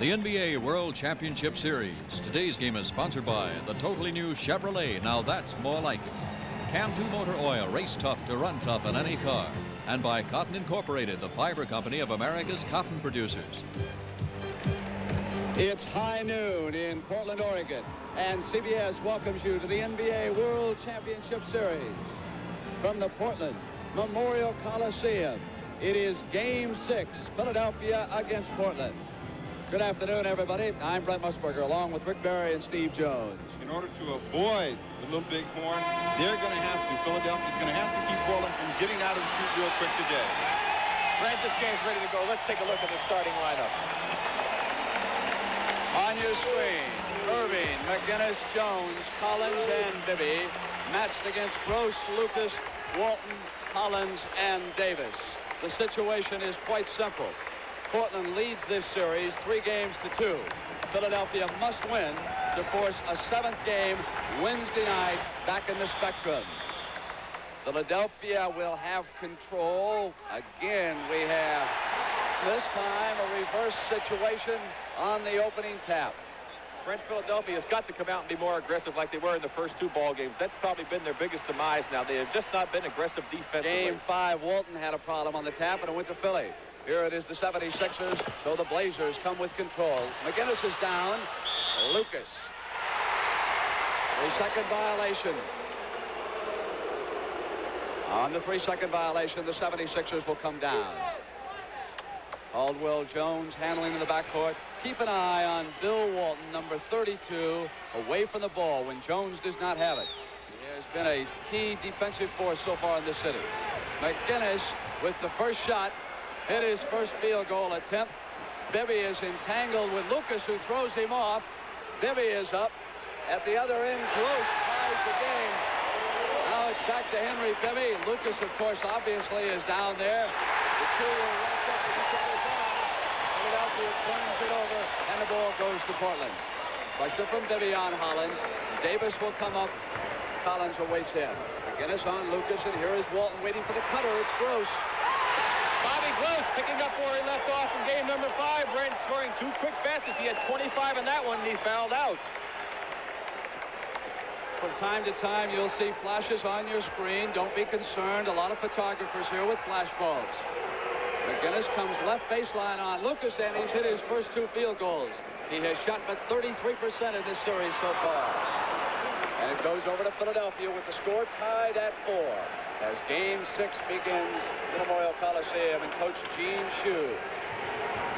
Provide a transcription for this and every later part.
The NBA World Championship Series. Today's game is sponsored by the totally new Chevrolet. Now that's more like it. Cam 2 motor oil, race tough to run tough in any car. And by Cotton Incorporated, the fiber company of America's cotton producers. It's high noon in Portland, Oregon, and CBS welcomes you to the NBA World Championship Series. From the Portland Memorial Coliseum, it is Game 6, Philadelphia against Portland. Good afternoon, everybody. I'm Brent Musburger, along with Rick Barry and Steve Jones. In order to avoid the little big horn, Philadelphia's going to have to keep Portland from getting out of the shoot real quick today. Brent, this game's ready to go. Let's take a look at the starting lineup. On your screen, Erving, McGinnis, Jones, Collins, and Bibby, matched against Gross, Lucas, Walton, Collins, and Davis. The situation is quite simple. Portland leads this series 3-2. Philadelphia must win to force a 7th game Wednesday night back in the Spectrum. Philadelphia will have control. Again, we have this time a reverse situation on the opening tap. Brent, Philadelphia's got to come out and be more aggressive like they were in the first 2 ball games. That's probably been their biggest demise now. They have just not been aggressive defensively. Game 5, Walton had a problem on the tap, and it went to Philly. Here it is, the 76ers, so the Blazers come with control. McGinnis is down. Lucas. 3-second violation. On the 3-second violation, the 76ers will come down. Caldwell Jones handling in the backcourt. Keep an eye on Bill Walton, number 32, away from the ball when Jones does not have it. He has been a key defensive force so far in this city. McGinnis with the first shot. Hit his first field goal attempt. Bibby is entangled with Lucas, who throws him off. Bibby is up. At the other end, Gross ties the game. Now it's back to Henry Bibby. Lucas, of course, obviously is down there. The two will walk up to each other's arms. Philadelphia turns it over, and the ball goes to Portland. Pressure from Bibby on Hollins. Davis will come up. Collins awaits him. McGinnis on Lucas, and here is Walton waiting for the cutter. It's Gross. Bobby Gross picking up where he left off in game number 5. Brent scoring 2 quick baskets. He had 25 in that one, and he fouled out. From time to time, you'll see flashes on your screen. Don't be concerned. A lot of photographers here with flash bulbs. McGinnis comes left baseline on Lucas, and he's hit his first 2 field goals. He has shot but 33% in this series so far. And it goes over to Philadelphia with the score tied at 4. As Game 6 begins in the Memorial Coliseum, and Coach Gene Shue,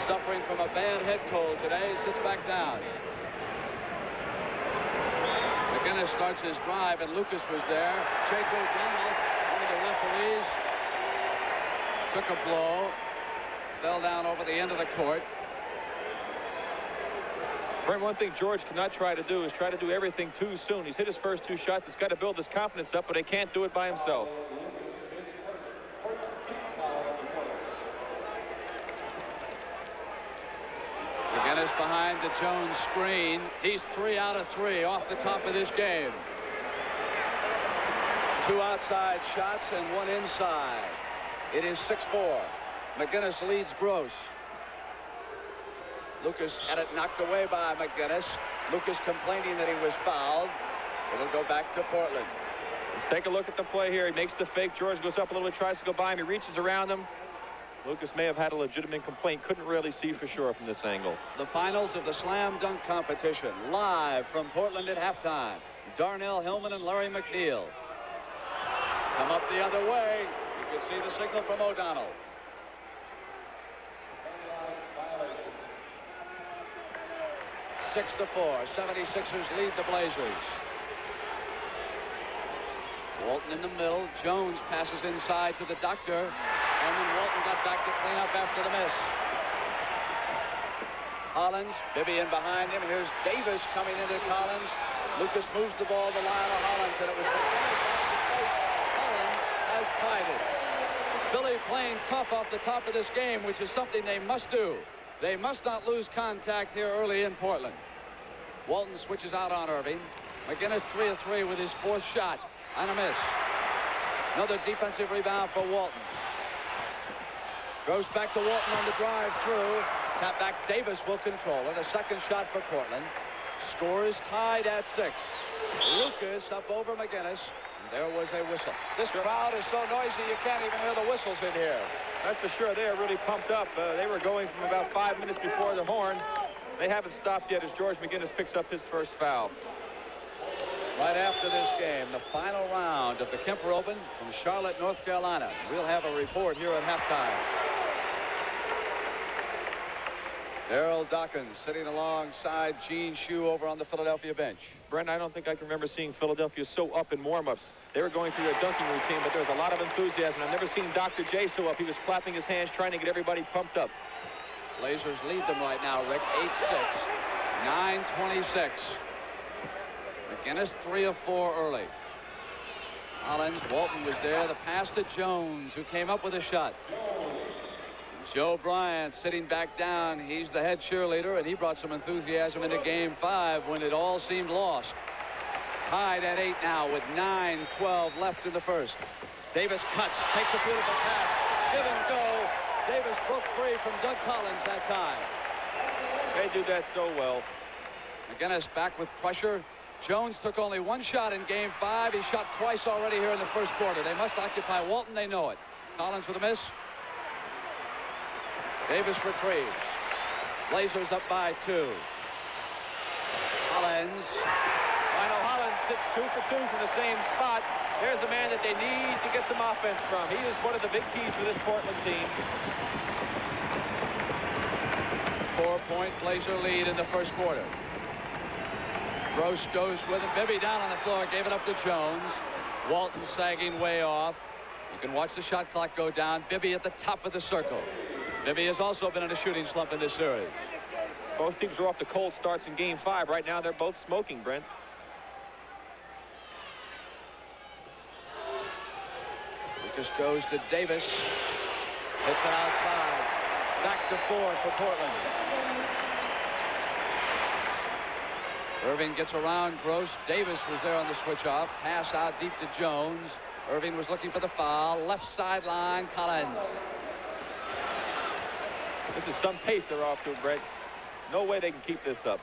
suffering from a bad head cold today, sits back down. McGinnis starts his drive, and Lucas was there. Chaco Donnell, one of the referees, took a blow, fell down over the end of the court. Brent, one thing George cannot try to do is try to do everything too soon. He's hit his first 2 shots. He's got to build his confidence up, but he can't do it by himself. McGinnis behind the Jones screen. He's 3 out of 3 off the top of this game. 2 outside shots and 1 inside. It is 6-4. McGinnis leads Gross. Lucas had it knocked away by McGinnis. Lucas complaining that he was fouled. It'll go back to Portland. Let's take a look at the play here. He makes the fake. George goes up a little bit, tries to go by him. He reaches around him. Lucas may have had a legitimate complaint. Couldn't really see for sure from this angle. The finals of the slam dunk competition, live from Portland at halftime. Darnell Hillman and Larry McNeil come up the other way. You can see the signal from O'Donnell. 6-4. 76ers lead the Blazers. Walton in the middle. Jones passes inside to the doctor. And then Walton got back to clean up after the miss. Collins, Bibby in behind him. Here's Davis coming into Collins. Lucas moves the ball to Lionel Hollins, and it was Hollins has tied it. Philly playing tough off the top of this game, which is something they must do. They must not lose contact here early in Portland. Walton switches out on Erving. McGinnis 3 of 3 with his 4th shot and a miss. Another defensive rebound for Walton. Goes back to Walton on the drive through. Tap back. Davis will control it. A second shot for Portland. Score is tied at 6. Lucas up over McGinnis. There was a whistle. This crowd is so noisy you can't even hear the whistles in here. That's for sure. They are really pumped up. They were going from about 5 minutes before the horn. They haven't stopped yet as George McGinnis picks up his first foul. Right after this game, the final round of the Kemper Open from Charlotte, North Carolina. We'll have a report here at halftime. Darryl Dawkins sitting alongside Gene Shue over on the Philadelphia bench. Brent, I don't think I can remember seeing Philadelphia so up in warm-ups. They were going through their dunking routine, but there was a lot of enthusiasm. I've never seen Dr. J so up. He was clapping his hands, trying to get everybody pumped up. Blazers lead them right now, Rick, 8-6. 9:26. McGinnis 3 of 4 early. Collins, Walton was there. The pass to Jones, who came up with a shot. Joe Bryant sitting back down. He's the head cheerleader, and he brought some enthusiasm into Game 5 when it all seemed lost. Tied at 8 now with 9:12 left in the first. Davis cuts, takes a beautiful pass. Give and go. Davis broke free from Doug Collins that time. They do that so well. McGinnis back with pressure. Jones took only one shot in Game 5. He shot twice already here in the first quarter. They must occupy Walton. They know it. Collins with a miss. Davis retrieves. Blazers up by 2. Collins. Lionel Hollins sits 2 for 2 from the same spot. There's a man that they need to get some offense from. He is one of the big keys for this Portland team. 4-point Blazer lead in the first quarter. Gross goes with him. Bibby down on the floor, gave it up to Jones. Walton sagging way off. You can watch the shot clock go down. Bibby at the top of the circle. Bibby has also been in a shooting slump in this series. Both teams are off to cold starts in Game 5. Right now, they're both smoking, Brent. Lucas goes to Davis. Hits it outside. Back to 4 for Portland. Erving gets around Gross. Davis was there on the switch off. Pass out deep to Jones. Erving was looking for the foul. Left sideline, Collins. This is some pace they're off to, Brett. No way they can keep this up.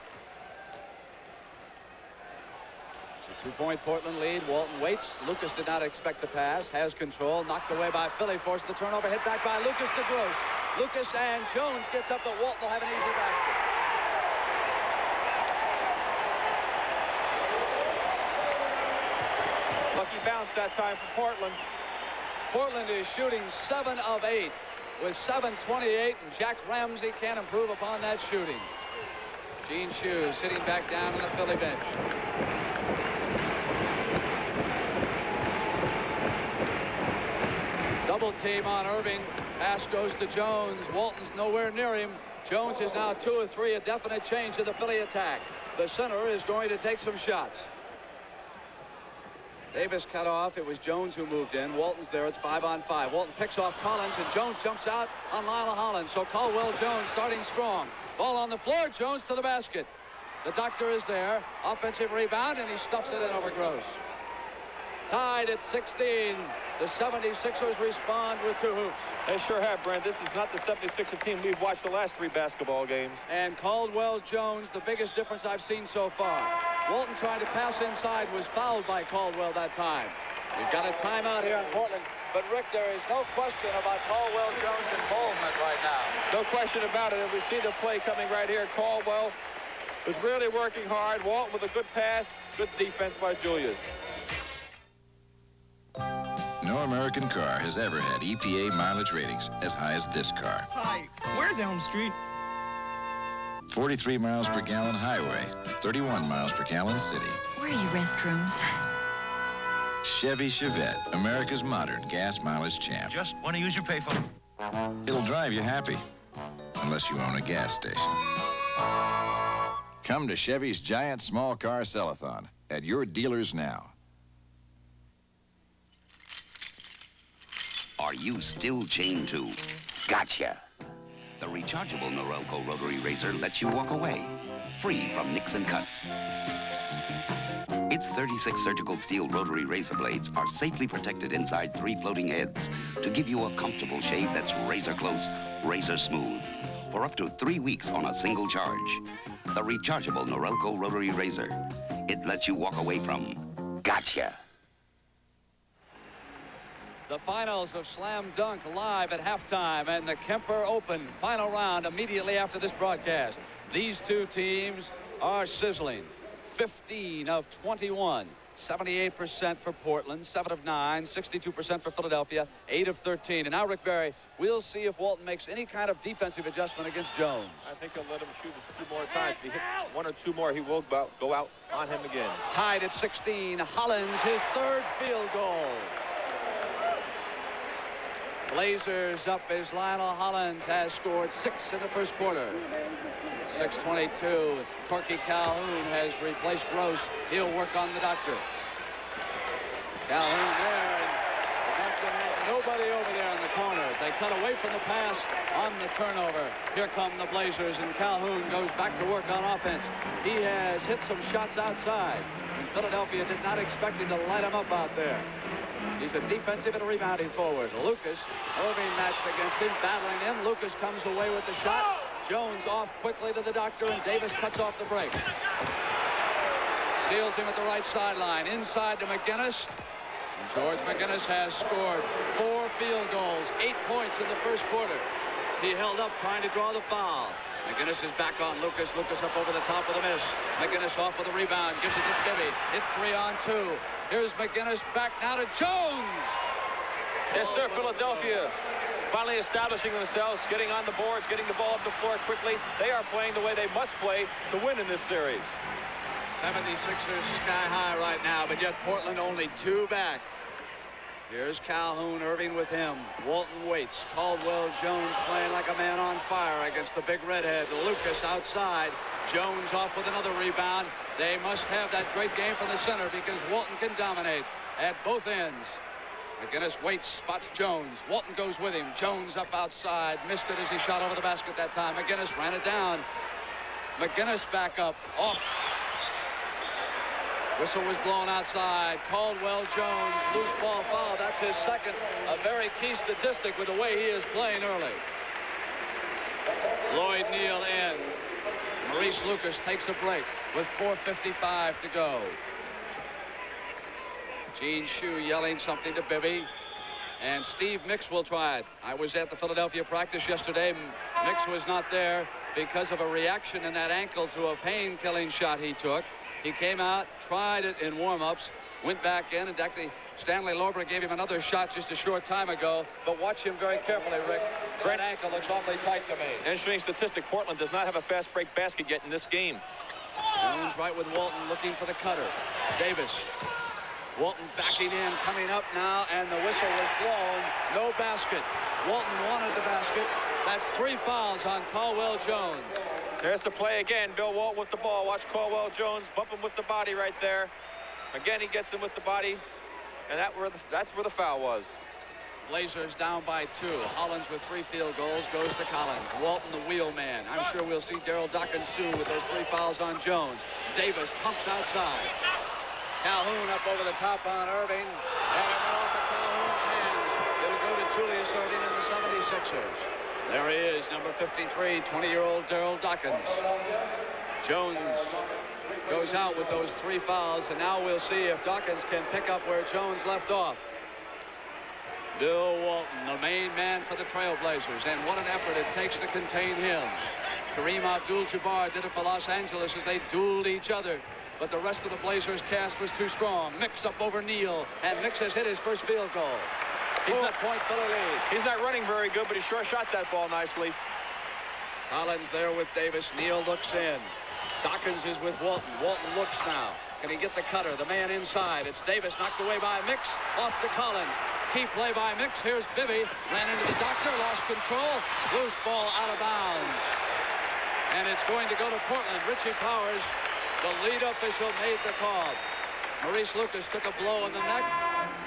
It's a 2-point Portland lead. Walton waits. Lucas did not expect the pass. Has control. Knocked away by Philly. Forced the turnover. Hit back by Lucas to Gross. Lucas and Jones gets up, but Walton will have an easy basket. Lucky bounce that time for Portland. Portland is shooting 7 of 8 with 7:28, and Jack Ramsey can't improve upon that shooting. Gene Shue sitting back down on the Philly bench. Double team on Erving. Pass goes to Jones. Walton's nowhere near him. Jones is now 2 of 3, a definite change to the Philly attack. The center is going to take some shots. Davis cut off. It was Jones who moved in. Walton's there. It's 5-on-5. Walton picks off Collins, and Jones jumps out on Lionel Hollins. So Caldwell Jones starting strong. Ball on the floor. Jones to the basket. The doctor is there. Offensive rebound, and he stuffs it in over Gross. Tied at 16. The 76ers respond with 2 hoops. They sure have, Brent. This is not the 76er team we've watched the last 3 basketball games. And Caldwell Jones, the biggest difference I've seen so far. Walton trying to pass inside, was fouled by Caldwell that time. We've got a timeout here in Portland. But, Rick, there is no question about Caldwell Jones' involvement right now. No question about it. And we see the play coming right here. Caldwell was really working hard. Walton with a good pass. Good defense by Julius. No American car has ever had EPA mileage ratings as high as this car. Hi, where's Elm Street? 43 miles per gallon highway, 31 miles per gallon city. Where are your restrooms? Chevy Chevette, America's modern gas mileage champ. Just want to use your payphone. It'll drive you happy, unless you own a gas station. Come to Chevy's giant small car sell-a-thon at your dealers now. Are you still chained to? Gotcha. The rechargeable Norelco rotary razor lets you walk away, free from nicks and cuts. Its 36 surgical steel rotary razor blades are safely protected inside 3 floating heads to give you a comfortable shave that's razor close, razor smooth. for up to 3 weeks on a single charge. The rechargeable Norelco rotary razor. It lets you walk away from gotcha. The finals of Slam Dunk live at halftime, and the Kemper Open final round immediately after this broadcast. These two teams are sizzling. 15 of 21. 78% for Portland, 7 of 9, 62% for Philadelphia, 8 of 13. And now, Rick Barry, we'll see if Walton makes any kind of defensive adjustment against Jones. I think he'll let him shoot a few more times. If he hits 1 or 2 more, he will go out on him again. Tied at 16, Hollins, his third field goal. Blazers up as Lionel Hollins has scored 6 in the first quarter. 6:22. Corky Calhoun has replaced Gross. He'll work on the doctor. Calhoun there, and the doctor had nobody over there in the corners. They cut away from the pass on the turnover. Here come the Blazers, and Calhoun goes back to work on offense. He has hit some shots outside. Philadelphia did not expect him to light him up out there. He's a defensive and a rebounding forward. Lucas, Erving matched against him, battling him. Lucas comes away with the shot. Jones off quickly to the doctor, and Davis cuts off the break. Seals him at the right sideline. Inside to McGinnis. And George McGinnis has scored 4 field goals, 8 points in the first quarter. He held up trying to draw the foul. McGinnis is back on Lucas. Lucas up over the top of the miss. McGinnis off with the rebound. Gives it to Bibby. It's 3-on-2. Here's McGinnis back now to Jones. Yes, sir, Philadelphia finally establishing themselves, getting on the boards, getting the ball up the floor quickly. They are playing the way they must play to win in this series. 76ers sky high right now, but yet Portland only 2 back. Here's Calhoun, Erving with him. Walton waits. Caldwell Jones playing like a man on fire against the big redhead. Lucas outside. Jones off with another rebound. They must have that great game from the center because Walton can dominate at both ends. McGinnis waits, spots Jones. Walton goes with him. Jones up outside. Missed it as he shot over the basket that time. McGinnis ran it down. McGinnis back up. Off. Whistle was blown outside. Caldwell Jones, loose ball foul. That's his second. A very key statistic with the way he is playing early. Lloyd Neal in. Maurice Lucas takes a break with 4:55 to go. Gene Shue yelling something to Bibby. And Steve Mix will try it. I was at the Philadelphia practice yesterday. Mix was not there because of a reaction in that ankle to a pain-killing shot he took. He came out, tried it in warm-ups, went back in, and actually Stanley Lorber gave him another shot just a short time ago. But watch him very carefully, Rick. That ankle looks awfully tight to me. Interesting statistic. Portland does not have a fast break basket yet in this game. Jones right with Walton looking for the cutter. Davis. Walton backing in, coming up now, and the whistle was blown. No basket. Walton wanted the basket. That's 3 fouls on Caldwell Jones. There's the play again. Bill Walton with the ball. Watch Caldwell Jones bump him with the body right there. Again, he gets him with the body, and that's where the foul was. Blazers down by 2. Hollins with 3 field goals goes to Collins. Walton the wheelman. I'm sure we'll see Daryl Dawkins soon with those 3 fouls on Jones. Davis pumps outside. Calhoun up over the top on Erving, and it went off of Calhoun's hands. It'll go to Julius Erving and the 76ers. There he is, number 53, 20-year-old Daryl Dawkins. Jones goes out with those 3 fouls, and now we'll see if Dawkins can pick up where Jones left off. Bill Walton, the main man for the Trailblazers, and what an effort it takes to contain him. Kareem Abdul-Jabbar did it for Los Angeles as they dueled each other. But the rest of the Blazers' cast was too strong. Mix up over Neal, and Mix has hit his first field goal. He's got point for the lead. He's not running very good, but he sure shot that ball nicely. Collins there with Davis. Neal looks in. Dawkins is with Walton. Walton looks now. Can he get the cutter? The man inside. It's Davis knocked away by Mix. Off to Collins. Key play by Mix. Here's Bibby. Ran into the doctor. Lost control. Loose ball out of bounds. And it's going to go to Portland. Richie Powers, the lead official, made the call. Maurice Lucas took a blow in the neck.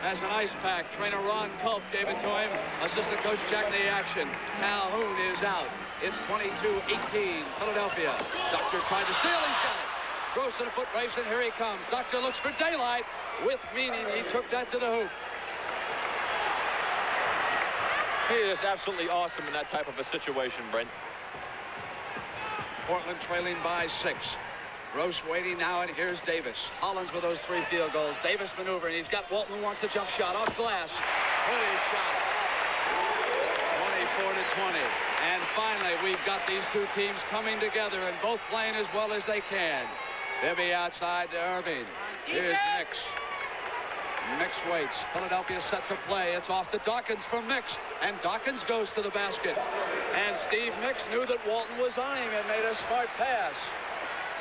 Has an ice pack. Trainer Ron Culp gave it to him. Assistant coach Jack the action. Calhoun is out. It's 22-18, Philadelphia. Doctor tried to steal. He's got it. Gross in a foot race, and here he comes. Doctor looks for daylight. With meaning, he took that to the hoop. He is absolutely awesome in that type of a situation, Brent. Portland trailing by 6. Gross waiting now, and here's Davis. Hollins with those 3 field goals. Davis maneuvering. He's got Walton who wants a jump shot off glass. Pretty shot. 24-20. And finally, we've got these two teams coming together and both playing as well as they can. Bibby outside to Erving. Here's Mix. Mix waits. Philadelphia sets a play. It's off to Dawkins for Mix. And Dawkins goes to the basket. And Steve Mix knew that Walton was on him and made a smart pass.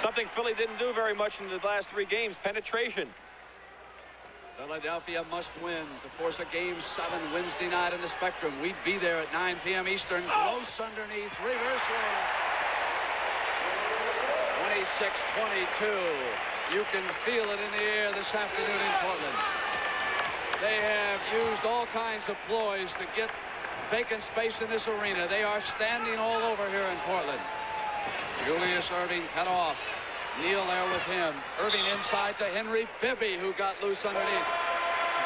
Something Philly didn't do very much in the last 3 games, penetration. Philadelphia must win to force a Game 7 Wednesday night in the Spectrum. We'd be there at 9 p.m. Eastern. Close underneath. Reversal. 26-22. You can feel it in the air this afternoon in Portland. They have used all kinds of ploys to get vacant space in this arena. They are standing all over here in Portland. Julius Erving cut off. Neal there with him. Erving inside to Henry Bibby, who got loose underneath.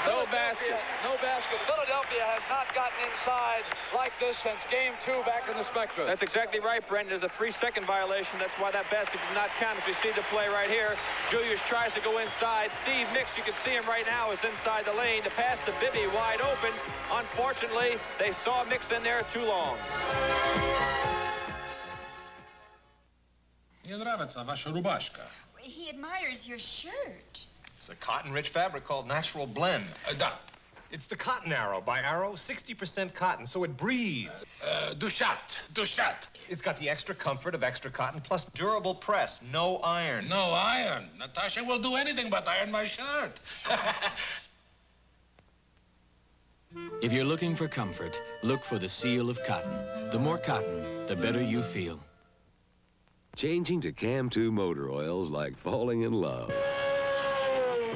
No basket. No basket. Philadelphia has not gotten inside like this since Game 2 back in the Spectrum. That's exactly right, Brent. There's a 3-second violation. That's why that basket did not count. As we see the play right here, Julius tries to go inside. Steve Mix, you can see him right now, is inside the lane. The pass to Bibby wide open. Unfortunately, they saw Mix in there too long. Мне нравится ваша рубашка. He admires your shirt. It's a cotton-rich fabric called Natural Blend. Да. It's the Cotton Arrow by Arrow, 60% cotton, so it breathes. Душат. Душат. It's got the extra comfort of extra cotton, plus durable press, no iron. No iron. Natasha will do anything but iron my shirt. If you're looking for comfort, look for the seal of cotton. The more cotton, the better you feel. Changing to Cam 2 motor oil's like falling in love.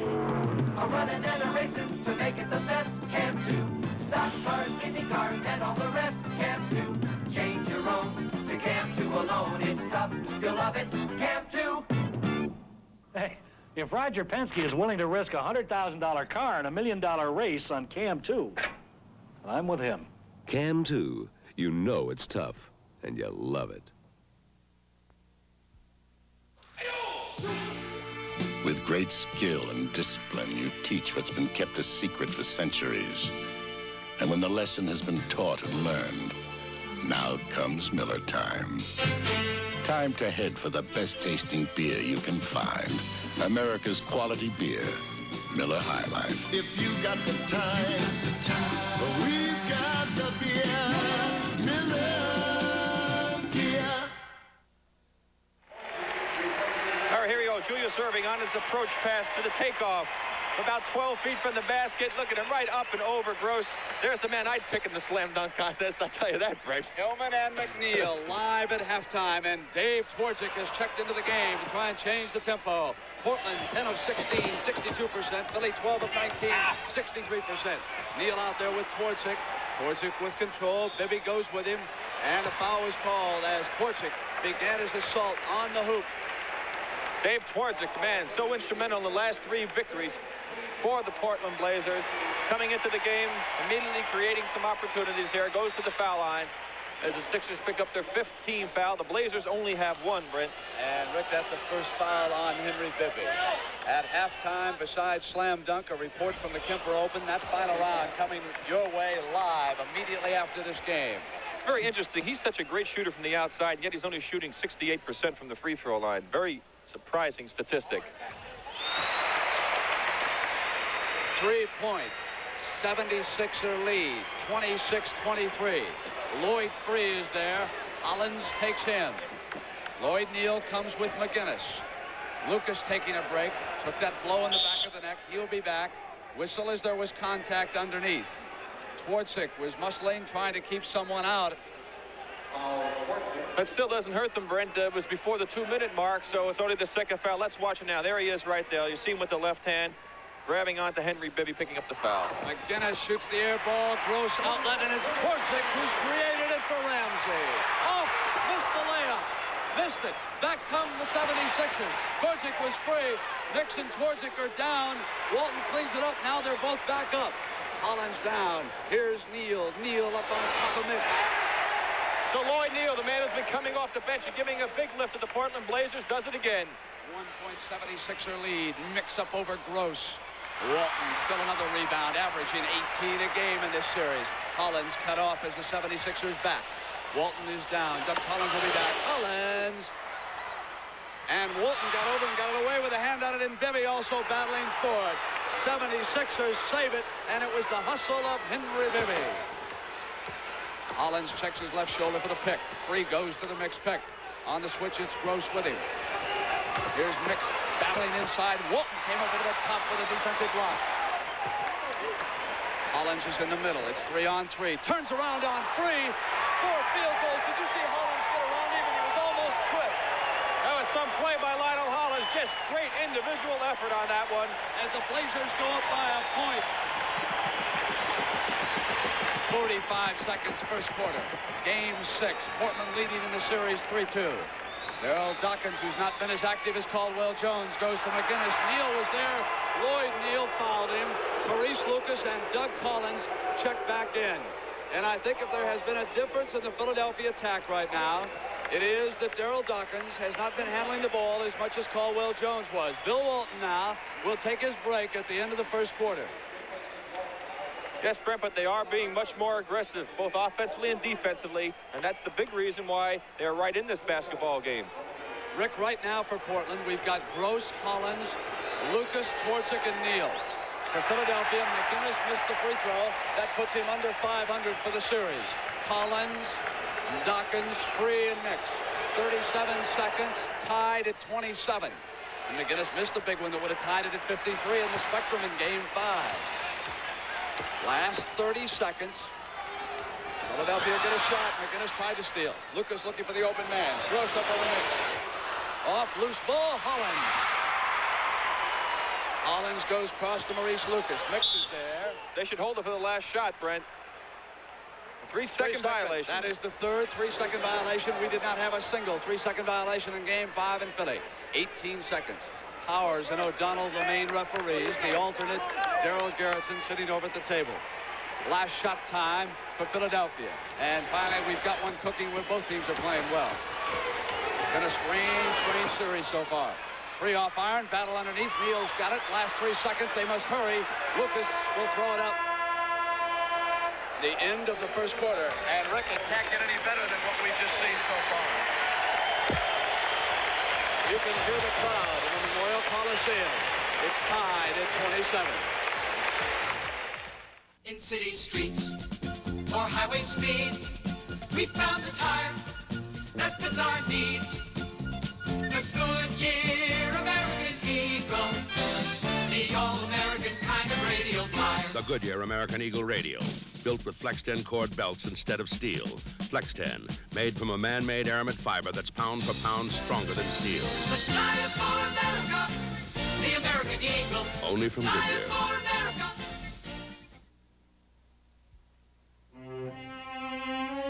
A running and a racing to make it the best. Cam 2. Stock cars, Indy cars, and all the rest. Cam 2. Change your own to Cam 2 alone. It's tough. You'll love it. Cam 2. Hey, if Roger Penske is willing to risk a $100,000 car in a $1 million race on Cam 2, I'm with him. Cam 2. You know it's tough, and you love it. With great skill and discipline, you teach what's been kept a secret for centuries. And when the lesson has been taught and learned, now comes Miller time. Time to head for the best-tasting beer you can find. America's quality beer, Miller High Life. If you got the time, we've got the beer, Miller beer. All right, here we go. Julius Erving on his approach pass to the takeoff. About 12 feet from the basket. Look at him right up and over. Gross. There's the man I'd pick in the slam dunk contest. I'll tell you that, Brett. Hillman and McNeil live at halftime, and Dave Twardzik has checked into the game to try and change the tempo. Portland 10 of 16, 62%. Philly 12 of 19, 63%. Neal out there with Twardzik. Twardzik with control. Bibby goes with him, and a foul is called as Twardzik began his assault on the hoop. Dave Twardzik, man, so instrumental in the last 3 victories for the Portland Blazers. Coming into the game, immediately creating some opportunities here. Goes to the foul line as the Sixers pick up their 15th foul. The Blazers only have 1, Brent. And Rick, that's the first foul on Henry Bibby. At halftime, besides slam dunk, a report from the Kemper Open. That final round coming your way live immediately after this game. It's very interesting. He's such a great shooter from the outside, and yet he's only shooting 68% from the free throw line. Very surprising statistic. 3-point, 76er lead, 26-23. Lloyd Free is there. Hollins takes in. Lloyd Neal comes with McGinnis. Lucas taking a break. Took that blow in the back of the neck. He'll be back. Whistle as there was contact underneath. Twardzik was muscling, trying to keep someone out. That still doesn't hurt them, Brent. It was before the 2-minute mark, so it's only the second foul. Let's watch it now. There he is right there. You see him with the left hand, grabbing onto Henry Bibby, picking up the foul. McGinnis shoots the air ball. Gross outlet, and it's Twardzik who's created it for Ramsey. Oh, missed the layup. Missed it. Back come the 76ers. Twardzik was free. Nix and Twardzik are down. Walton cleans it up. Now they're both back up. Hollins down. Here's Neal. Neal up on top of Mix. So Lloyd Neal, the man who's been coming off the bench and giving a big lift to the Portland Blazers, does it again. 1.76er lead. Mix up over Gross. Walton, still another rebound, averaging 18 a game in this series. Collins cut off as the 76ers back. Walton is down. Doug Collins will be back. Collins. And Walton got over and got it away with a hand on it, and Bibby also battling for it. 76ers save it, and it was the hustle of Henry Bibby. Collins checks his left shoulder for the pick. Free goes to the Mix pick. On the switch, it's Gross with him. Here's Mix battling inside. Walton came over to the top with a defensive block. Collins is in the middle. It's 3-on-3. Turns around on free. 4 field goals. Did you see Hollins get around him? He was almost tripped. That was some play by Lionel Hollins. Just great individual effort on that one. As the Blazers go up by a point. 45 seconds first quarter. Game 6. Portland leading in the series 3-2. Darryl Dawkins, who's not been as active as Caldwell Jones, goes to McGinnis. Neal was there. Lloyd Neal fouled him. Maurice Lucas and Doug Collins checked back in. And I think if there has been a difference in the Philadelphia attack right now, it is that Darryl Dawkins has not been handling the ball as much as Caldwell Jones was. Bill Walton now will take his break at the end of the first quarter. Yes, Brent, but they are being much more aggressive, both offensively and defensively, and that's the big reason why they're right in this basketball game. Rick, right now for Portland, we've got Gross, Hollins, Lucas, Twardzik, and Neal. For Philadelphia, McGinnis missed the free throw. That puts him under 500 for the series. Collins, Dawkins, free and Mix. 37 seconds, tied at 27. And McGinnis missed the big one that would have tied it at 53 in the Spectrum in Game 5. Last 30 seconds. Philadelphia get a shot. McGinnis tried to steal. Lucas looking for the open man. Throws up over Mix. Off loose ball. Hollins. Hollins goes across to Maurice Lucas. Mix is there. They should hold it for the last shot, Brent. A 3-second violation. That is the third 3-second violation. We did not have a single 3-second violation in Game 5 in Philly. 18 seconds. Powers and O'Donnell, the main referees. The alternate, Darryl Garrison, sitting over at the table. Last shot time for Philadelphia. And finally, we've got one cooking where both teams are playing well. Been a strange series so far. Free off iron, battle underneath. Neal's got it. Last 3 seconds, they must hurry. Lucas will throw it up. The end of the first quarter. And Rick, it can't get any better than what we've just seen so far. You can hear the crowd in the Memorial Coliseum. It's tied at 27. In city streets or highway speeds, we found the tire that fits our needs. The Goodyear American Eagle, the all-American kind of radial tire. The Goodyear American Eagle Radial, built with Flex 10 cord belts instead of steel. Flex 10, made from a man-made aramid fiber that's pound for pound stronger than steel. The tire for America, the American Eagle. Only from Tire Goodyear. for America.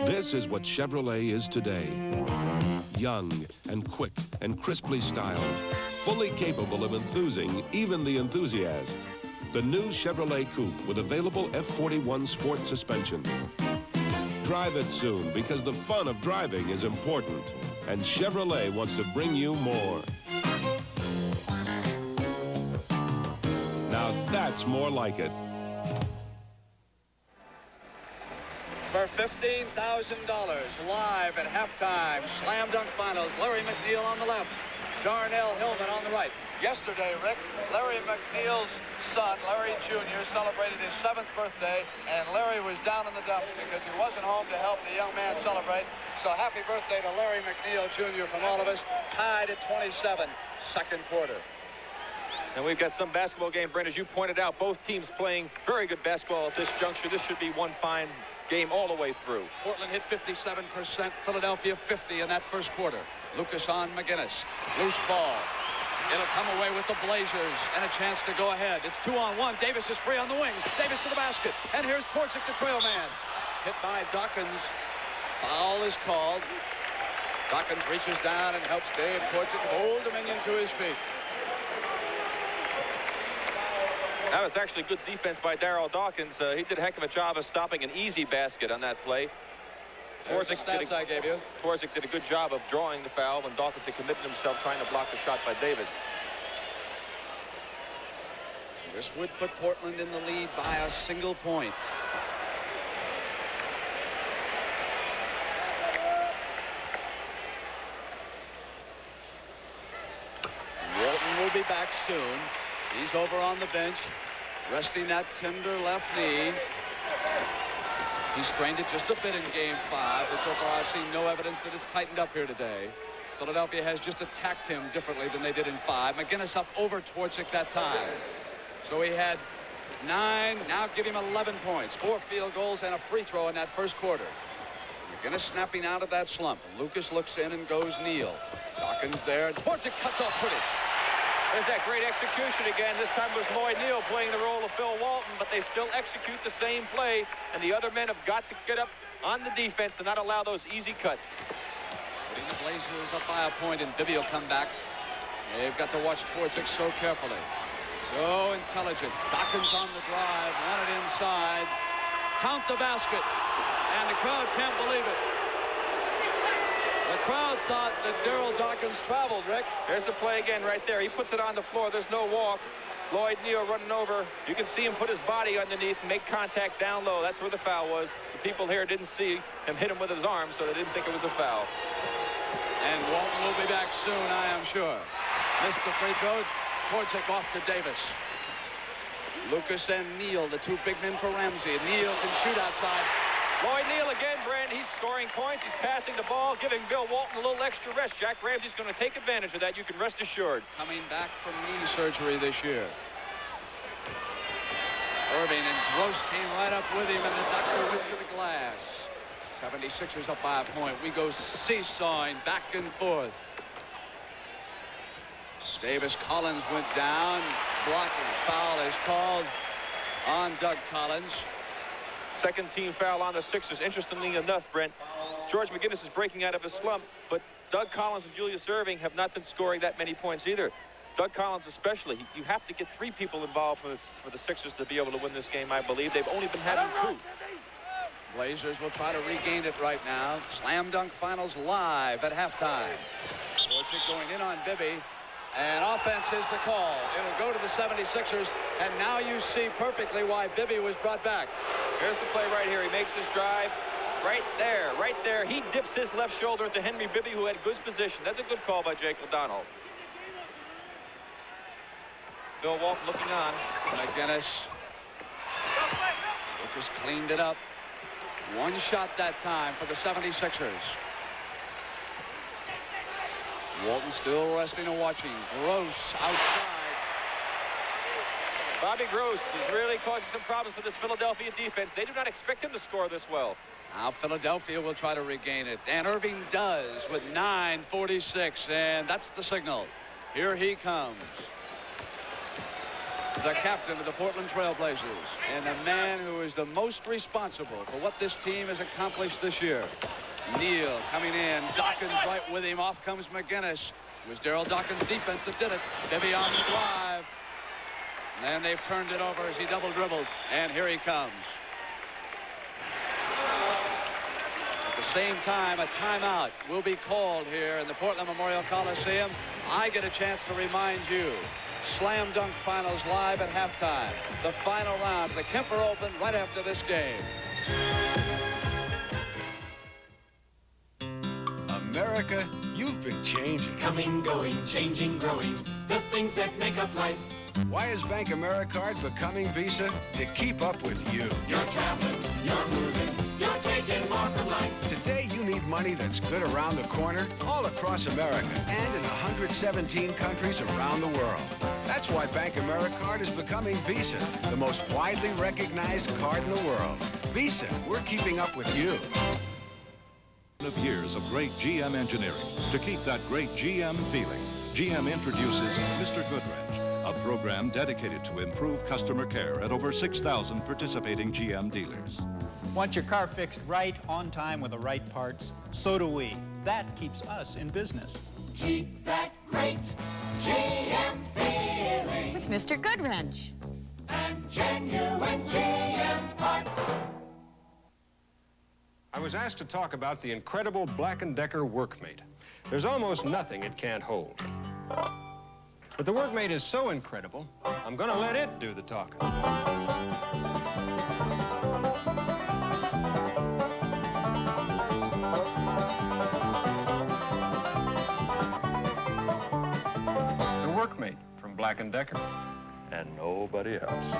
This is what Chevrolet is today. Young and quick and crisply styled. Fully capable of enthusing even the enthusiast. The new Chevrolet Coupe with available F41 sport suspension. Drive it soon because the fun of driving is important. And Chevrolet wants to bring you more. Now that's more like it. For $15,000 live at halftime. Slam dunk finals. Larry McNeil on the left. Darnell Hillman on the right. Yesterday, Rick, Larry McNeil's son, Larry Jr., celebrated his 7th birthday, and Larry was down in the dumps because he wasn't home to help the young man celebrate. So happy birthday to Larry McNeil Jr. from all of us. Tied at 27, second quarter. And we've got some basketball game, Brent, as you pointed out. Both teams playing very good basketball at this juncture. This should be one fine game all the way through. Portland hit 57%, Philadelphia 50 in that first quarter. Lucas on McGinnis. Loose ball. It'll come away with the Blazers and a chance to go ahead. It's 2-on-1. Davis is free on the wing. Davis to the basket. And here's Twardzik, the trail man. Hit by Dawkins. Foul is called. Dawkins reaches down and helps Dave Twardzik hold Dominion to his feet. That was actually good defense by Darryl Dawkins. He did a heck of a job of stopping an easy basket on that play. There's the stats I gave you. Twardzik did a good job of drawing the foul when Dawkins had committed himself trying to block the shot by Davis. This would put Portland in the lead by a single point. Walton will be back soon. He's over on the bench, resting that tender left knee. He strained it just a bit in Game 5, but so far I've seen no evidence that it's tightened up here today. Philadelphia has just attacked him differently than they did in 5. McGinnis up over Twardzik that time. So he had 9, now give him 11 points, 4 field goals and a free throw in that first quarter. McGinnis snapping out of that slump. Lucas looks in and goes Neal. Dawkins there. Twardzik cuts off pretty. There's that great execution again. This time it was Lloyd Neal playing the role of Bill Walton, but they still execute the same play, and the other men have got to get up on the defense to not allow those easy cuts. Putting the Blazers up by a point, and Bibby will come back. They've got to watch Twardzik so carefully. So intelligent. Dawkins on the drive, wanted inside. Count the basket, and the crowd can't believe it. The crowd thought that Daryl Dawkins traveled, Rick. There's the play again right there. He puts it on the floor. There's no walk. Lloyd Neal running over. You can see him put his body underneath and make contact down low. That's where the foul was. The people here didn't see him hit him with his arm, so they didn't think it was a foul. And Walton will be back soon, I am sure. Missed the free throw. Twardzik off to Davis. Lucas and Neal, the two big men for Ramsey. Neal can shoot outside. Lloyd Neal again, Brent. He's scoring points. He's passing the ball, giving Bill Walton a little extra rest. Jack Ramsey's going to take advantage of that. You can rest assured. Coming back from knee surgery this year. Erving and Gross came right up with him, and the doctor went to the glass. 76ers up by a point. We go seesawing back and forth. Davis Collins went down. Blocking. Foul is called on Doug Collins. Second team foul on the Sixers. Interestingly enough, Brent, George McGinnis is breaking out of his slump, but Doug Collins and Julius Erving have not been scoring that many points either. Doug Collins especially. You have to get 3 people involved for the Sixers to be able to win this game, I believe. They've only been having 2. Blazers will try to regain it right now. Slam Dunk Finals live at halftime. Twardzik going in on Bibby. And offense is the call. It'll go to the 76ers. And now you see perfectly why Bibby was brought back. Here's the play right here. He makes his drive. Right there. He dips his left shoulder into Henry Bibby, who had good position. That's a good call by Jake O'Donnell. Bill Walton looking on. McGinnis. Lucas cleaned it up. One shot that time for the 76ers. Walton still resting and watching. Gross outside. Bobby Gross is really causing some problems for this Philadelphia defense. They do not expect him to score this well. Now Philadelphia will try to regain it. And Erving does with 9:46. And that's the signal. Here he comes. The captain of the Portland Trailblazers. And the man who is the most responsible for what this team has accomplished this year. Neal coming in. Dawkins right with him. Off comes McGinnis. It was Daryl Dawkins' defense that did it. Bibby on the drive. And they've turned it over as he double dribbled. And here he comes. At the same time, a timeout will be called here in the Portland Memorial Coliseum. I get a chance to remind you. Slam Dunk Finals live at halftime. The final round of the Kemper Open right after this game. America, you've been changing. Coming, going, changing, growing. The things that make up life. Why is Bank AmeriCard becoming Visa? To keep up with you. You're traveling, you're moving, you're taking more from life. Today you need money that's good around the corner, all across America, and in 117 countries around the world. That's why Bank AmeriCard is becoming Visa, the most widely recognized card in the world. Visa, we're keeping up with you. Of years of great GM engineering to keep that great GM feeling. GM introduces Mr. Goodwrench, a program dedicated to improve customer care at over 6,000 participating GM dealers. Want your car fixed right, on time, with the right parts? So do we. That keeps us in business. Keep that great GM feeling. With Mr. Goodwrench. And genuine GM parts. I was was asked to talk about the incredible Black & Decker Workmate. There's almost nothing it can't hold. But the Workmate is so incredible, I'm gonna let it do the talking. The Workmate from Black & Decker, and nobody else.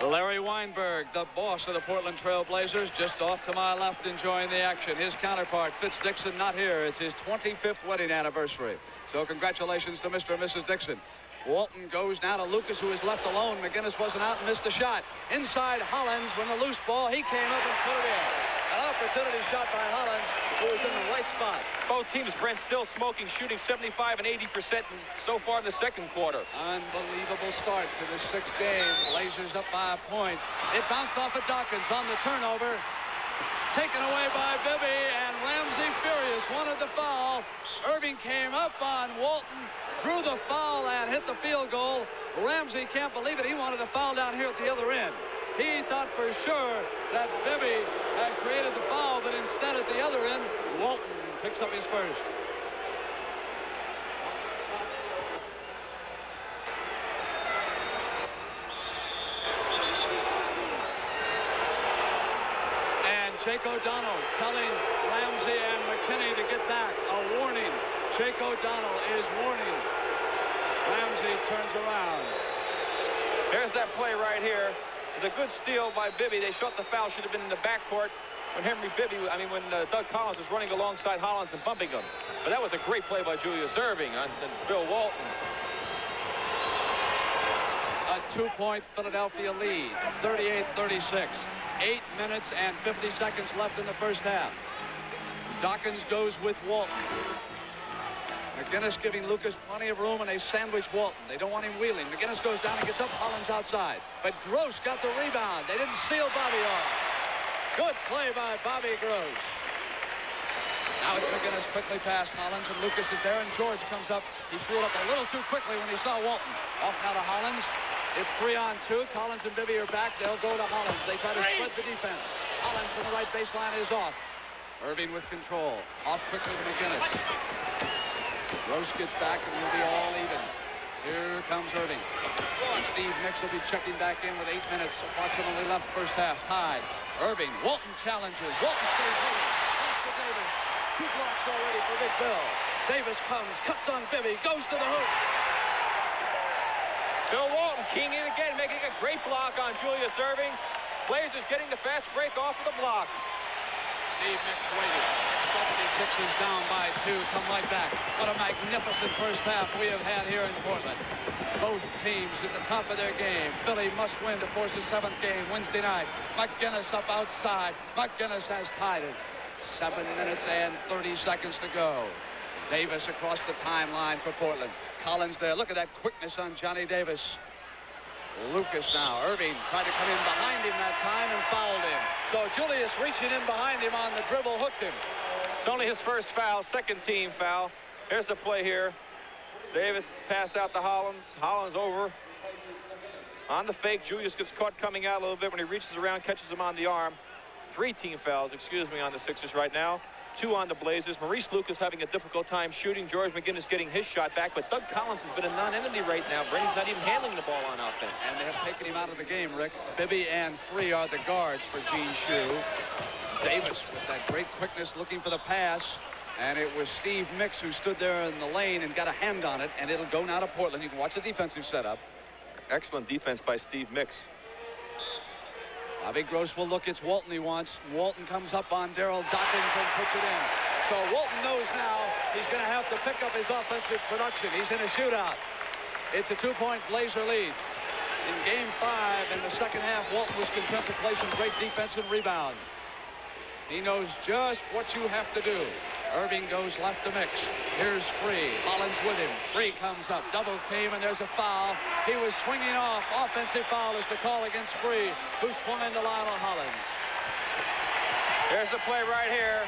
Larry Weinberg, the boss of the Portland Trailblazers, just off to my left enjoying the action. His counterpart, Fitz Dixon, not here. It's his 25th wedding anniversary. So congratulations to Mr. and Mrs. Dixon. Walton goes now to Lucas, who is left alone. McGinnis wasn't out and missed a shot. Inside Hollins, when the loose ball, he came up and put it in. An opportunity shot by Hollins, who was in the right spot. Both teams, Brent, still smoking, shooting 75 and 80% so far in the second quarter. Unbelievable start to the sixth game. Blazers up by a point. It bounced off of Dawkins on the turnover. Taken away by Bibby, and Ramsey furious, wanted the foul. Erving came up on Walton, drew the foul and hit the field goal. Ramsey can't believe it. He wanted a foul down here at the other end. He thought for sure that Bibby had created the foul, but instead at the other end, Walton picks up his first. And Jake O'Donnell telling Ramsey and McKinney to get back. A warning. Jake O'Donnell is warning. Ramsey turns around. There's that play right here. It's a good steal by Bibby. They shot the foul. Should have been in the backcourt when Doug Collins was running alongside Hollins and bumping him. But that was a great play by Julius Erving and Bill Walton. A 2-point Philadelphia lead, 38-36. 8 minutes and 50 seconds left in the first half. Dawkins goes with Walton. McGinnis giving Lucas plenty of room, and they sandwich Walton. They don't want him wheeling. McGinnis goes down and gets up. Hollins outside. But Gross got the rebound. They didn't seal Bobby off. Good play by Bobby Gross. Now it's McGinnis quickly past Hollins, and Lucas is there, and George comes up. He threw it up a little too quickly when he saw Walton. Off now to Hollins. It's 3-on-2. Collins and Bibby are back. They'll go to Hollins. They try to spread the defense. Hollins from the right baseline is off. Erving with control. Off quickly to McGinnis. Gross gets back, and we'll be all even. Here comes Erving. And Steve Mix will be checking back in with 8 minutes approximately left first half. Tied. Erving. Walton challenges. Walton stays holding. Pass to Davis. 2 blocks already for Big Bill. Davis comes, cuts on Bibby, goes to the hoop. Bill Walton keying in again, making a great block on Julius Erving. Blazers getting the fast break off of the block. Steve Mix waiting. 76ers down by 2, come right back. What a magnificent first half we have had here in Portland. Both teams at the top of their game. Philly must win to force a 7th game Wednesday night. McGinnis up outside. McGinnis has tied it. 7 minutes and 30 seconds to go. Davis across the timeline for Portland. Collins there. Look at that quickness on Johnny Davis. Lucas now. Erving tried to come in behind him that time and fouled him. So Julius reaching in behind him on the dribble hooked him. It's only his first foul, second team foul. Here's the play here. Davis pass out to Hollins. Hollins over. On the fake, Julius gets caught coming out a little bit when he reaches around, catches him on the arm. 3 team fouls, on the Sixers right now. 2 on the Blazers. Maurice Lucas having a difficult time shooting. George McGinnis getting his shot back, but Doug Collins has been a non-entity right now. Brady's not even handling the ball on offense. And they have taken him out of the game, Rick. Bibby and Free are the guards for Gene Shue. Davis with that great quickness looking for the pass. And it was Steve Mix who stood there in the lane and got a hand on it, and it'll go now to Portland. You can watch the defensive setup. Excellent defense by Steve Mix. Bobby Gross will look. It's Walton he wants. Walton comes up on Darryl Dawkins and puts it in. So Walton knows now he's going to have to pick up his offensive production. He's in a shootout. It's a 2-point Blazer lead. In Game 5 in the second half, Walton was content to play some great defense and rebound. He knows just what you have to do. Erving goes left to Mix. Here's Free. Hollins with him. Free comes up. Double team, and there's a foul. He was swinging off. Offensive foul is the call against Free, who swung into Lionel Hollins. Here's the play right here.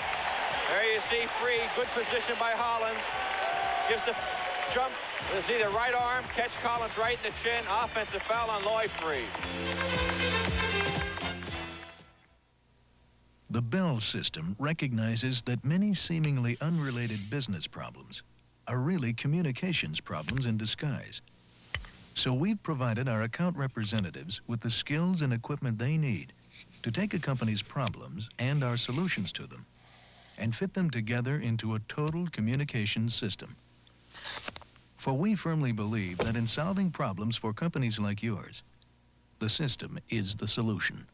There you see Free. Good position by Hollins. Gives the jump. There's either right arm. Catch Collins right in the chin. Offensive foul on Lloyd Free. The Bell system recognizes that many seemingly unrelated business problems are really communications problems in disguise. So we've provided our account representatives with the skills and equipment they need to take a company's problems and our solutions to them and fit them together into a total communications system. For we firmly believe that in solving problems for companies like yours, the system is the solution.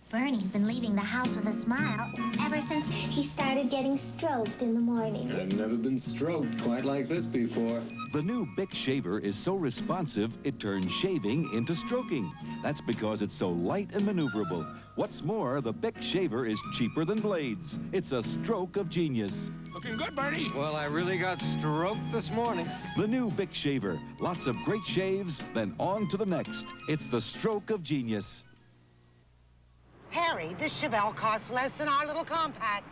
Bernie's been leaving the house with a smile ever since he started getting stroked in the morning. I've never been stroked quite like this before. The new Bic shaver is so responsive, it turns shaving into stroking. That's because it's so light and maneuverable. What's more, the Bic shaver is cheaper than blades. It's a stroke of genius. Looking good, Bernie. Well, I really got stroked this morning. The new Bic shaver. Lots of great shaves, then on to the next. It's the stroke of genius. Harry, this Chevelle costs less than our little compact.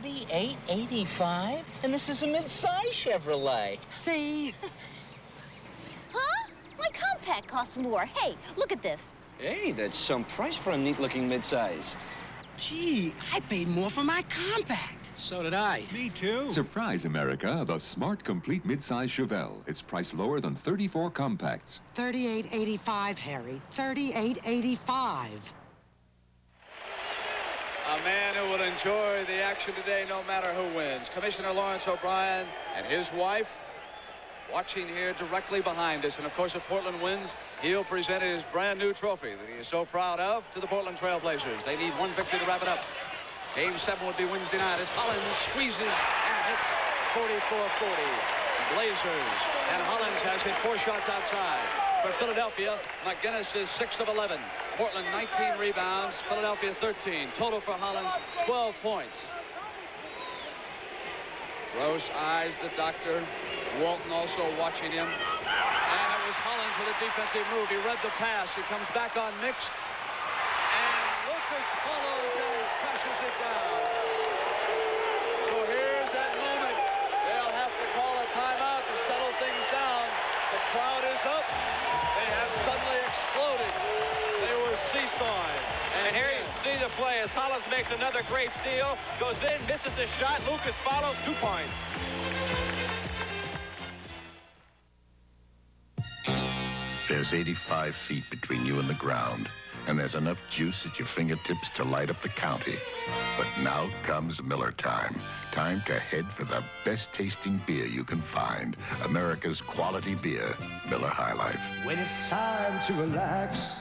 $38.85? And this is a mid-size Chevrolet. See? Huh? My compact costs more. Hey, look at this. Hey, that's some price for a neat-looking midsize. Gee, I paid more for my compact. So did I. Me too. Surprise America, the smart, complete midsize Chevelle. It's priced lower than 34 compacts. $38.85, Harry. $38.85. A man who will enjoy the action today no matter who wins. Commissioner Lawrence O'Brien and his wife watching here directly behind us. And, of course, if Portland wins, he'll present his brand-new trophy that he is so proud of to the Portland Trailblazers. They need one victory to wrap it up. Game 7 would be Wednesday night as Hollins squeezes and hits 44-40. Blazers. And Hollins has hit 4 shots outside. For Philadelphia, McGinnis is 6 of 11. Portland 19 rebounds, Philadelphia 13. Total for Hollins 12 points. Gross eyes the doctor. Walton also watching him. And it was Hollins with a defensive move. He read the pass. He comes back on Mix. And Lucas follows and crashes it down. So here's that moment. They'll have to call a timeout to settle things down. The crowd is up. They have suddenly exploded. They were seesawing. And here you see the play as Hollins makes another great steal, goes in, misses the shot. Lucas follows, 2 points. There's 85 feet between you and the ground, and there's enough juice at your fingertips to light up the county. But now comes Miller time. Time to head for the best-tasting beer you can find. America's quality beer, Miller High Life. When it's time to relax,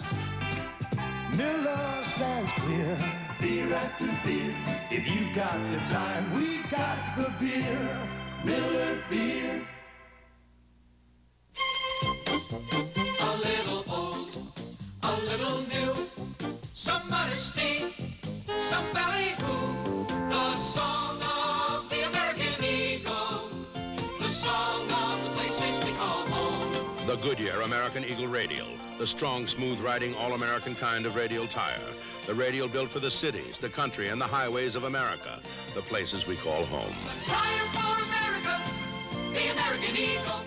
Miller stands clear. Beer after beer. If you've got the time, we've got the beer. Miller Beer. A little old, a little new. Some modesty, some ballyhoo. The song of the American Eagle. The song of the places we call home. The Goodyear American Eagle Radial. The strong, smooth-riding, all-American kind of radial tire. The radial built for the cities, the country, and the highways of America. The places we call home. A tire for America. The American Eagle.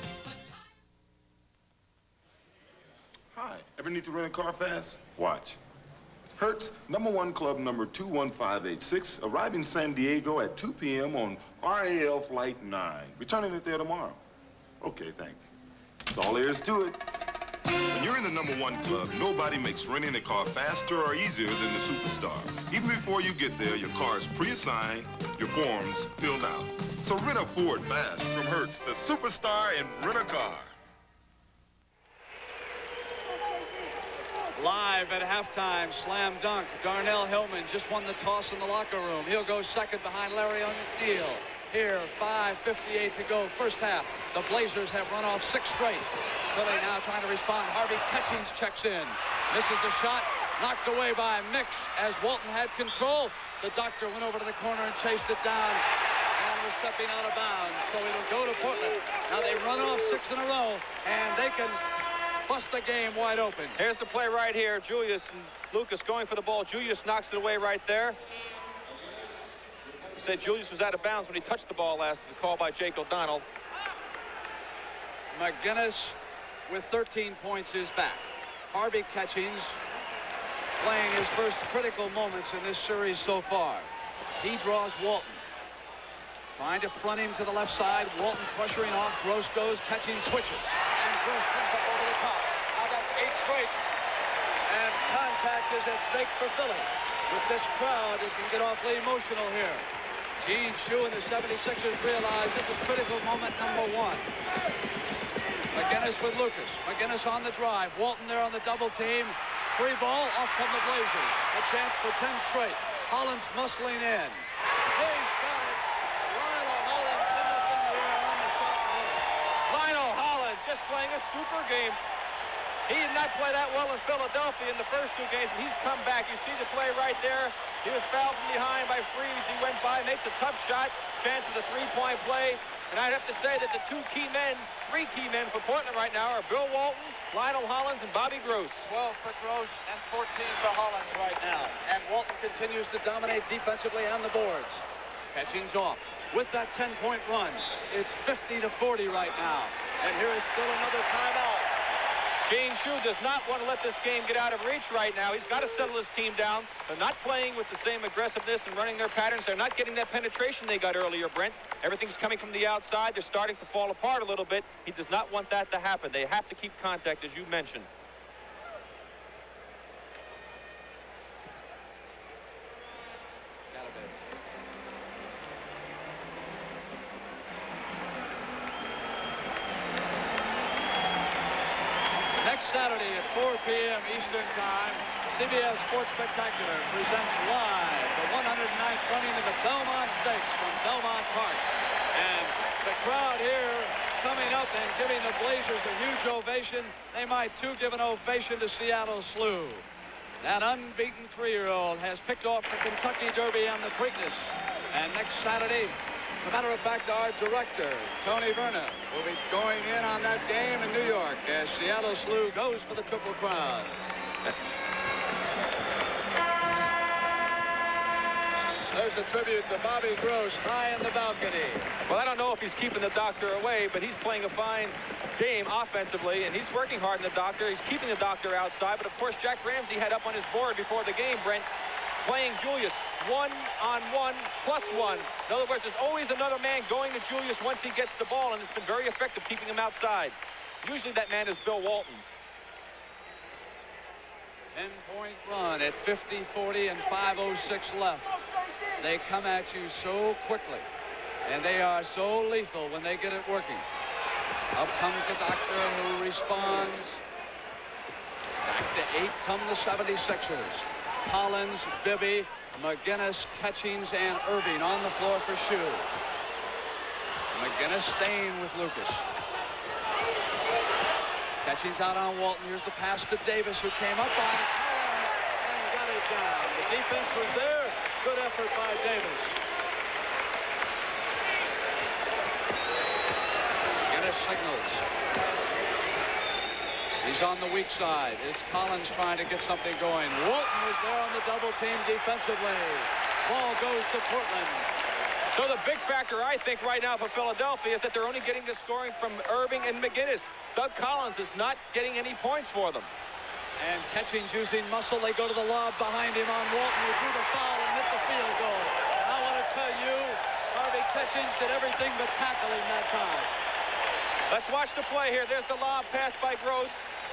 Hi, ever need to rent a car fast? Watch. Hertz, #1 club number 21586, arriving San Diego at 2 p.m. on RAL Flight 9. Returning it there tomorrow. Okay, thanks. That's all there is to it. When you're in the #1 club, nobody makes renting a car faster or easier than the Superstar. Even before you get there, your car is pre-assigned, your forms filled out. So rent a Ford fast from Hertz, the Superstar in rent-a-car. Live at halftime, slam dunk. Darnell Hillman just won the toss in the locker room. He'll go second behind Larry O'Neal. Here, 5:58 to go, first half. The Blazers have run off 6 straight. Philly now trying to respond. Harvey Catchings checks in. Misses the shot, knocked away by Mix as Walton had control. The doctor went over to the corner and chased it down and was stepping out of bounds. So it'll go to Portland. Now they run off 6 in a row, and they can bust the game wide open. Here's the play right here. Julius and Lucas going for the ball. Julius knocks it away right there. He said Julius was out of bounds when he touched the ball last. The call by Jake O'Donnell. McGinnis with 13 points is back. Harvey Catchings playing his first critical moments in this series so far. He draws Walton. Trying to front him to the left side. Walton pressuring off. Gross goes, catching, switches. And Gross comes up over the top. Now that's 8 straight. And contact is at stake for Philly. With this crowd, it can get awfully emotional here. Gene Shue and the 76ers realize this is critical moment number 1. McGinnis with Lucas. McGinnis on the drive. Walton there on the double team. Free ball, off come the Blazers. A chance for 10 straight. Hollins muscling in. He's got it. Lionel Hollins in the air on the shot. Lionel Hollins just playing a super game. He did not play that well in Philadelphia in the first 2 games, but he's come back. You see the play right there. He was fouled from behind by Freeze. He went by, makes a tough shot. Chance of the 3-point play. And I'd have to say that the 3 key men for Portland right now are Bill Walton, Lionel Hollins, and Bobby Gross. 12 for Gross and 14 for Hollins right now. And Walton continues to dominate defensively on the boards. Catching's off. With that 10-point run, it's 50-40 right now. And here is still another timeout. Gene Shue does not want to let this game get out of reach right now. He's got to settle his team down. They're not playing with the same aggressiveness and running their patterns. They're not getting that penetration they got earlier, Brent. Everything's coming from the outside. They're starting to fall apart a little bit. He does not want that to happen. They have to keep contact, as you mentioned. Saturday at 4 p.m. Eastern Time, CBS Sports Spectacular presents live the 109th running of the Belmont Stakes from Belmont Park. And the crowd here coming up and giving the Blazers a huge ovation. They might, too, give an ovation to Seattle Slew. That unbeaten 3-year-old has picked off the Kentucky Derby and the Preakness. And next Saturday, as a matter of fact, our director, Tony Verna, will be going in on that game in New York as Seattle Slew goes for the Triple Crown. There's a tribute to Bobby Gross high in the balcony. Well, I don't know if he's keeping the doctor away, but he's playing a fine game offensively, and he's working hard in the doctor. He's keeping the doctor outside, but of course, Jack Ramsey had up on his board before the game, Brent, playing Julius 1-on-1 plus 1. In other words, there's always another man going to Julius once he gets the ball, and it's been very effective keeping him outside. Usually that man is Bill Walton. 10-point run at 50-40 and 5:06 left. They come at you so quickly, and they are so lethal when they get it working. Up comes the doctor, who responds. Back to 8 come the 76ers. Collins, Bibby, McGinnis, Catchings, and Erving on the floor for Shue. McGinnis staying with Lucas. Catchings out on Walton. Here's the pass to Davis, who came up on Collins and got it down. The defense was there. Good effort by Davis. McGinnis signals. He's on the weak side. Is Collins trying to get something going? Walton is there on the double team defensively. Ball goes to Portland. So the big factor, I think, right now for Philadelphia is that they're only getting the scoring from Erving and McGinnis. Doug Collins is not getting any points for them. And Catchings using muscle. They go to the lob behind him on Walton, who drew the foul and hit the field goal. And I want to tell you, Harvey Catchings did everything but tackle him that time. Let's watch the play here. There's the lob pass by Gross.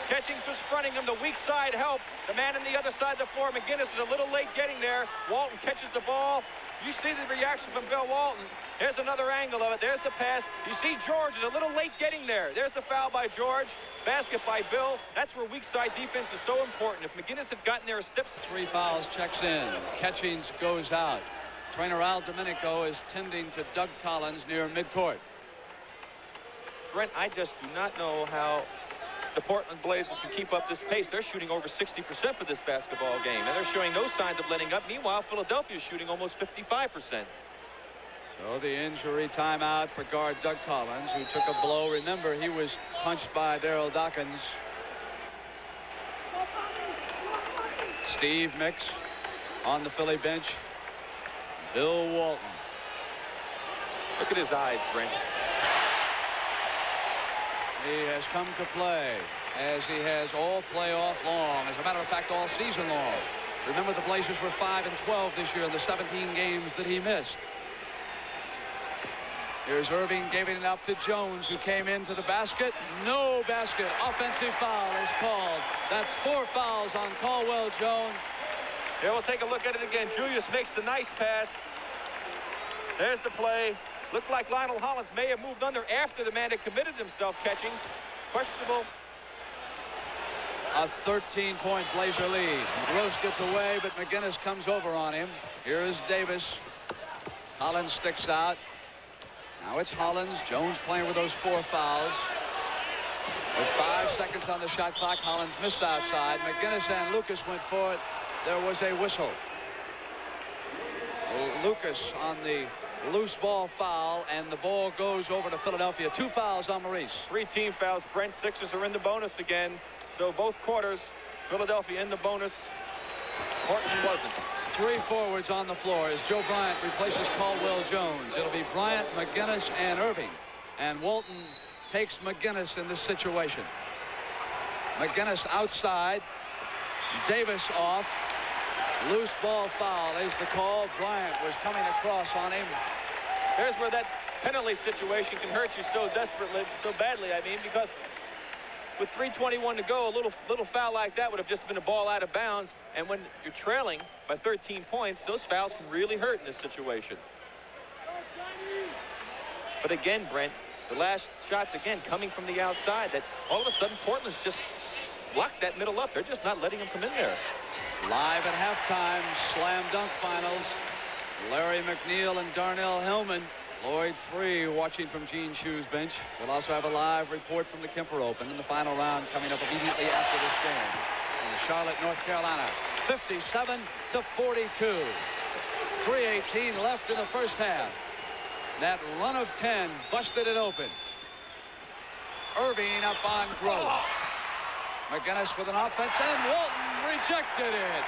Catchings was fronting him. The weak side help. The man on the other side of the floor, McGinnis, is a little late getting there. Walton catches the ball. You see the reaction from Bill Walton. Here's another angle of it. There's the pass. You see George is a little late getting there. There's the foul by George. Basket by Bill. That's where weak side defense is so important. If McGinnis had gotten there a step. 3 fouls, checks in. Catchings goes out. Trainer Al Domenico is tending to Doug Collins near midcourt. Brent, I just do not know how the Portland Blazers can keep up this pace. They're shooting over 60% for this basketball game, and they're showing no signs of letting up. Meanwhile, Philadelphia is shooting almost 55%. So the injury timeout for guard Doug Collins, who took a blow. Remember, he was punched by Darryl Dawkins. Steve Mix on the Philly bench. Bill Walton. Look at his eyes, Brent. He has come to play. as he has all playoff long. As a matter of fact, all season long. Remember, the Blazers were 5-12 this year in the 17 games that he missed. Here's Erving giving it up to Jones, who came into the basket. No basket. Offensive foul is called. That's 4 fouls on Caldwell Jones. Here, we'll take a look at it again. Julius makes the nice pass. There's the play. Looked like Lionel Hollins may have moved under after the man had committed himself catching. Questionable. A 13-point Blazer lead. Gross gets away, but McGinnis comes over on him. Here is Davis. Hollins sticks out. Now it's Hollins. Jones playing with those 4 fouls. With 5 seconds on the shot clock, Hollins missed outside. McGinnis and Lucas went for it. There was a whistle. Lucas on the loose ball foul, and the ball goes over to Philadelphia. 2 fouls on Maurice. 3 team fouls. Brent, Sixers are in the bonus again. So both quarters, Philadelphia in the bonus. Portland wasn't. 3 forwards on the floor as Joe Bryant replaces Caldwell Jones. It'll be Bryant, McGinnis, and Erving. And Walton takes McGinnis in this situation. McGinnis outside. Davis off. Loose ball foul is the call. Bryant was coming across on him. Here's where that penalty situation can hurt you so desperately, so badly, I mean, because with 3:21 to go, a little foul like that would have just been a ball out of bounds. And when you're trailing by 13 points, those fouls can really hurt in this situation. But again, Brent, the last shots again coming from the outside, that all of a sudden Portland's just locked that middle up. They're just not letting them come in there. Live at halftime, slam dunk finals. Larry McNeil and Darnell Hillman. Lloyd Free watching from Gene Shue's bench. We'll also have a live report from the Kemper Open in the final round coming up immediately after this game. In Charlotte, North Carolina, 57-42. 3:18 left in the first half. That run of 10 busted it open. Erving up on Gross. McGinnis with an offense, and Walton rejected it.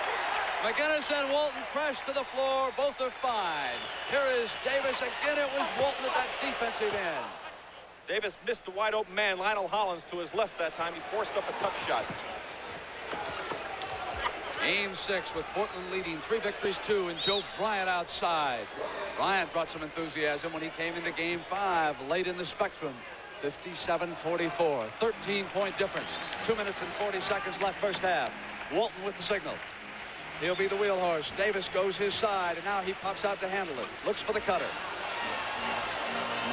McGinnis and Walton crashed to the floor. Both are fine. Here is Davis again. It was Walton at that defensive end. Davis missed the wide open man, Lionel Hollins, to his left that time. He forced up a tough shot. Game 6 with Portland leading 3 victories, 2, and Joe Bryant outside. Bryant brought some enthusiasm when he came into Game 5 late in the spectrum. 57-44, 13-point difference. 2 minutes and 40 seconds left first half. Walton with the signal. He'll be the wheel horse. Davis goes his side, and now he pops out to handle it. Looks for the cutter.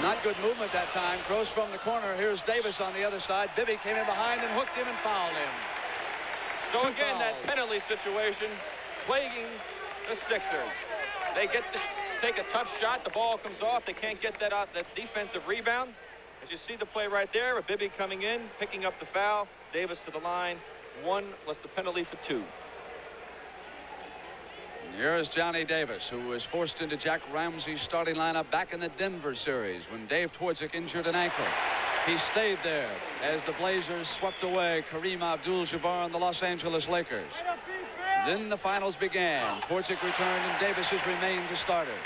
Not good movement that time. Throws from the corner. Here's Davis on the other side. Bibby came in behind and hooked him and fouled him. So again, that penalty situation plaguing the Sixers. They get to take a tough shot. The ball comes off. They can't get that out, that defensive rebound. As you see the play right there, Bibby coming in, picking up the foul. Davis to the line. 1 less the penalty for 2. Here's Johnny Davis, who was forced into Jack Ramsey's starting lineup back in the Denver series when Dave Twardzik injured an ankle. He stayed there as the Blazers swept away Kareem Abdul-Jabbar and the Los Angeles Lakers. Then the finals began. Twardzik returned and Davis has remained the starter.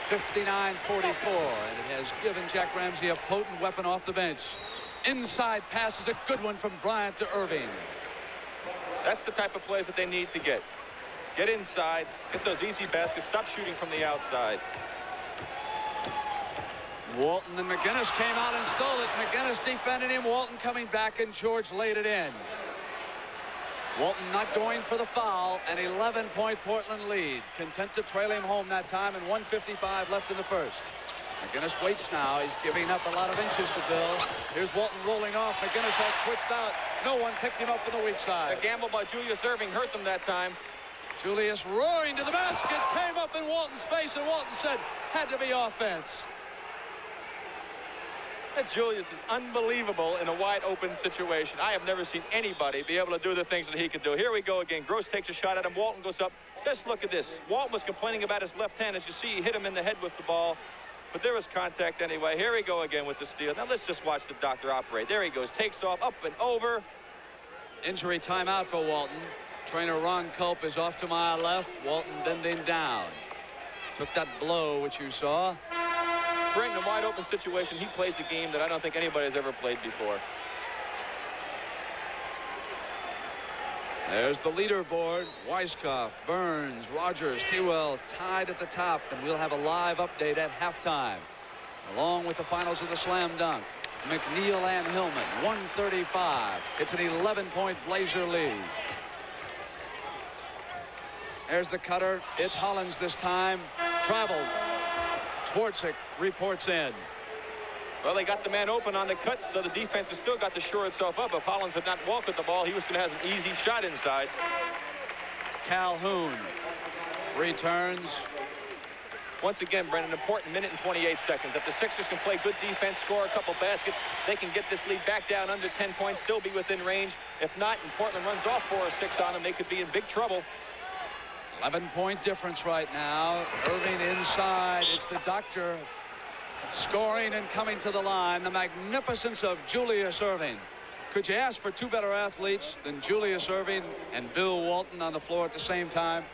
59-44, and it has given Jack Ramsey a potent weapon off the bench. Inside pass is a good one from Bryant to Erving. That's the type of plays that they need to get. Get inside, get those easy baskets, stop shooting from the outside. Walton and McGinnis came out and stole it. McGinnis defended him. Walton coming back, and George laid it in. Walton not going for the foul. An 11-point Portland lead. Content to trail him home that time, and 1:55 left in the first. McGinnis waits now. He's giving up a lot of inches to Bill. Here's Walton rolling off. McGinnis had switched out. No one picked him up on the weak side. The gamble by Julius Erving hurt them that time. Julius roaring to the basket, came up in Walton's face, and Walton said, had to be offense. That Julius is unbelievable in a wide open situation. I have never seen anybody be able to do the things that he could do. Here we go again. Gross takes a shot at him. Walton goes up. Just look at this. Walton was complaining about his left hand. As you see, he hit him in the head with the ball. But there was contact anyway. Here we go again with the steal. Now let's just watch the doctor operate. There he goes. Takes off, up and over. Injury timeout for Walton. Trainer Ron Culp is off to my left. Walton bending down. Took that blow, which you saw. Brent, in a wide open situation, he plays a game that I don't think anybody has ever played before. There's the leaderboard. Weiskopf, Burns, Rogers, Tewell tied at the top, and we'll have a live update at halftime, along with the finals of the slam dunk. McNeil and Hillman, 135. It's an 11-point Blazer lead. There's the cutter. It's Hollins this time. Traveled. Twardzik reports in. Well, they got the man open on the cut, so the defense has still got to shore itself up. If Hollins had not walked at the ball, he was going to have an easy shot inside. Calhoun returns. Once again, Brendan, an important minute and 28 seconds. If the Sixers can play good defense, score a couple baskets, they can get this lead back down under 10 points, still be within range. If not, and Portland runs off 4 or 6 on them, they could be in big trouble. 11-point difference right now. Erving inside. It's the doctor scoring and coming to the line. The magnificence of Julius Erving. Could you ask for 2 better athletes than Julius Erving and Bill Walton on the floor at the same time?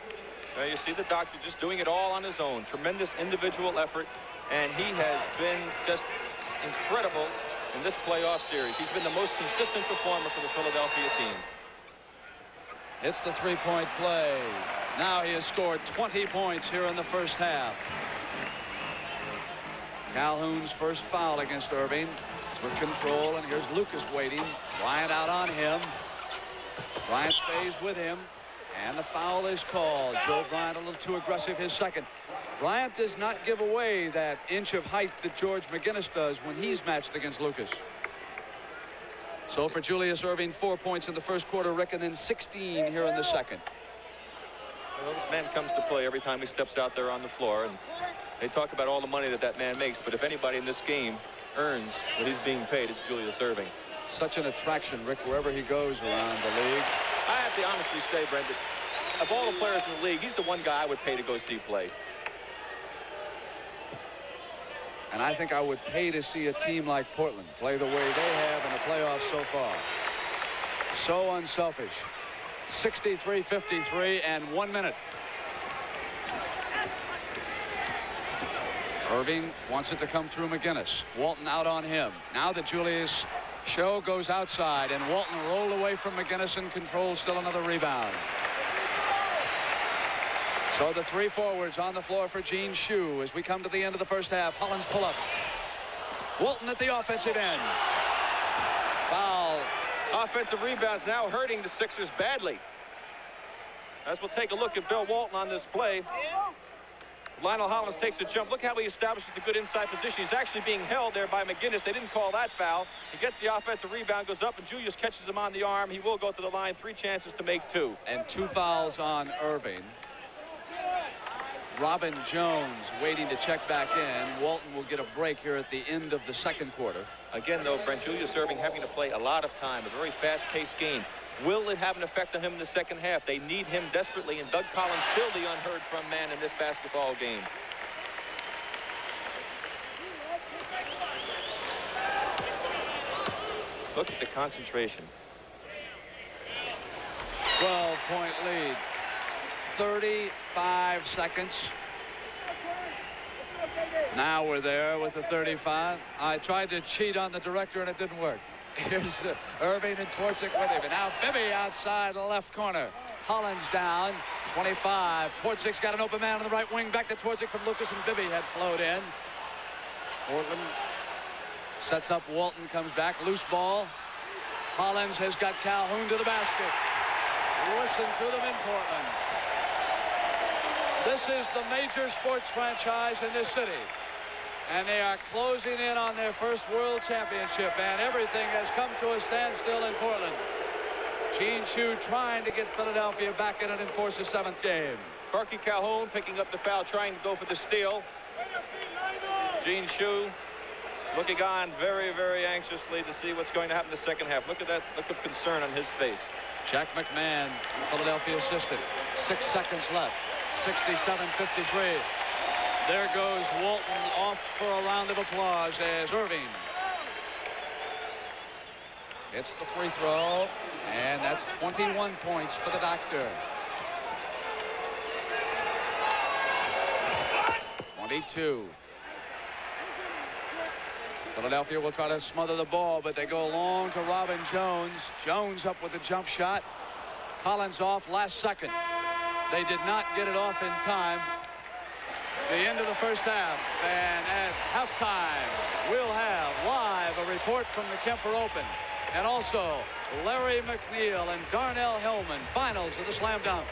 Well, you see the doctor just doing it all on his own. Tremendous individual effort, and he has been just incredible in this playoff series. He's been the most consistent performer for the Philadelphia team. It's the 3-point play. Now he has scored 20 points here in the first half. Calhoun's first foul against Erving. It's with control, and here's Lucas waiting. Bryant out on him. Bryant stays with him, and the foul is called. Joe Bryant a little too aggressive, his second. Bryant does not give away that inch of height that George McGinnis does when he's matched against Lucas. So for Julius Erving, 4 points in the first quarter, Rick, and then 16 here in the second. Well, this man comes to play every time he steps out there on the floor, and they talk about all the money that man makes, but if anybody in this game earns what he's being paid, it's Julius Erving. Such an attraction, Rick, wherever he goes around the league. I have to honestly say, Brendan, of all the players in the league, he's the one guy I would pay to go see play. And I think I would pay to see a team like Portland play the way they have in the playoffs so far. So unselfish. 63-53 and 1 minute. Erving wants it to come through McGinnis. Walton out on him. Now the Julius show goes outside, and Walton rolled away from McGinnis and controls still another rebound. So the 3 forwards on the floor for Gene Shue as we come to the end of the first half. Hollins pull up. Walton at the offensive end. Foul. Offensive rebounds now hurting the Sixers badly. As we'll take a look at Bill Walton on this play. Lionel Hollins takes a jump. Look how he establishes the good inside position. He's actually being held there by McGinnis. They didn't call that foul. He gets the offensive rebound, goes up, and Julius catches him on the arm. He will go to the line. 3 chances to make 2. And 2 fouls on Erving. Robin Jones waiting to check back in. Walton will get a break here at the end of the second quarter. Again, though, Brent, Julius Erving having to play a lot of time, a very fast-paced game. Will it have an effect on him in the second half? They need him desperately, and Doug Collins still the unheard-from man in this basketball game. Look at the concentration. 12-point lead. 35 seconds. Now we're there with the 35. I tried to cheat on the director, and it didn't work. Here's Erving and Twardzik with him. And now Bibby outside the left corner. Hollins down. 25. Twardzik's got an open man on the right wing. Back to Twardzik from Lucas, and Bibby had flowed in. Portland sets up. Walton comes back. Loose ball. Hollins has got Calhoun to the basket. Listen to them in Portland. This is the major sports franchise in this city. And they are closing in on their first world championship, and everything has come to a standstill in Portland. Gene Shue trying to get Philadelphia back in and enforce a 7th game. Corky Calhoun picking up the foul, trying to go for the steal. Gene Shue looking on very, very anxiously to see what's going to happen in the second half. Look at that look of concern on his face. Jack McMahon, Philadelphia assistant. 6 seconds left. 67-53. There goes Walton off for a round of applause as Erving hits the free throw, and that's 21 points for the doctor. 22. Philadelphia will try to smother the ball, but they go long to Robin Jones. Jones up with the jump shot. Collins off last second. They did not get it off in time. The end of the first half. And at halftime, we'll have live a report from the Kemper Open. And also Larry McNeil and Darnell Hillman, finals of the slam dunk.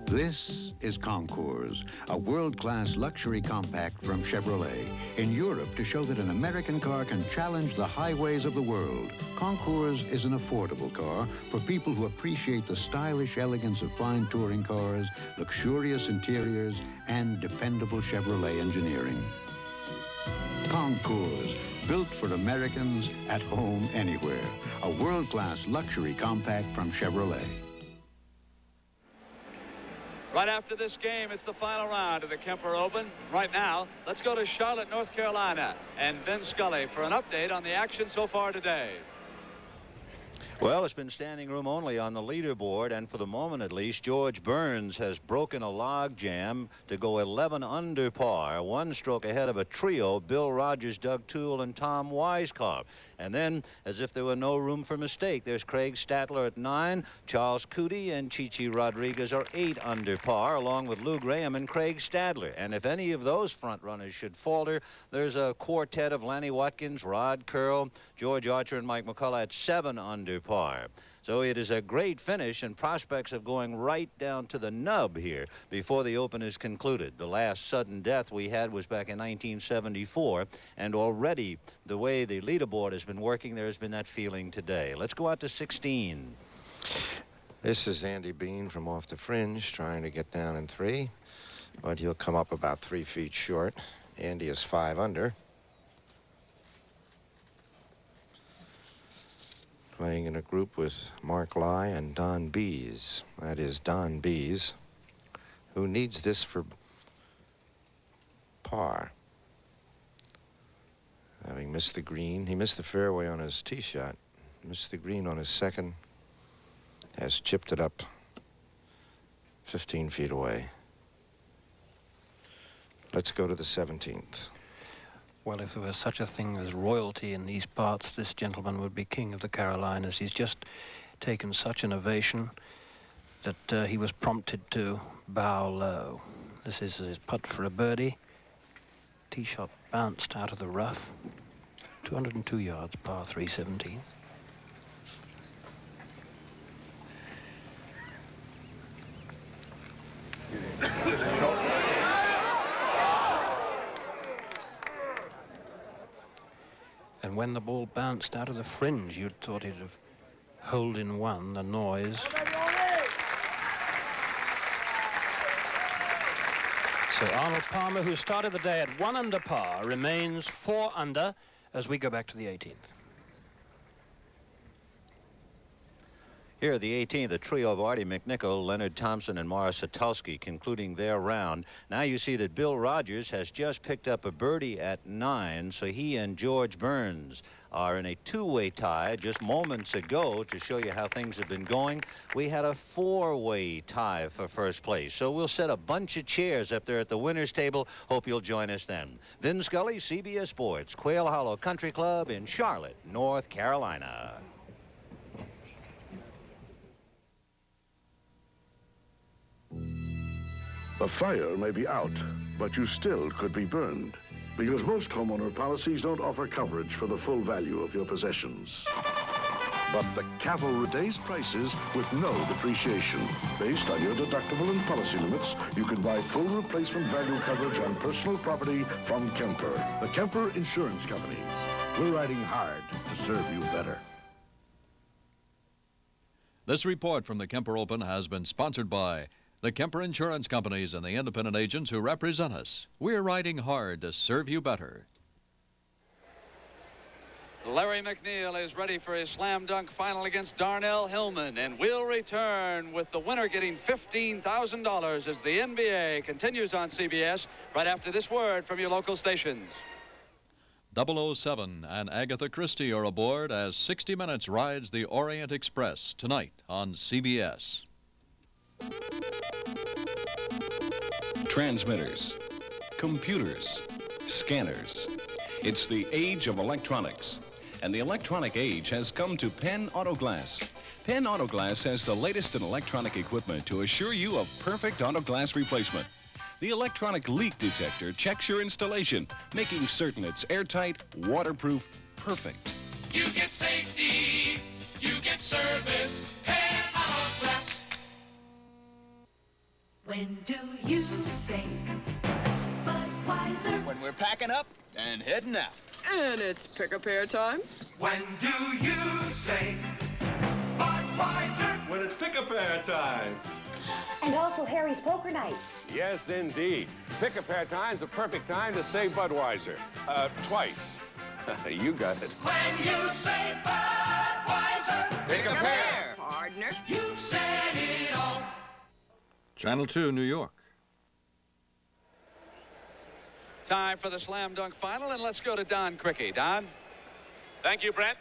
This is Concours, a world-class luxury compact from Chevrolet, in Europe to show that an American car can challenge the highways of the world. Concours is an affordable car for people who appreciate the stylish elegance of fine touring cars, luxurious interiors, and dependable Chevrolet engineering. Concours, built for Americans at home anywhere. A world-class luxury compact from Chevrolet. Right after this game, it's the final round of the Kemper Open. Right now, let's go to Charlotte, North Carolina, and Vin Scully for an update on the action so far today. Well, it's been standing room only on the leaderboard, and for the moment at least, George Burns has broken a log jam to go 11 under par, one stroke ahead of a trio, Bill Rogers, Doug Toole, and Tom Weiskopf. And then, as if there were no room for mistake, there's Craig Statler at 9, Charles Cootie and Chichi Rodriguez are 8 under par, along with Lou Graham and Craig Stadler. And if any of those front runners should falter, there's a quartet of Lanny Watkins, Rod Curl, George Archer, and Mike McCullough at 7 under par. So it is a great finish and prospects of going right down to the nub here before the Open is concluded. The last sudden death we had was back in 1974, and already the way the leaderboard has been working, there has been that feeling today. Let's go out to 16. This is Andy Bean from off the fringe, trying to get down in 3, but he'll come up about 3 feet short. Andy is 5 under. Playing in a group with Mark Lai and Don Bees. That is Don Bees, who needs this for par. Having missed the green, he missed the fairway on his tee shot, missed the green on his second, has chipped it up 15 feet away. Let's go to the 17th. Well, if there was such a thing as royalty in these parts, this gentleman would be king of the Carolinas. He's just taken such an ovation that he was prompted to bow low. This is his putt for a birdie. Tee shot bounced out of the rough. 202 yards, par 3/17. And when the ball bounced out of the fringe, you'd thought it'd have holed in one, the noise. So Arnold Palmer, who started the day at 1 under par, remains 4 under as we go back to the 18th. Here, the 18th, the trio of Artie McNichol, Leonard Thompson, and Morris Satulski concluding their round. Now you see that Bill Rogers has just picked up a birdie at 9, so he and George Burns are in a two-way tie. Just moments ago, to show you how things have been going, we had a 4-way tie for first place. So we'll set a bunch of chairs up there at the winner's table. Hope you'll join us then. Vin Scully, CBS Sports, Quail Hollow Country Club in Charlotte, North Carolina. The fire may be out, but you still could be burned, because most homeowner policies don't offer coverage for the full value of your possessions. But the Cavalry Days prices with no depreciation. Based on your deductible and policy limits, you can buy full replacement value coverage on personal property from Kemper. The Kemper Insurance Companies. We're riding hard to serve you better. This report from the Kemper Open has been sponsored by the Kemper Insurance Companies and the independent agents who represent us. We're riding hard to serve you better. Larry McNeil is ready for his slam dunk final against Darnell Hillman, and we'll return with the winner getting $15,000 as the NBA continues on CBS right after this word from your local stations. 007 and Agatha Christie are aboard as 60 Minutes rides the Orient Express tonight on CBS. Transmitters, computers, scanners. It's the age of electronics. and the electronic age has come to Penn Auto Glass. Penn Auto Glass has the latest in electronic equipment to assure you of perfect auto glass replacement. The electronic leak detector checks your installation, making certain it's airtight, waterproof, perfect. You get safety, you get service, Penn Auto Glass. When do you say Budweiser? When we're packing up and heading out. And it's pick-a-pear time. When do you say Budweiser? When it's pick-a-pear time. And also Harry's Poker Night. Yes, indeed. Pick-a-pear time's the perfect time to say Budweiser. Twice. You got it. When you say Budweiser, Pick-a-pear. Partner. You said it all. Channel 2, New York. Time for the slam dunk final, and let's go to Don Crickey. Don? Thank you, Brent.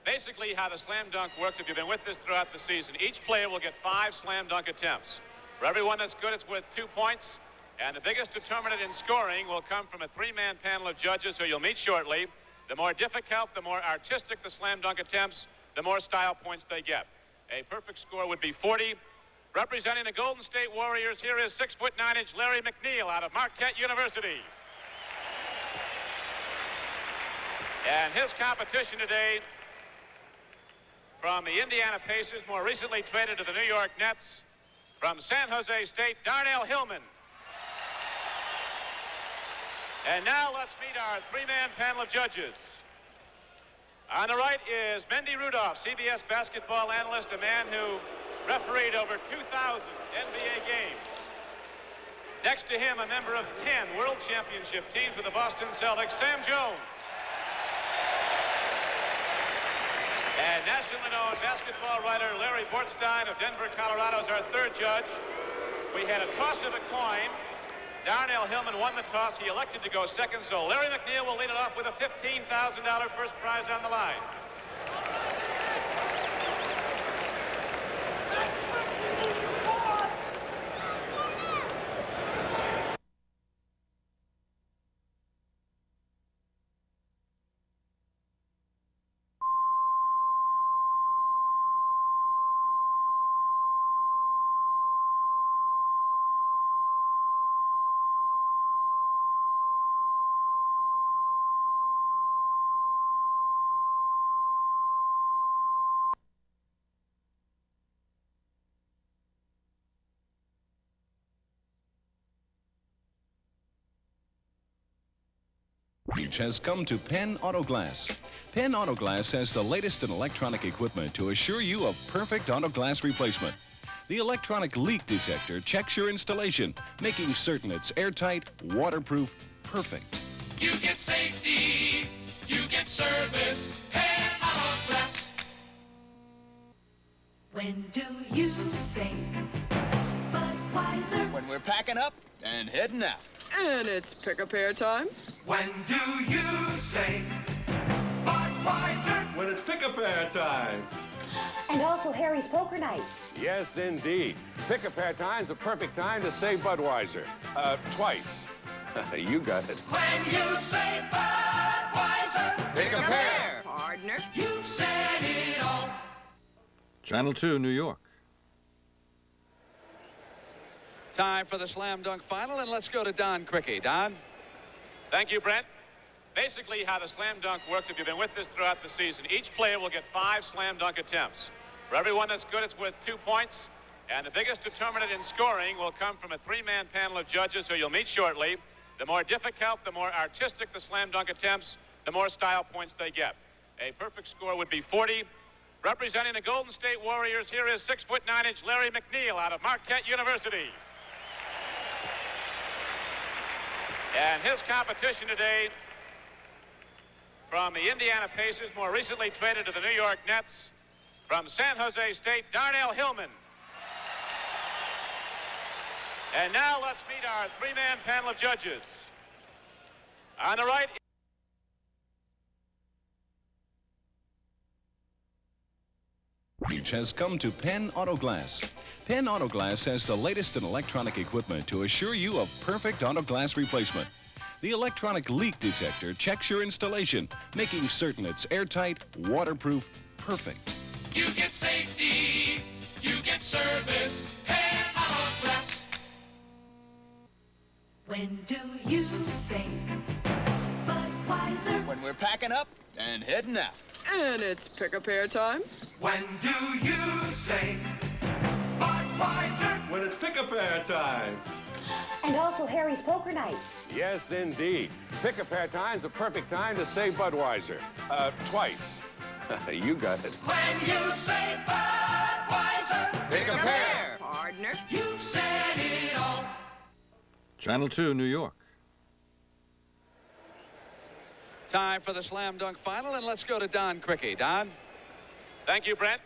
Basically, how the slam dunk works, if you've been with us throughout the season, each player will get 5 slam dunk attempts. For everyone that's good, it's worth 2 points. And the biggest determinant in scoring will come from a 3-man panel of judges who you'll meet shortly. The more difficult, the more artistic the slam dunk attempts, the more style points they get. A perfect score would be 40. Representing the Golden State Warriors, here is 6'9" Larry McNeil out of Marquette University. And his competition today from the Indiana Pacers, more recently traded to the New York Nets, from San Jose State, Darnell Hillman. And now let's meet our 3-man panel of judges. On the right is Mendy Rudolph, CBS basketball analyst, a man who refereed over 2,000 NBA games. Next to him, a member of 10 World Championship teams with the Boston Celtics, Sam Jones. And nationally known basketball writer Larry Bortstein of Denver, Colorado is our 3rd judge. We had a toss of a coin. Darnell Hillman won the toss. He elected to go second, so Larry McNeil will lead it off with a $15,000 first prize on the line. Has come to Penn Auto Glass. Penn Auto Glass has the latest in electronic equipment to assure you of perfect auto glass replacement. The electronic leak detector checks your installation, making certain it's airtight, waterproof, perfect. You get safety, you get service, Penn Auto Glass. When do you say Budweiser? When we're packing up and heading out. And it's pick-a-pear time. When do you say Budweiser? When it's pick-a-pear time. And also Harry's Poker Night. Yes, indeed. Pick-a-pear time's the perfect time to say Budweiser. Twice. You got it. When you say Budweiser, Pick-a-pear. Partner. You said it all. Channel 2, New York. Time for the slam dunk final, and let's go to Don Crickey. Don? Thank you, Brent. Basically, how the slam dunk works, if you've been with us throughout the season, each player will get 5 slam dunk attempts. For everyone that's good, it's worth 2 points. And the biggest determinant in scoring will come from a 3-man panel of judges who you'll meet shortly. The more difficult, the more artistic the slam dunk attempts, the more style points they get. A perfect score would be 40. Representing the Golden State Warriors, here is 6'9" Larry McNeil out of Marquette University. And his competition today from the Indiana Pacers, more recently traded to the New York Nets, from San Jose State, Darnell Hillman. And now let's meet our 3-man panel of judges. On the right... Has come to Penn Auto Glass. Penn Auto Glass has the latest in electronic equipment to assure you of perfect auto glass replacement. The electronic leak detector checks your installation, making certain it's airtight, waterproof, perfect. You get safety, you get service, Penn Auto Glass. When do you say Budweiser? When we're packing up and heading out. And it's pick-a-pear time. When do you say Budweiser? When it's pick-a-pear time. And also Harry's poker night. Yes, indeed. Pick-a-pear time's the perfect time to say Budweiser. Twice. You got it. When you say Budweiser, Pick a pair. Partner. you said it all. Channel 2, New York. Time for the slam dunk final, and let's go to Don Cricky. Don? Thank you, Brent.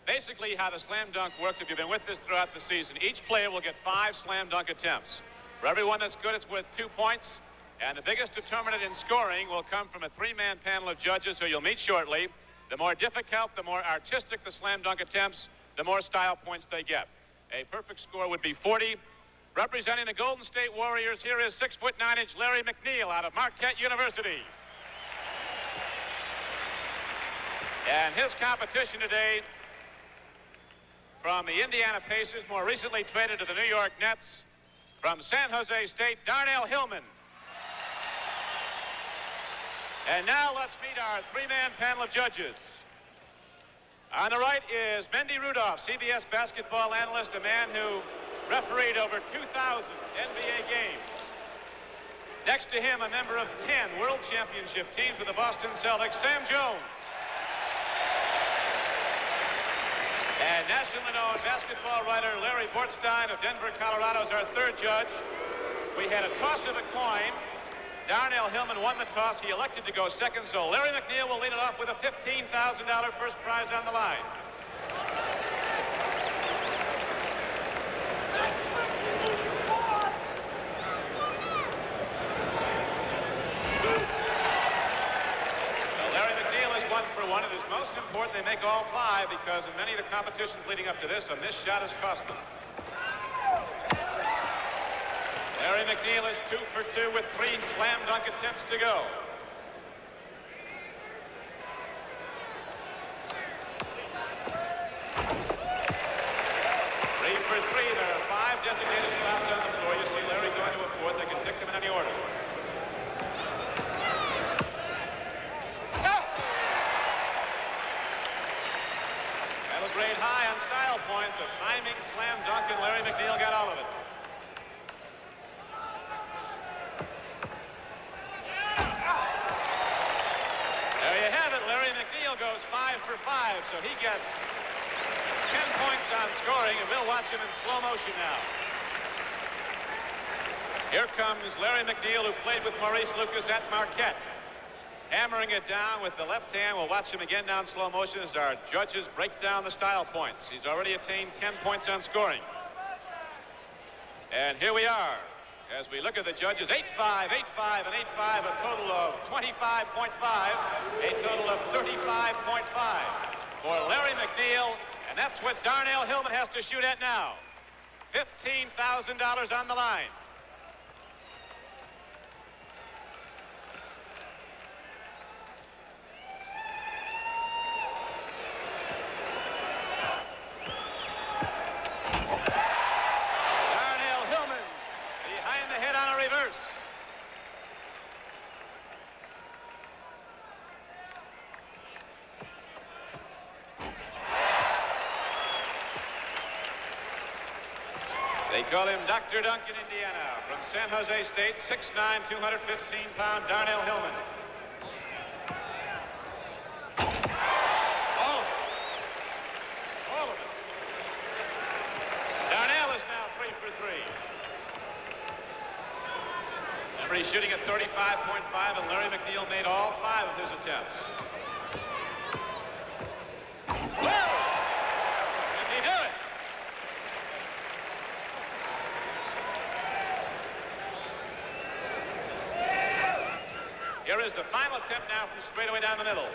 Basically, how the slam dunk works, if you've been with this throughout the season, each player will get 5 slam dunk attempts. For everyone that's good, it's worth 2 points. And the biggest determinant in scoring will come from a 3-man panel of judges who you'll meet shortly. The more difficult, the more artistic the slam dunk attempts, the more style points they get. A perfect score would be 40. Representing the Golden State Warriors, here is 6'9" Larry McNeil out of Marquette University. And his competition today from the Indiana Pacers, more recently traded to the New York Nets, from San Jose State, Darnell Hillman. And now let's meet our 3-man panel of judges. On the right is Mendy Rudolph, CBS basketball analyst, a man who refereed over 2,000 NBA games. Next to him, a member of 10 World Championship teams with the Boston Celtics, Sam Jones. And nationally known basketball writer Larry Bortstein of Denver, Colorado is our 3rd judge. We had a toss of a coin. Darnell Hillman won the toss. He elected to go second, so Larry McNeil will lead it off with a $15,000 first prize on the line. Larry McNeil is 1 for 1. It is most important they make all 5 because in many of the competitions leading up to this, a missed shot has cost them. Larry McNeil is 2 for 2 with 3 slam dunk attempts to go. Three for 3. There are 5 designated spots on the floor. You see Larry going to a 4th. They can pick them in any order. Grade high on style points, a timing slam dunk, and Larry McNeil got all of it. There you have it. Larry McNeil goes 5 for 5, so he gets 10 points on scoring, and we'll watch him in slow motion now. Here comes Larry McNeil, who played with Maurice Lucas at Marquette. Hammering it down with the left hand. We'll watch him again now in slow motion as our judges break down the style points. He's already attained 10 points on scoring. And here we are as we look at the judges. 8-5, 8-5, and 8-5, a total of 25.5, a total of 35.5 for Larry McNeil. And that's what Darnell Hillman has to shoot at now. $15,000 on the line. They call him Dr. Dunk in Indiana. From San Jose State, 6'9", 215-pound Darnell Hillman. All of it. All of it. Darnell is now 3 for 3. Remember, he's shooting at 35.5, and Larry McNeil made all 5 of his attempts. Well, can he do it? Here is the final attempt now from straightaway down the middle.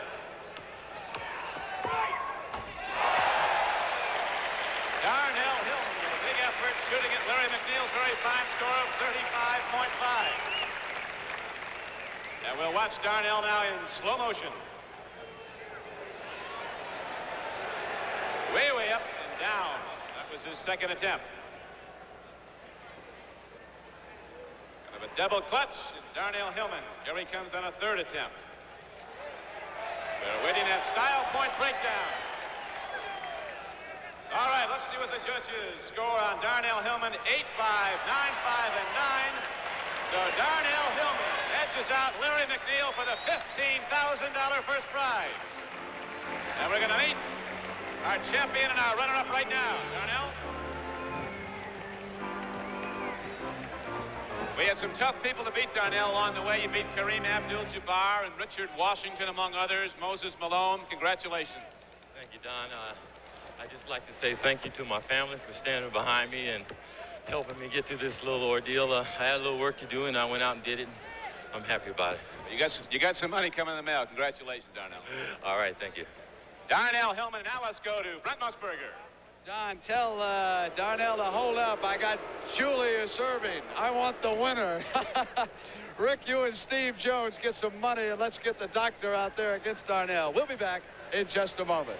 Darnell Hillman with a big effort, shooting at Larry McNeil's very fine score of 35.5. And we'll watch Darnell now in slow motion. Way, way up and down. That was his second attempt. Kind of a double clutch. Darnell Hillman. Here he comes on a third attempt. They're waiting at style point breakdown. All right, let's see what the judges score on Darnell Hillman. 8-5, 9-5, and 9. So Darnell Hillman edges out Larry McNeil for the $15,000 first prize. And we're going to meet our champion and our runner-up right now. Darnell? We had some tough people to beat, Darnell, along the way. You beat Kareem Abdul-Jabbar and Richard Washington, among others. Moses Malone, congratulations. Thank you, Don. I'd just like to say thank you to my family for standing behind me and helping me get through this little ordeal. I had a little work to do, and I went out and did it. I'm happy about it. You got some money coming in the mail. Congratulations, Darnell. All right, thank you. Darnell Hillman. Now let's go to Brent Musburger. Don, tell Darnell to hold up. I got Julius Erving. I want the winner. Rick, you and Steve Jones get some money, and let's get the doctor out there against Darnell. We'll be back in just a moment.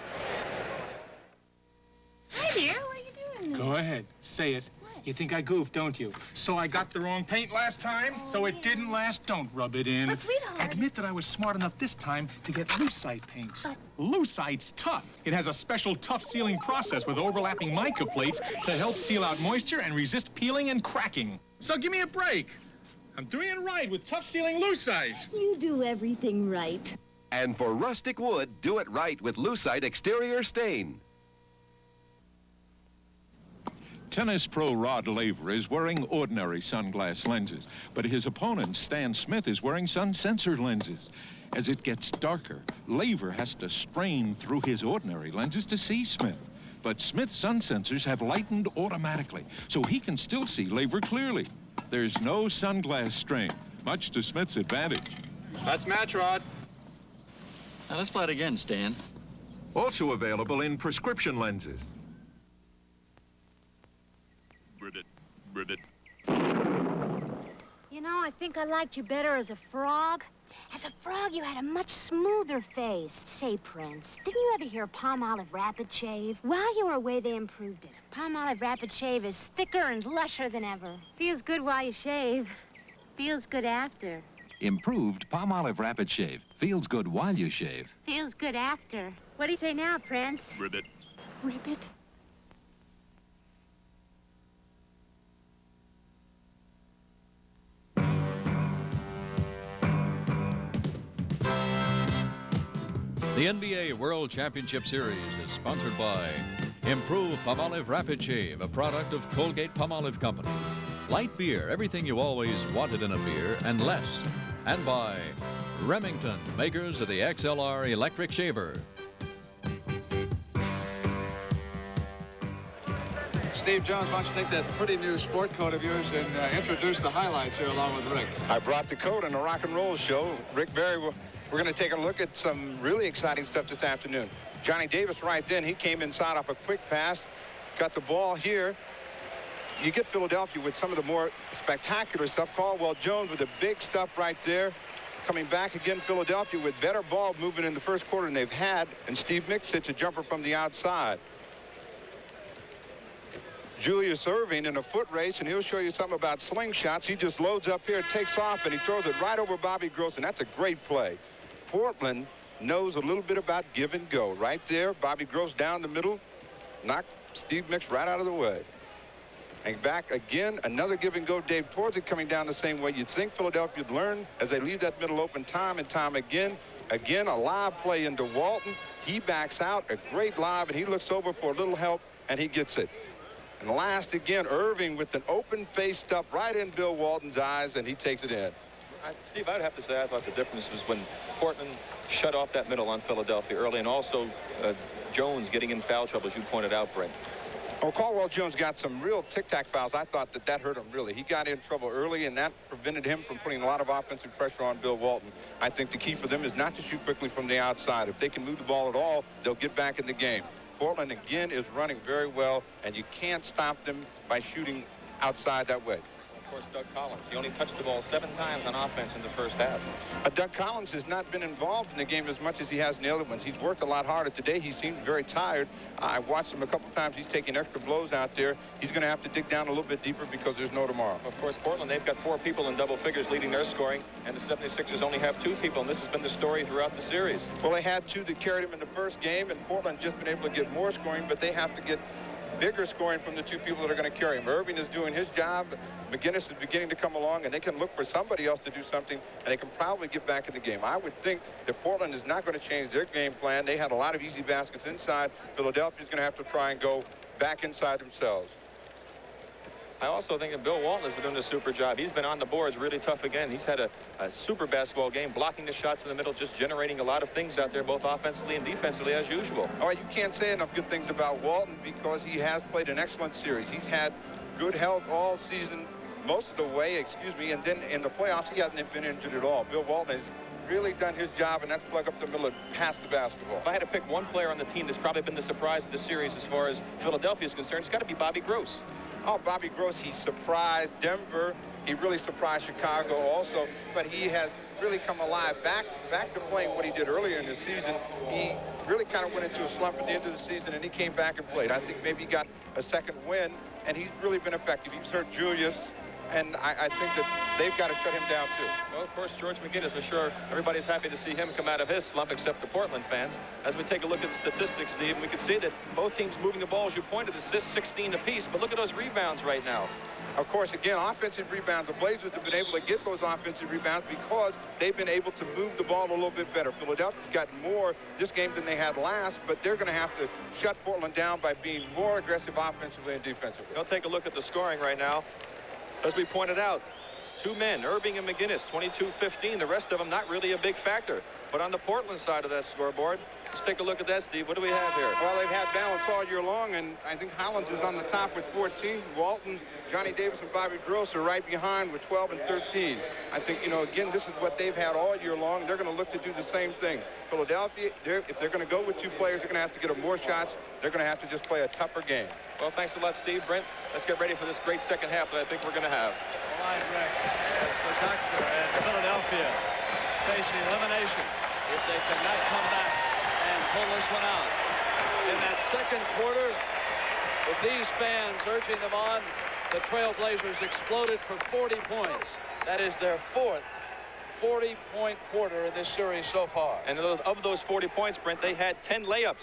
Hi there, what are you doing? Go ahead, say it. You think I goofed, don't you? So I got the wrong paint last time, so it didn't last. Don't rub it in. But, sweetheart. Admit that I was smart enough this time to get lucite paint. Lucite's tough. It has a special tough sealing process with overlapping mica plates to help seal out moisture and resist peeling and cracking. So give me a break. I'm doing it right with tough sealing lucite. You do everything right. And for rustic wood, do it right with lucite exterior stain. Tennis pro Rod Laver is wearing ordinary sunglass lenses, but his opponent, Stan Smith, is wearing sun sensor lenses. As it gets darker, Laver has to strain through his ordinary lenses to see Smith. But Smith's sun sensors have lightened automatically, so he can still see Laver clearly. There's no sunglass strain, much to Smith's advantage. That's match, Rod. Now let's play it again, Stan. Also available in prescription lenses. You know, I think I liked you better as a frog. As a frog, you had a much smoother face. Say, Prince, didn't you ever hear Palmolive Rapid Shave? While you were away, they improved it. Palmolive Rapid Shave is thicker and lusher than ever. Feels good while you shave. Feels good after. Improved Palmolive Rapid Shave. Feels good while you shave. Feels good after. What do you say now, Prince? Ribbit. Ribbit? The NBA World Championship Series is sponsored by Improved Palmolive Rapid Shave, a product of Colgate-Palmolive Company. Light beer, everything you always wanted in a beer, and less. And by Remington, makers of the XLR electric shaver. Steve Jones, why don't you take that pretty new sport coat of yours and introduce the highlights here along with Rick. I brought the coat on the rock and roll show. Rick Berry, we're going to take a look at some really exciting stuff this afternoon. Johnny Davis right then, he came inside off a quick pass, got the ball here. You get Philadelphia with some of the more spectacular stuff. Caldwell Jones with the big stuff right there. Coming back again, Philadelphia with better ball movement in the first quarter than they've had. And Steve Mix hits a jumper from the outside. Julius Erving in a foot race, and he'll show you something about slingshots. He just loads up here, takes off, and he throws it right over Bobby Gross, and that's a great play. Portland knows a little bit about give and go. Right there, Bobby Gross down the middle, knocked Steve Mix right out of the way. And back again, another give and go. Dave Torzik coming down the same way. You'd think Philadelphia would learn as they leave that middle open time and time again. Again, a live play into Walton. He backs out, a great live, and he looks over for a little help, and he gets it. And last again, Erving with an open face stuff right in Bill Walton's eyes, and he takes it in. Steve, I'd have to say I thought the difference was when Portland shut off that middle on Philadelphia early, and also Jones getting in foul trouble, as you pointed out, Brent. Oh, Caldwell Jones got some real tic-tac fouls. I thought that hurt him, really. He got in trouble early, and that prevented him from putting a lot of offensive pressure on Bill Walton. I think the key for them is not to shoot quickly from the outside. If they can move the ball at all, they'll get back in the game. Portland, again, is running very well, and you can't stop them by shooting outside that way. course, Doug Collins. He only touched the ball 7 times on offense in the first half. Doug Collins has not been involved in the game as much as he has in the other ones. He's worked a lot harder. Today, he seemed very tired. I watched him a couple times. He's taking extra blows out there. He's going to have to dig down a little bit deeper because there's no tomorrow. Of course, Portland, they've got 4 people in double figures leading their scoring, and the 76ers only have 2 people, and this has been the story throughout the series. Well, they had 2 that carried him in the first game, and Portland just been able to get more scoring, but they have to get bigger scoring from the 2 people that are going to carry him. Erving is doing his job. McGinnis is beginning to come along, and they can look for somebody else to do something, and they can probably get back in the game. I would think that Portland is not going to change their game plan. They had a lot of easy baskets inside. Philadelphia's going to have to try and go back inside themselves. I also think that Bill Walton has been doing a super job. He's been on the boards really tough again. He's had a super basketball game, blocking the shots in the middle, just generating a lot of things out there, both offensively and defensively, as usual. Oh, you can't say enough good things about Walton because he has played an excellent series. He's had good health all season, most of the way, and then in the playoffs, he hasn't been injured at all. Bill Walton has really done his job, and that's plug up the middle and pass the basketball. If I had to pick one player on the team that's probably been the surprise of the series as far as Philadelphia is concerned, it's got to be Bobby Gross. Oh, Bobby Gross, he surprised Denver. He really surprised Chicago also, but he has really come alive. Back to playing what he did earlier in the season. He really kind of went into a slump at the end of the season, and he came back and played. I think maybe he got a second win, and he's really been effective. He's hurt Julius, and I think that they've got to shut him down, too. Well, of course, George McGinnis, for sure. Everybody's happy to see him come out of his slump, except the Portland fans. As we take a look at the statistics, Steve, we can see that both teams moving the ball, as you pointed, assists 16 apiece. But look at those rebounds right now. Of course, again, offensive rebounds. The Blazers have been able to get those offensive rebounds because they've been able to move the ball a little bit better. Philadelphia's gotten more this game than they had last, but they're going to have to shut Portland down by being more aggressive offensively and defensively. We'll take a look at the scoring right now. As we pointed out, 2 men, Erving and McGinnis, 22-15. The rest of them not really a big factor. But on the Portland side of that scoreboard, let's take a look at that, Steve. What do we have here? Well, they've had balance all year long, and I think Hollins is on the top with 14. Walton, Johnny Davis, and Bobby Gross are right behind with 12 and 13. I think, again, this is what they've had all year long. They're going to look to do the same thing. Philadelphia, if they're going to go with 2 players, they're going to have to get them more shots. They're going to have to just play a tougher game. Well, thanks a lot, Steve. Brent, let's get ready for this great second half that I think we're going to have. Line wreck as the Doctor and Philadelphia facing elimination if they cannot come back and pull this one out. In that second quarter, with these fans urging them on, the Trailblazers exploded for 40 points. That is their 4th 40-point quarter in this series so far. And of those 40 points, Brent, they had 10 layups.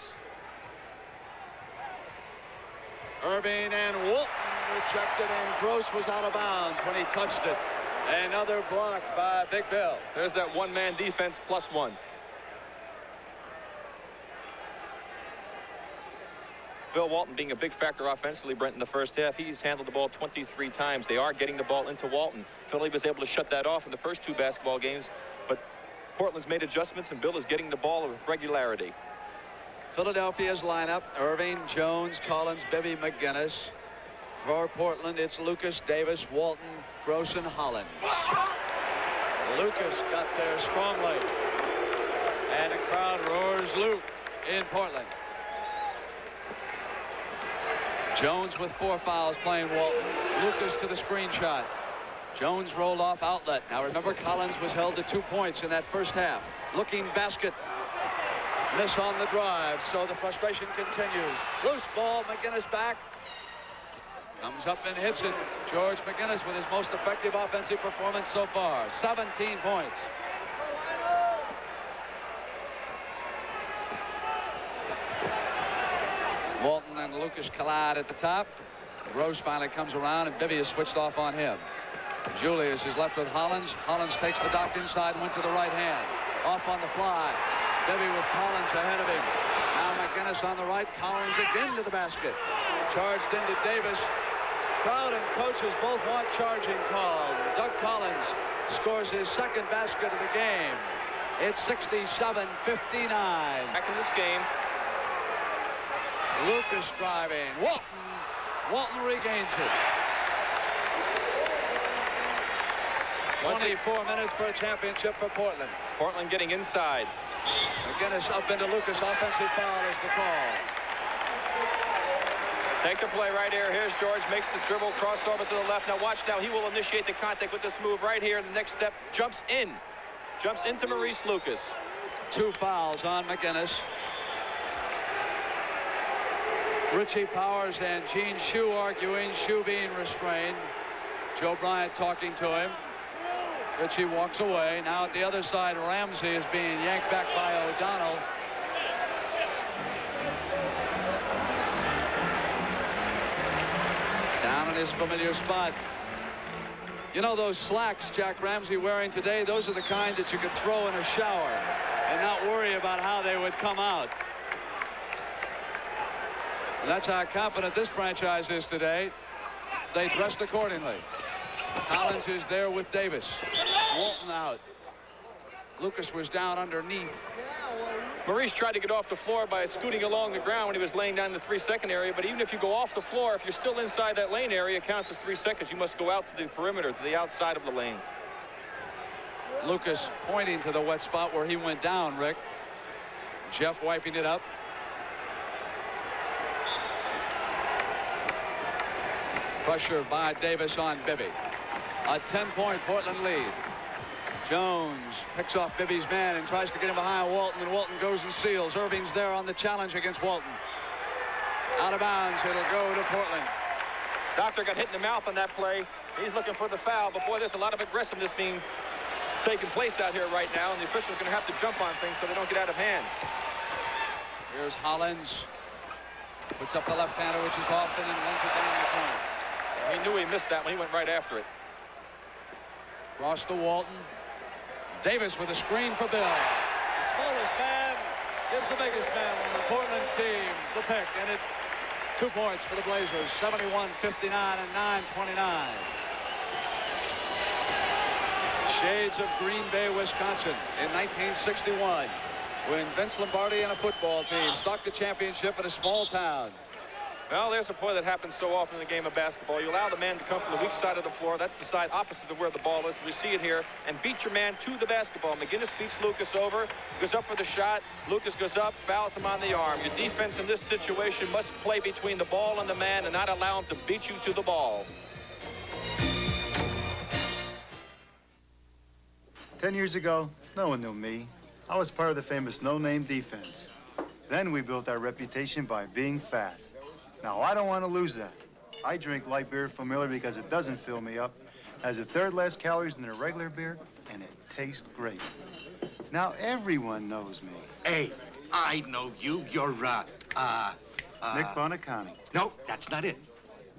Erving and Walton rejected, and Gross was out of bounds when he touched it. Another block by Big Bill. There's that one-man defense +1. Bill Walton being a big factor offensively, Brent, in the first half. He's handled the ball 23 times. They are getting the ball into Walton. Philly was able to shut that off in the first 2 basketball games, but Portland's made adjustments, and Bill is getting the ball with regularity. Philadelphia's lineup: Erving, Jones, Collins, Bibby, McGinnis. For Portland, it's Lucas, Davis, Walton, Gross, and Hollins. Lucas got there strongly, and the crowd roars Luke in Portland. Jones with 4 fouls playing Walton. Lucas to the screen shot. Jones rolled off outlet. Now remember, Collins was held to 2 points in that first half. Looking basket. Miss on the drive, so the frustration continues. Loose ball, McGinnis back. Comes up and hits it. George McGinnis with his most effective offensive performance so far. 17 points. Walton and Lucas collide at the top. Gross finally comes around, and Bibby is switched off on him. Julius is left with Hollins. Hollins takes the dock inside, went to the right hand. Off on the fly. Bibby with Collins ahead of him. Now McGinnis on the right. Collins again to the basket. Charged into Davis. Crowd and coaches both want charging called. Doug Collins scores his 2nd basket of the game. It's 67-59. Back in this game. Lucas driving. Walton regains it. 24 minutes for a championship for Portland. Portland getting inside. McGinnis up into Lucas. Offensive foul is the call. Take the play right here. Here's George, makes the dribble, cross over to the left. Now watch now. He will initiate the contact with this move right here. The next step, jumps into Maurice Lucas. 2 fouls on McGinnis. Richie Powers and Gene Shue arguing, Shue being restrained. Joe Bryant talking to him. Richie walks away. Now at the other side, Ramsey is being yanked back by O'Donnell. Down in his familiar spot. You know those slacks Jack Ramsey wearing today? Those are the kind that you could throw in a shower and not worry about how they would come out. That's how confident this franchise is today. They dressed accordingly. Collins is there with Davis. Walton out. Lucas was down underneath. Maurice tried to get off the floor by scooting along the ground when he was laying down in the 3-second area, but even if you go off the floor, if you're still inside that lane area, it counts as 3 seconds. You must go out to the perimeter, to the outside of the lane. Lucas pointing to the wet spot where he went down, Rick. Jeff wiping it up. Pressure by Davis on Bibby. A 10-point Portland lead. Jones picks off Bibby's man and tries to get him behind Walton, and Walton goes and seals. Erving's there on the challenge against Walton. Out of bounds. It'll go to Portland. Doctor got hit in the mouth on that play. He's looking for the foul, but boy, there's a lot of aggressiveness being taking place out here right now, and the officials are going to have to jump on things so they don't get out of hand. Here's Hollins. Puts up the left-hander, which is off, and then runs it down the corner. He knew he missed that when he went right after it. Cross to Walton. Davis with a screen for Bill. The smallest man gives the biggest man on the Portland team the pick, and it's 2 points for the Blazers. 71-59 and 9-29. Shades of Green Bay, Wisconsin in 1961 when Vince Lombardi and a football team stalked the championship in a small town. Well, there's a play that happens so often in the game of basketball. You allow the man to come from the weak side of the floor. That's the side opposite of where the ball is. We see it here. And beat your man to the basketball. McGinnis beats Lucas over. Goes up for the shot. Lucas goes up, fouls him on the arm. Your defense in this situation must play between the ball and the man and not allow him to beat you to the ball. 10 years ago, no one knew me. I was part of the famous no-name defense. Then we built our reputation by being fast. Now, I don't want to lose that. I drink light beer from Miller because it doesn't fill me up, has a third less calories than a regular beer, and it tastes great. Now, everyone knows me. Hey, I know you. You're, Nick Bonacani. No, that's not it.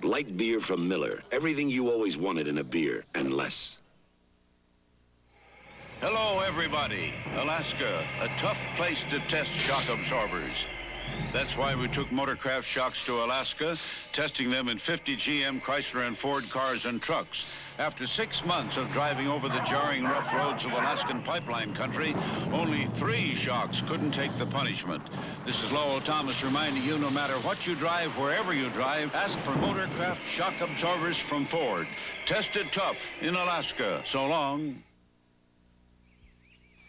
Light beer from Miller. Everything you always wanted in a beer, and less. Hello, everybody. Alaska, a tough place to test shock absorbers. That's why we took Motorcraft shocks to Alaska, testing them in 50 GM, Chrysler, and Ford cars and trucks. After 6 months of driving over the jarring, rough roads of Alaskan pipeline country, only 3 shocks couldn't take the punishment. This is Lowell Thomas reminding you, no matter what you drive, wherever you drive, ask for Motorcraft shock absorbers from Ford. Tested tough in Alaska. So long.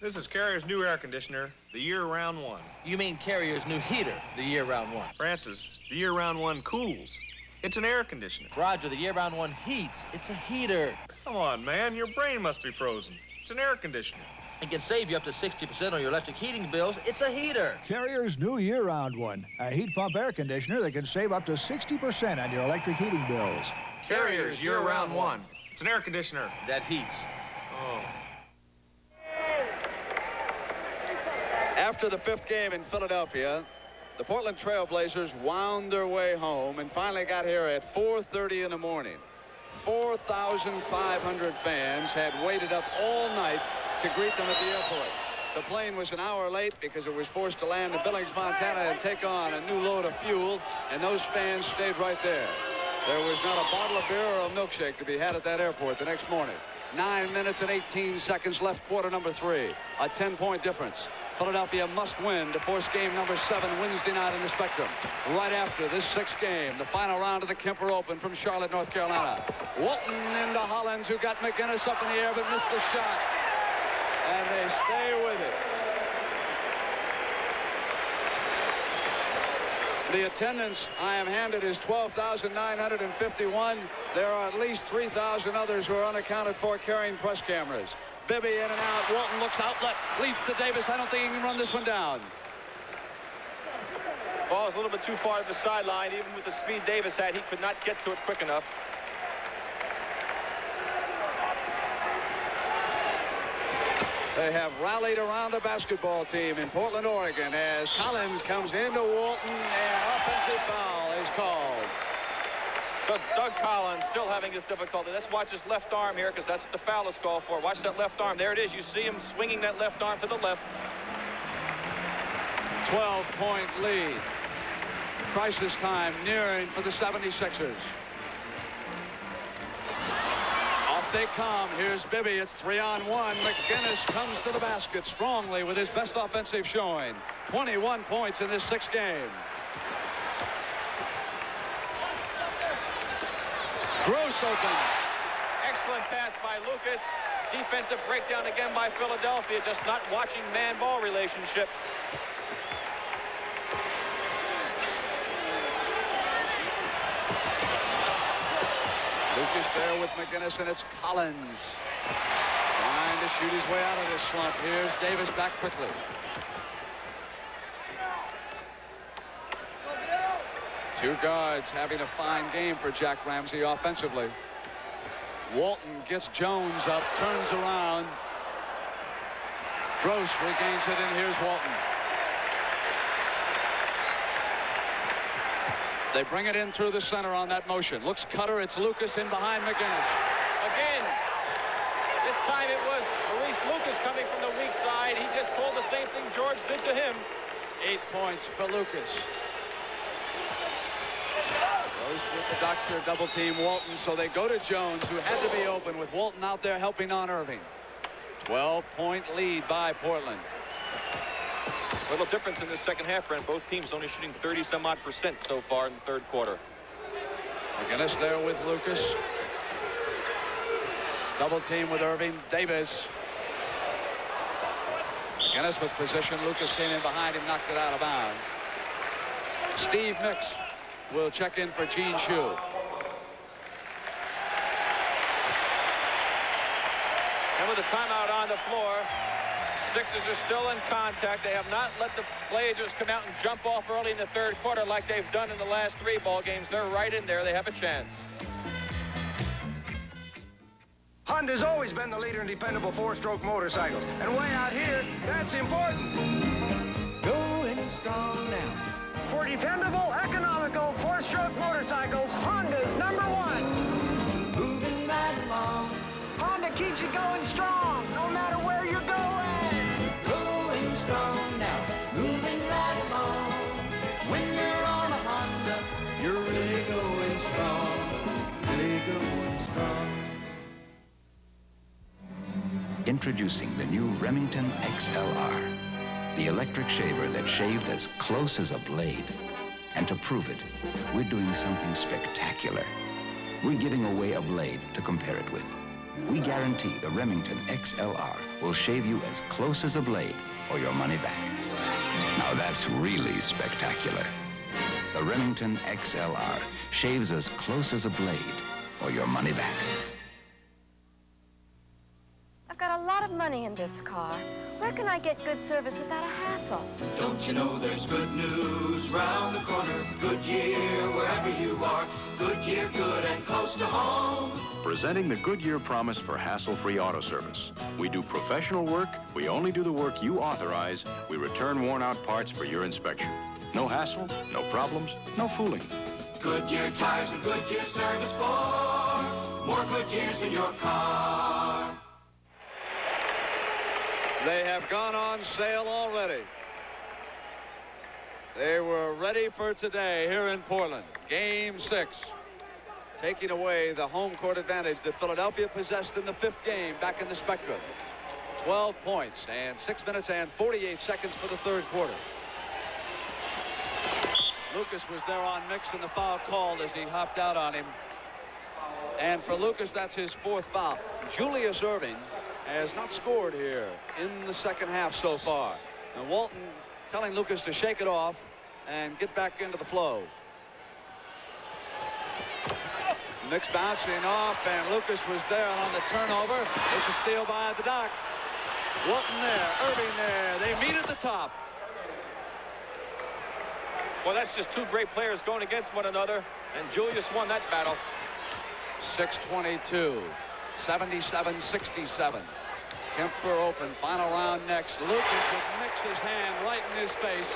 This is Carrier's new air conditioner, the year-round one. You mean Carrier's new heater, the year-round one? Francis, the year-round one cools. It's an air conditioner. Roger, the year-round one heats. It's a heater. Come on, man, your brain must be frozen. It's an air conditioner. It can save you up to 60% on your electric heating bills. It's a heater. Carrier's new year-round one, a heat pump air conditioner that can save up to 60% on your electric heating bills. Carrier's year-round one. It's an air conditioner. That heats. Oh. After the 5th game in Philadelphia, the Portland Trailblazers wound their way home and finally got here at 4:30 in the morning. 4,500 fans had waited up all night to greet them at the airport. The plane was an hour late because it was forced to land in Billings, Montana and take on a new load of fuel, and those fans stayed right there. There was not a bottle of beer or a milkshake to be had at that airport the next morning. 9 minutes and 18 seconds left, quarter number 3. A 10-point difference. Philadelphia must win to force game number 7 Wednesday night in the Spectrum. Right after this 6th game, the final round of the Kemper Open from Charlotte, North Carolina. Walton into Hollins, who got McGinnis up in the air but missed the shot. And they stay with it. The attendance I am handed is 12,951. There are at least 3,000 others who are unaccounted for carrying press cameras. Bibby in and out. Walton looks outlet, leads to Davis. I don't think he can run this one down. Ball is a little bit too far to the sideline. Even with the speed Davis had, he could not get to it quick enough. They have rallied around the basketball team in Portland, Oregon, as Collins comes into Walton and offensive foul is called. So Doug Collins still having his difficulty. Let's watch his left arm here, because that's what the foul is called for. Watch that left arm. There it is. You see him swinging that left arm to the left. 12-point lead. Crisis time nearing for the 76ers. Off they come. Here's Bibby. It's 3-on-1. McGinnis comes to the basket strongly with his best offensive showing. 21 points in this 6th game. Gross open. Excellent pass by Lucas. Defensive breakdown again by Philadelphia. Just not watching man-ball relationship. Lucas there with McGinnis, and it's Collins trying to shoot his way out of this slump. Here's Davis back quickly. Two guards having a fine game for Jack Ramsey offensively. Walton gets Jones up, turns around. Gross regains it, and here's Walton. They bring it in through the center on that motion. Looks Cutter. It's Lucas in behind McGinnis. Again, this time it was Maurice Lucas coming from the weak side. He just pulled the same thing George did to him. 8 points for Lucas. Goes with the doctor, double team Walton, so they go to Jones, who had to be open with Walton out there helping on Erving. 12-point lead by Portland. Little difference in this second half, Brent. Both teams only shooting 30-some-odd% so far in the third quarter. McGinnis there with Lucas. Double team with Erving. Davis. McGinnis with position. Lucas came in behind him, knocked it out of bounds. Steve Mix will check in for Gene Shue. And with the timeout on the floor, Sixers are still in contact. They have not let the Blazers come out and jump off early in the third quarter like they've done in the last 3 ball games. They're right in there. They have a chance. Honda's always been the leader in dependable 4-stroke motorcycles. And way out here, that's important. Going strong now. For dependable, economical 4-stroke motorcycles, Honda's #1. Moving right along. Honda keeps you going strong, no matter where you're going. Going strong now, moving right along. When you're on a Honda, you're really going strong. Really going strong. Introducing the new Remington XLR, the electric shaver that shaved as close as a blade. And to prove it, we're doing something spectacular. We're giving away a blade to compare it with. We guarantee the Remington XLR will shave you as close as a blade or your money back. Now that's really spectacular. The Remington XLR shaves as close as a blade or your money back. I've got a lot of money in this car. Where can I get good service without a hassle? Don't you know there's good news round the corner? Goodyear, wherever you are. Goodyear, good and close to home. Presenting the Goodyear promise for hassle-free auto service. We do professional work. We only do the work you authorize. We return worn-out parts for your inspection. No hassle, no problems, no fooling. Goodyear tires and Goodyear service for more Goodyears in your car. They have gone on sale already. They were ready for today here in Portland. Game 6. Taking away the home court advantage that Philadelphia possessed in the 5th game back in the Spectrum. 12 points and 6 minutes and 48 seconds for the third quarter. Lucas was there on Mix, and the foul called as he hopped out on him. And for Lucas, that's his 4th foul. Julius Erving has not scored here in the second half so far. And Walton telling Lucas to shake it off and get back into the flow. Mix bouncing off, and Lucas was there on the turnover. It's a steal by the Doc. Walton there, Erving there. They meet at the top. Well, that's just two great players going against one another, and Julius won that battle. 6:22, 77-67. Kemper open, final round next. Lucas with Mix's hand right in his face,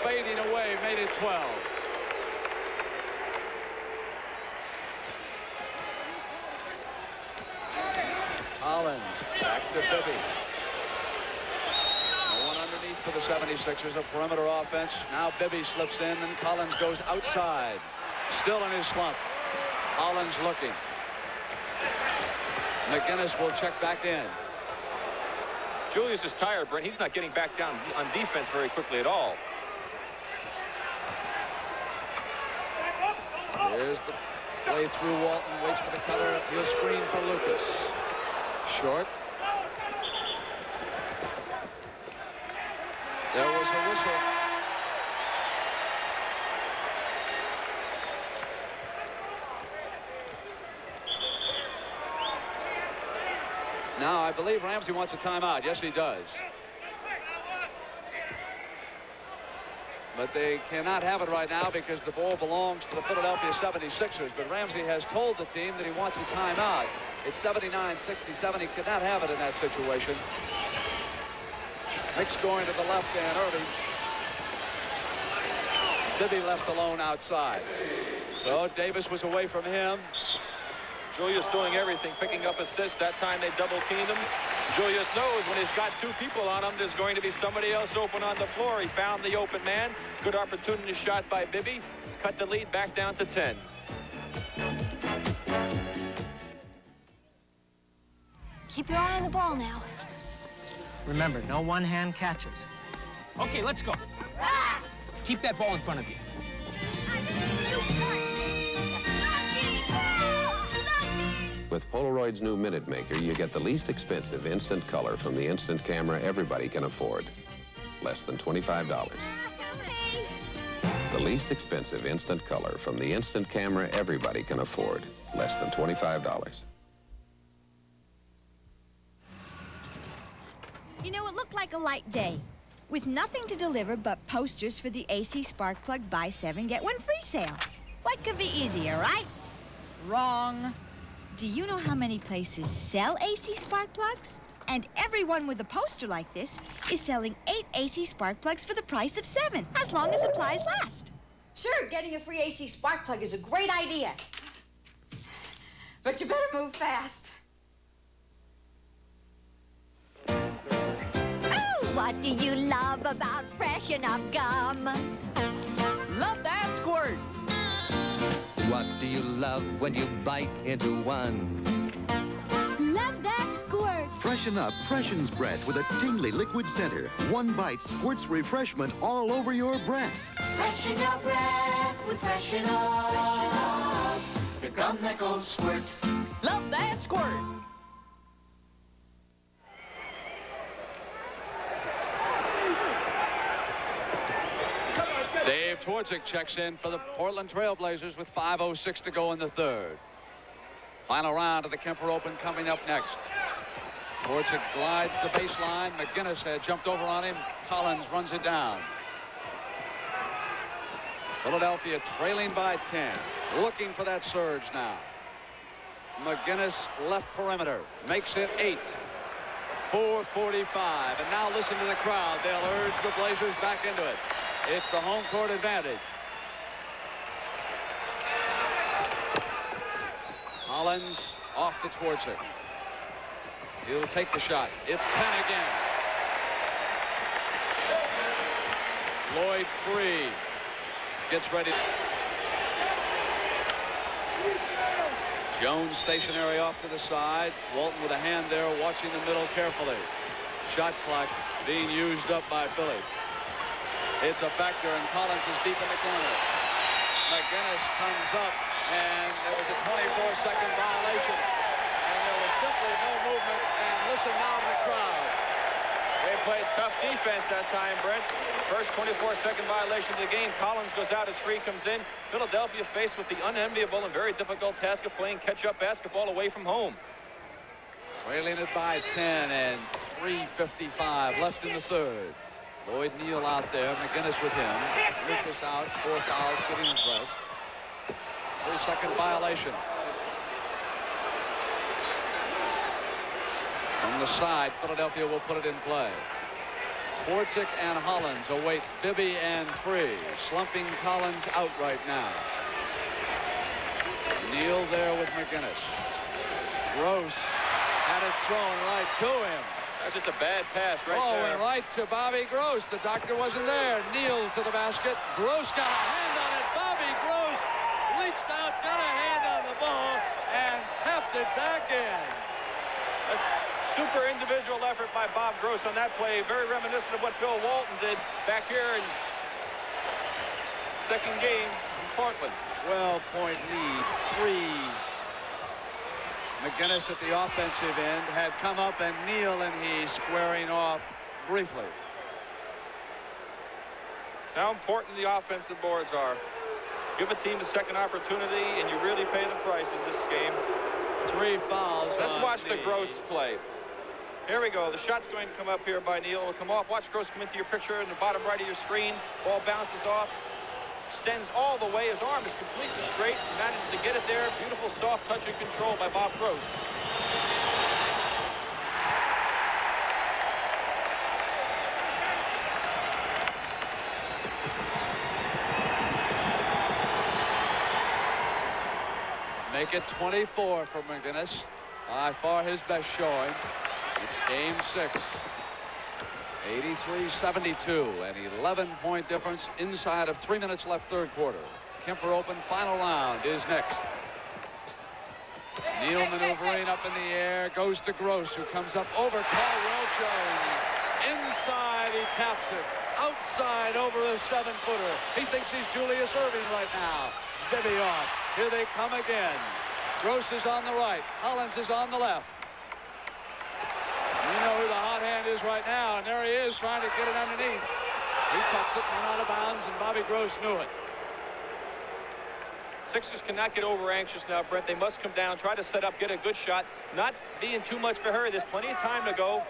fading away, made it 12. Collins back to Bibby. No one underneath for the 76ers, a perimeter offense. Now Bibby slips in, and Collins goes outside. Still in his slump. Collins looking. McGinnis will check back in. Julius is tired, Brent. He's not getting back down on defense very quickly at all. Here's the play through Walton. Waits for the cutter. He'll screen for Lucas. Short. There was a whistle. Now, I believe Ramsey wants a timeout. Yes, he does. But they cannot have it right now because the ball belongs to the Philadelphia 76ers. But Ramsey has told the team that he wants a timeout. It's 79-67. He could not have it in that situation. Mix going to the left, and Erving. Bibby left alone outside. So Davis was away from him. Julius doing everything, picking up assists. That time they double teamed him. Julius knows when he's got two people on him, there's going to be somebody else open on the floor. He found the open man. Good opportunity shot by Bibby. Cut the lead back down to 10. Keep your eye on the ball now. Remember, no one-hand catches. Okay, let's go. Keep that ball in front of you. With Polaroid's new Minute Maker, you get the least expensive instant color from the instant camera everybody can afford. Less than $25. The least expensive instant color from the instant camera everybody can afford. Less than $25. You know, it looked like a light day, with nothing to deliver but posters for the AC Spark Plug Buy 7, Get 1 free sale. What could be easier, right? Wrong. Do you know how many places sell AC Spark Plugs? And everyone with a poster like this is selling 8 AC Spark Plugs for the price of 7, as long as supplies last. Sure, getting a free AC Spark Plug is a great idea. But you better move fast. What do you love about Freshen Up Gum? Love that squirt. What do you love when you bite into one? Love that squirt. Freshen Up freshens breath with a tingly liquid center. One bite squirts refreshment all over your breath. Freshen your breath with Freshen Up. The gum that goes squirt. Love that squirt. Dave Twardzik checks in for the Portland Trailblazers with 5:06 to go in the third. Final round of the Kemper Open coming up next. Twardzik glides the baseline. McGinnis had jumped over on him. Collins runs it down. Philadelphia trailing by 10. Looking for that surge now. McGinnis left perimeter. Makes it 8. 4:45. And now listen to the crowd. They'll urge the Blazers back into it. It's the home court advantage. Collins off to Twardzik. He'll take the shot. It's 10 again. Lloyd free. Gets ready. Jones stationary off to the side. Walton with a hand there, watching the middle carefully. Shot clock being used up by Philly. It's a factor, and Collins is deep in the corner. McGinnis comes up, and there was a 24-second violation. And there was simply no movement. And listen now to the crowd. They played Tough defense that time, Brent. First 24-second violation of the game. Collins goes out as Free comes in. Philadelphia faced with the unenviable and very difficult task of playing catch-up basketball away from home. Trailing it by 10 and 3:55 left in the third. Lloyd Neal out there. McGinnis with him. Lucas out. 4 fouls. Getting the press. 3-second violation. From the side, Philadelphia will put it in play. Twardzik and Hollins await Bibby and Free. Slumping Collins out right now. Neal there with McGinnis. Gross had it thrown right to him. That's just a bad pass right there. And right to Bobby Gross. The doctor wasn't there. Neal to the basket. Gross got a hand on it. Bobby Gross reached out, got a hand on the ball, and tapped it back in. Super individual effort by Bob Gross on that play. Very reminiscent of what Bill Walton did back here in second game in Portland. 12-point lead. 3. McGinnis at the offensive end had come up, and Neal and he squaring off briefly. How important the offensive boards are. Give a team a second opportunity, and you really pay the price in this game. 3 fouls. Let's watch the Gross play. Here we go. The shot's going to come up here by Neal. It'll come off. Watch Gross come into your picture in the bottom right of your screen. Ball bounces off. Extends all the way. His arm is completely straight. He manages to get it there. Beautiful soft touch and control by Bob Gross. Make it 24 for McGinnis. By far his best showing. It's game 6. 83-72, an 11-point difference inside of 3 minutes left third quarter. Kemper Open final round is next. Neal maneuvering up in the air, goes to Gross, who comes up over Caldwell Jones. Inside, he taps it. Outside over a 7-footer. He thinks he's Julius Erving right now. Bibby off. Here they come again. Gross is on the right. Hollins is on the left. You know who the hot hand is right now, and there he is trying to get it underneath. He touched it, went out of bounds, and Bobby Gross knew it. Sixers cannot get over anxious now, Brent. They must come down, try to set up, get a good shot, not be in too much of a hurry. There's plenty of time to go.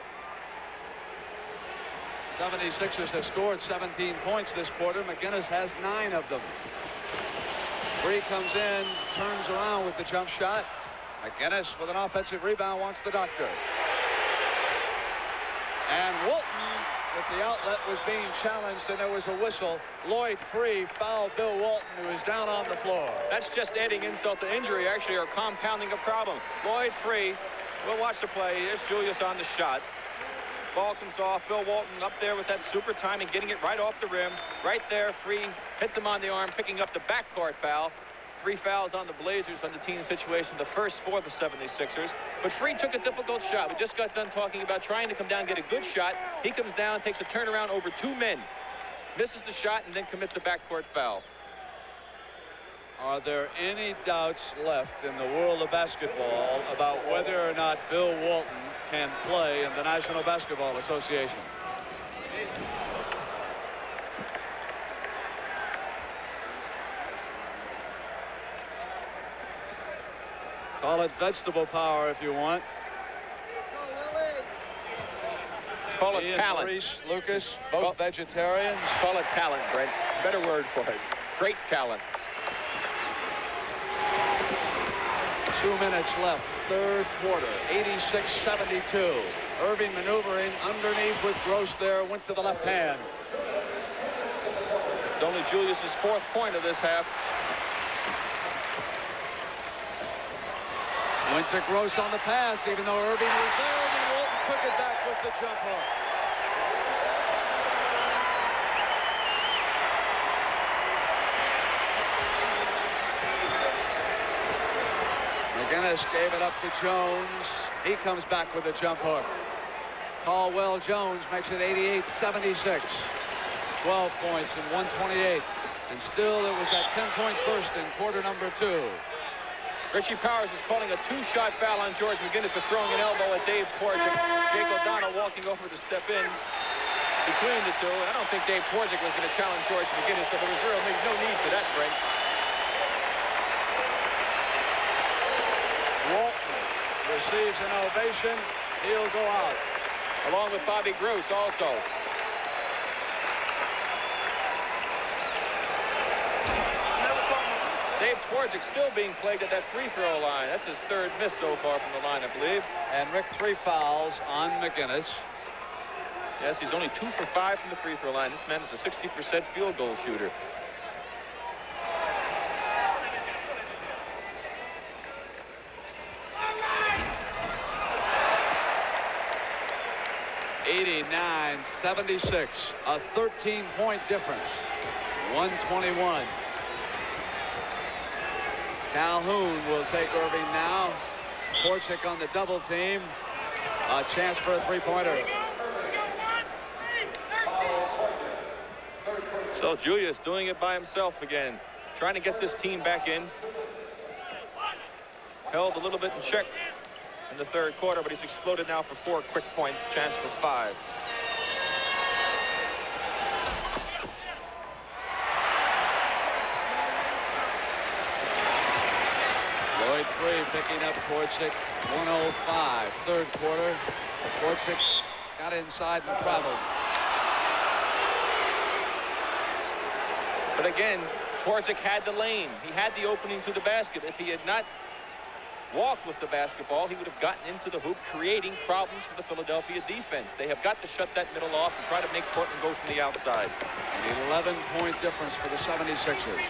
76ers have scored 17 points this quarter. McGinnis has 9 of them. Free comes in, turns around with the jump shot. McGinnis with an offensive rebound wants the doctor. And Walton, with the outlet, was being challenged, and there was a whistle. Lloyd Free fouled Bill Walton, who is down on the floor. That's just adding insult to injury, actually, or compounding a problem. Lloyd Free, we'll watch the play. Here's Julius on the shot. Ball comes off. Bill Walton up there with that super timing, getting it right off the rim. Right there, Free hits him on the arm, picking up the backcourt foul. 3 fouls on the Blazers on the team situation, the first for the 76ers. But Free took a difficult shot. We just got done talking about trying to come down and get a good shot. He comes down, takes a turnaround over 2 men, misses the shot, and then commits a backcourt foul. Are there any doubts left in the world of basketball about whether or not Bill Walton can play in the National Basketball Association? Call it vegetable power if you want. Call it Ian, talent. Maurice, Lucas, both vegetarians. Call it talent, Brent. Better word for it. Great talent. 2 minutes left, third quarter, 86-72. Erving maneuvering underneath with Gross there, went to the left hand. It's only Julius's 4th point of this half. Went to Gross on the pass, even though Erving was there, and Walton took it back with the jump hook. McGinnis gave it up to Jones. He comes back with a jump hook. Caldwell Jones makes it 88-76. 12 points in 128. And still it was that 10-point burst in quarter number 2. Richie Powers is calling a 2-shot foul on George McGinnis for throwing an elbow at Dave Twardzik. Jake O'Donnell walking over to step in. between the two, and I don't think Dave Twardzik was going to challenge George McGinnis, so there was really no need for that break. Walton receives an ovation. He'll go out. Along with Bobby Gross also. Dave Twardzik still being plagued at that free throw line. That's his third miss so far from the line, I believe. And Rick, 3 fouls on McGinnis. Yes, he's only 2 for 5 from the free throw line. This man is a 60% field goal shooter. (89-76), a 13-point difference. 121. Calhoun will take Erving now. Twardzik on the double team. A chance for a three-pointer. So Julius doing it by himself again, trying to get this team back in. Held a little bit in check in the third quarter, but he's exploded now for 4 quick points, chance for 5. Lloyd Free picking up Twardzik. 105, third quarter. Twardzik got inside and traveled. But again, Twardzik had the lane. He had the opening to the basket. If he had not walked with the basketball, he would have gotten into the hoop, creating problems for the Philadelphia defense. They have got to shut that middle off and try to make Portland go from the outside. An 11-point difference for the 76ers.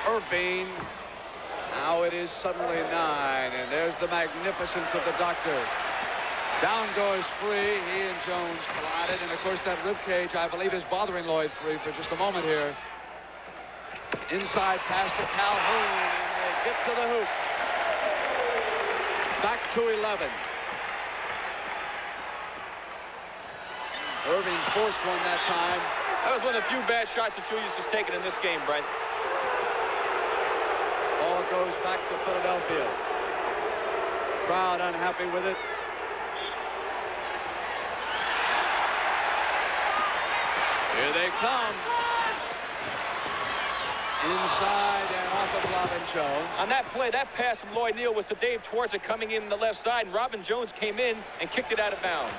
Erving. Now it is suddenly 9, and there's the magnificence of the doctor. Down goes Free. He and Jones collided, and of course that rib cage, I believe, is bothering Lloyd Free for just a moment here. Inside pass to Calhoun, and they get to the hoop. Back to 11. Erving forced one that time. That was one of the few bad shots that Julius has taken in this game, Brent. Ball goes back to Philadelphia. Crowd unhappy with it. Here they come. Inside and off of Robin Jones. On that play, that pass from Lloyd Neal was to Dave Twardzik coming in the left side, and Robin Jones came in and kicked it out of bounds.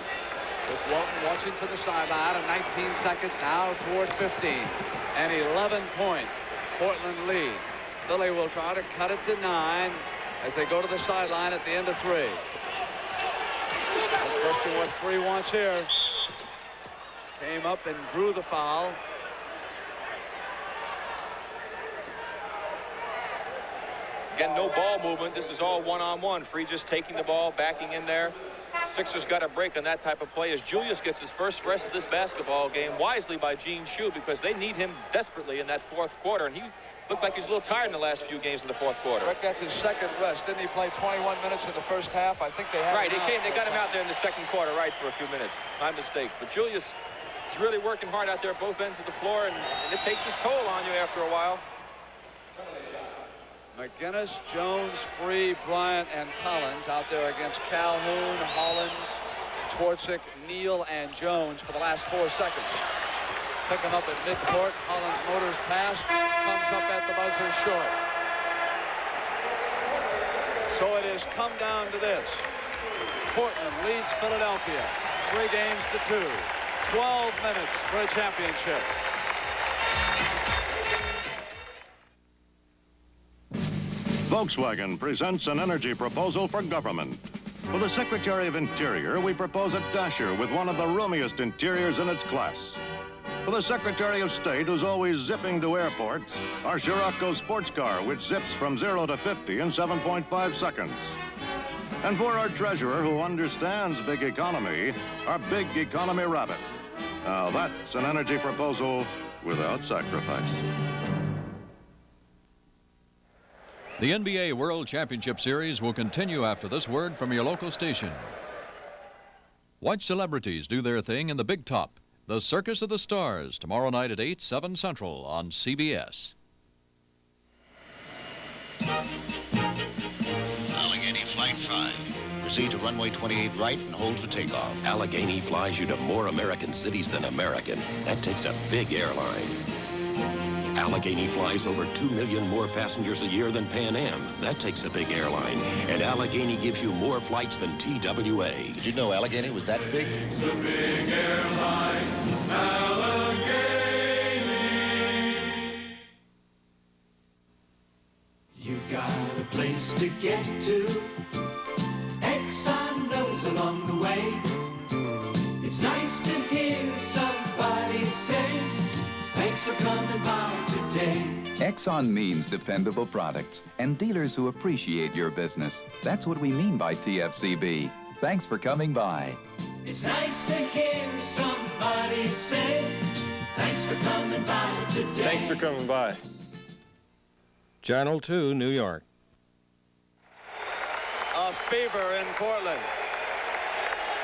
With Walton watching for the sideline, and 19 seconds now toward 15. An 11-point Portland lead. Philly will try to cut it to 9 as they go to the sideline at the end of 3. No question what Free wants here. Came up and drew the foul. Again, no ball movement. This is all one-on-one. Free just taking the ball, backing in there. Sixers got a break on that type of play as Julius gets his first rest of this basketball game, wisely by Gene Shue, because they need him desperately in that fourth quarter, and he looked like he's a little tired in the last few games in the fourth quarter. Rick, that's his second rest. Didn't he play 21 minutes in the first half? I think they had right. They got him out there in the second quarter, right, for a few minutes. My mistake. But Julius is really working hard out there at both ends of the floor, and it takes its toll on you after a while. McGinnis, Jones, Free, Bryant, and Collins out there against Calhoun, Hollins, Twardzik, Neal, and Jones for the last 4 seconds. Pick him up at midcourt. Hollins motors past, comes up at the buzzer short. So it has come down to this. Portland leads Philadelphia 3 games to 2. 12 minutes for a championship. Volkswagen presents an energy proposal for government. For the Secretary of Interior, we propose a Dasher with one of the roomiest interiors in its class. For the Secretary of State, who's always zipping to airports, our Scirocco sports car, which zips from 0 to 50 in 7.5 seconds. And for our Treasurer, who understands big economy, our Big Economy Rabbit. Now, that's an energy proposal without sacrifice. The NBA World Championship Series will continue after this word from your local station. Watch celebrities do their thing in the Big Top, the Circus of the Stars, tomorrow night at 8, 7 Central on CBS. Allegheny Flight 5 Z to runway 28 right and hold for takeoff. Allegheny flies you to more American cities than American. That takes a big airline. Allegheny flies over 2 million more passengers a year than Pan Am. That takes a big airline. And Allegheny gives you more flights than TWA. Did you know Allegheny was that big? It's a big airline, Allegheny. You got a place to get to. Exxon knows along the way. It's nice to hear somebody say, thanks for coming by today. Exxon means dependable products and dealers who appreciate your business. That's what we mean by TFCB. Thanks for coming by. It's nice to hear somebody say, thanks for coming by today. Thanks for coming by. Channel 2, New York. A fever in Portland.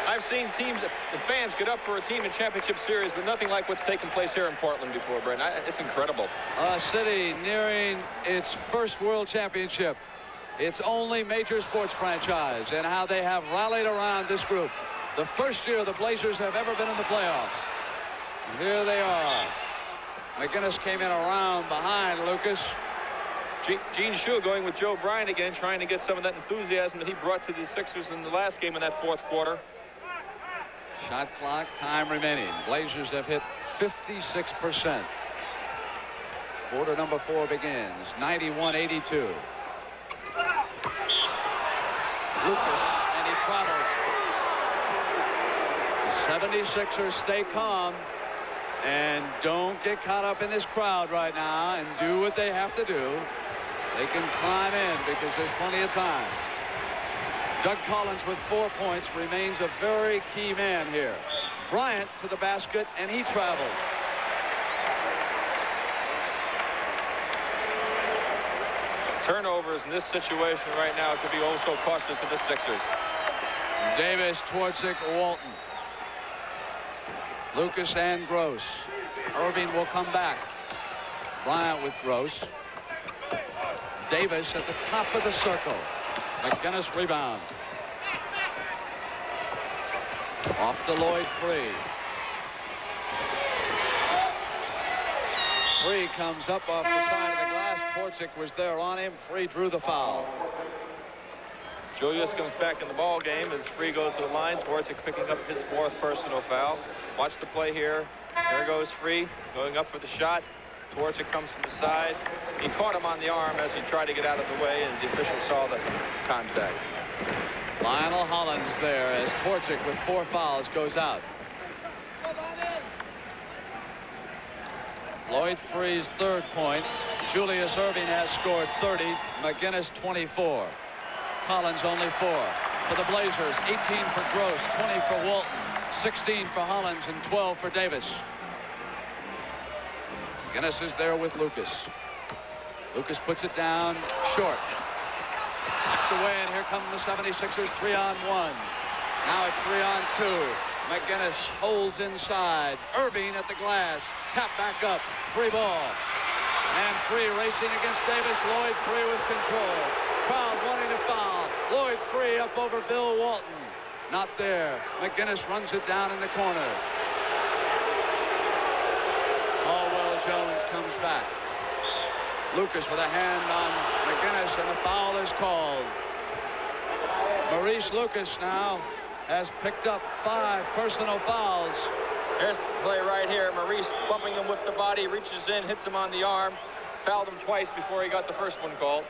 I've seen teams, the fans get up for a team in championship series, but nothing like what's taken place here in Portland before, Brent. It's incredible. A city nearing its first world championship. Its only major sports franchise, and how they have rallied around this group. The first year the Blazers have ever been in the playoffs. Here they are. McGinnis came in around behind Lucas. Gene Shue going with Joe Bryant again, trying to get some of that enthusiasm that he brought to the Sixers in the last game in that fourth quarter. Shot clock, time remaining. Blazers have hit 56%. Quarter number 4 begins. 91-82. Lucas, and he traveled. The 76ers stay calm and don't get caught up in this crowd right now and do what they have to do. They can climb in because there's plenty of time. Doug Collins with 4 points remains a very key man here. Bryant to the basket, and he traveled. Turnovers in this situation right now could be also costly to the Sixers. Davis, Twardzik, Walton. Lucas and Gross. Erving will come back. Bryant with Gross. Davis at the top of the circle. McGinnis rebound. Off to Lloyd Free. Free comes up off the side of the glass. Twardzik was there on him. Free drew the foul. Julius comes back in the ball game as Free goes to the line. Twardzik picking up his 4th personal foul. Watch the play here. There goes Free going up for the shot. Twardzik comes from the side. He caught him on the arm as he tried to get out of the way, and the official saw the contact. Lionel Hollins there as Twardzik with 4 fouls goes out. Lloyd Free's 3rd point. Julius Erving has scored 30. McGinnis 24. Collins only 4. For the Blazers, 18 for Gross, 20 for Walton, 16 for Hollins, and 12 for Davis. McGinnis is there with Lucas. Lucas puts it down short. Knocked away, and here come the 76ers 3-on-1. Now it's 3-on-2. McGinnis holds inside. Erving at the glass. Tap back up. Free ball. And Free racing against Davis. Lloyd Free with control. Crowd wanting to foul. Lloyd Free up over Bill Walton. Not there. McGinnis runs it down in the corner. Caldwell Jones comes back. Lucas with a hand on McGinnis, and a foul is called. Maurice Lucas now has picked up 5 personal fouls. Here's the play right here. Maurice bumping him with the body, reaches in, hits him on the arm, fouled him twice before he got the first one called.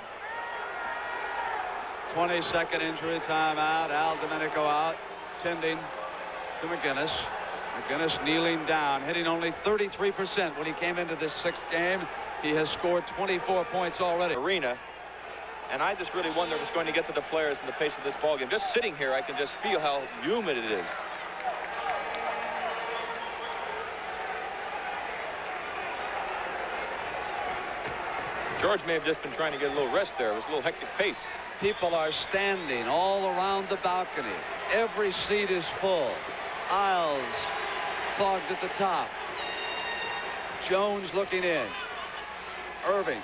22nd injury timeout. Al Domenico out, tending to McGinnis. McGinnis kneeling down, hitting only 33% when he came into this 6th game. He has scored 24 points already. Arena. And I just really wonder if it's going to get to the players in the pace of this ballgame. Just sitting here, I can just feel how humid it is. George may have just been trying to get a little rest there. It was a little hectic pace. People are standing all around the balcony. Every seat is full. Aisles clogged at the top. Jones looking in. Erving.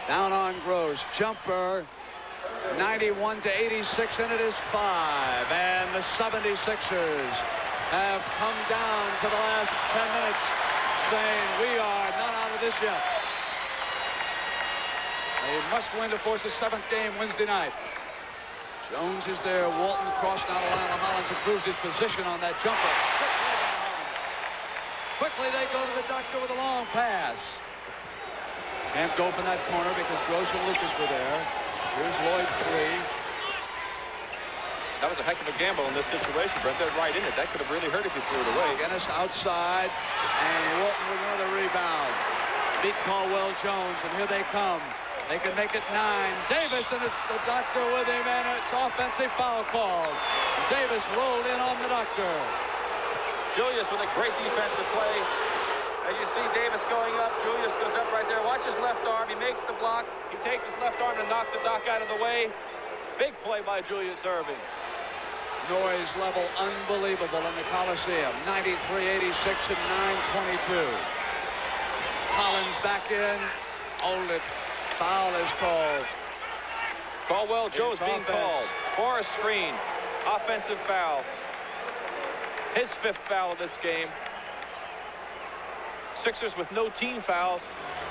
Down on Gross. Jumper. 91 to 86, and it is 5. And the 76ers have come down to the last 10 minutes saying, we are not out of this yet. They must win to force a 7th game Wednesday night. Jones is there. Walton crossed out of line. Hollins improves his position on that jumper. Quickly they go to the doctor with a long pass. Can't go from that corner because Gross and Lucas were there. Here's Lloyd 3. That was a heck of a gamble in this situation, Brent. They're right in it. That could have really hurt if you threw it away. McGinnis outside, and Walton with another rebound. Beat Caldwell Jones, and here they come. They can make it 9. Davis, and it's the doctor with him, and it's offensive foul called. Davis rolled in on the doctor. Julius with a great defensive play. And you see Davis going up. Julius goes up right there. Watch his left arm. He makes the block. He takes his left arm to knock the doc out of the way. Big play by Julius Erving. Noise level unbelievable in the Coliseum. 93-86 and 9:22. Collins back in. Hold it. Foul is called. Caldwell Jones being called for a screen. Offensive foul. His 5th foul of this game. Sixers with no team fouls.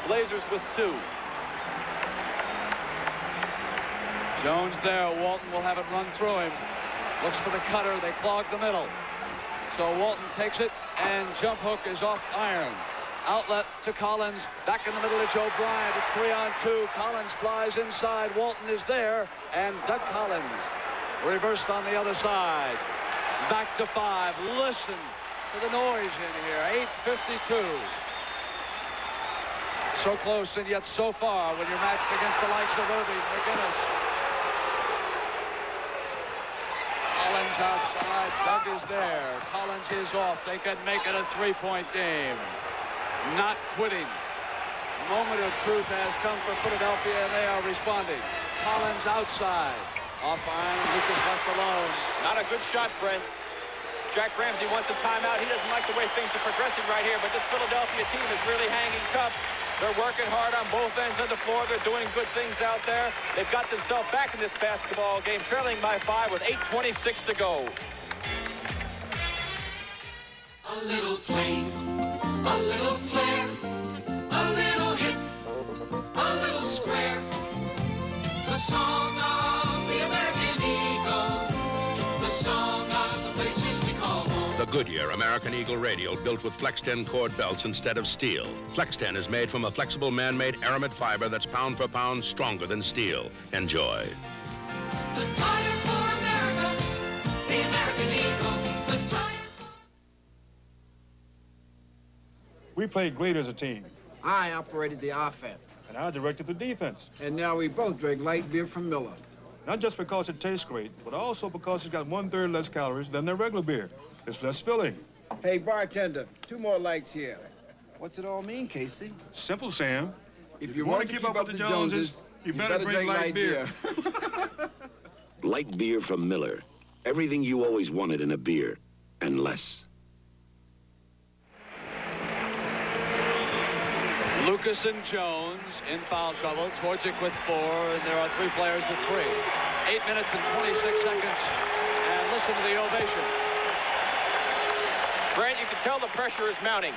Blazers with 2. Jones there. Walton will have it run through him. Looks for the cutter. They clog the middle. So Walton takes it, and jump hook is off iron. Outlet to Collins. Back in the middle to Joe Bryant. It's 3-on-2. Collins flies inside. Walton is there, and Doug Collins reversed on the other side. Back to 5. Listen to the noise in here. 8:52. So close and yet so far when you're matched against the likes of Erving, McGinnis. Collins outside. Doug is there. Collins is off. They can make it a 3-point game. Not quitting. Moment of truth has come for Philadelphia, and they are responding. Collins outside. Off iron. Lucas left alone. Not a good shot, Brent. Jack Ramsey wants a timeout. He doesn't like the way things are progressing right here, but this Philadelphia team is really hanging tough. They're working hard on both ends of the floor. They're doing good things out there. They've got themselves back in this basketball game, trailing by 5 with 8:26 to go. A little plain, a little flare, a little hip, a little square. The song of the American Eagle, the song of the places we call home. The Goodyear American Eagle radial built with Flex-10 cord belts instead of steel. Flex-10 is made from a flexible man-made aramid fiber that's pound for pound stronger than steel. Enjoy. The tire for America, the American Eagle, the tire. We played great as a team. I operated the offense. And I directed the defense. And now we both drink light beer from Miller. Not just because it tastes great, but also because it's got 1/3 less calories than their regular beer. It's less filling. Hey, bartender, 2 more lights here. What's it all mean, Casey? Simple, Sam. If you want to keep up with the Joneses, you better drink light beer. Light beer from Miller. Everything you always wanted in a beer, and less. Lucas and Jones in foul trouble. Twardzik with 4, and there are 3 players with 3. 8 minutes and 26 seconds. And listen to the ovation. Brent, you can tell the pressure is mounting.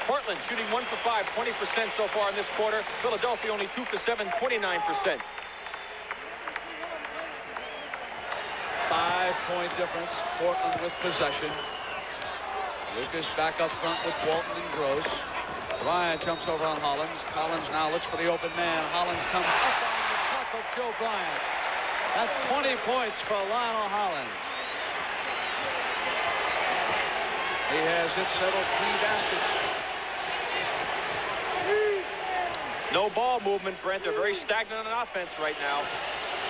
Portland shooting 1 for 5, 20% so far in this quarter. Philadelphia only 2 for 7, 29%. 5-point difference. Portland with possession. Lucas back up front with Walton and Gross. Bryant jumps over on Hollins. Collins now looks for the open man. Hollins comes up on the top of Joe Bryant. That's 20 points for Lionel Hollins. He has hit several key baskets. No ball movement, Brent. They're very stagnant on offense right now.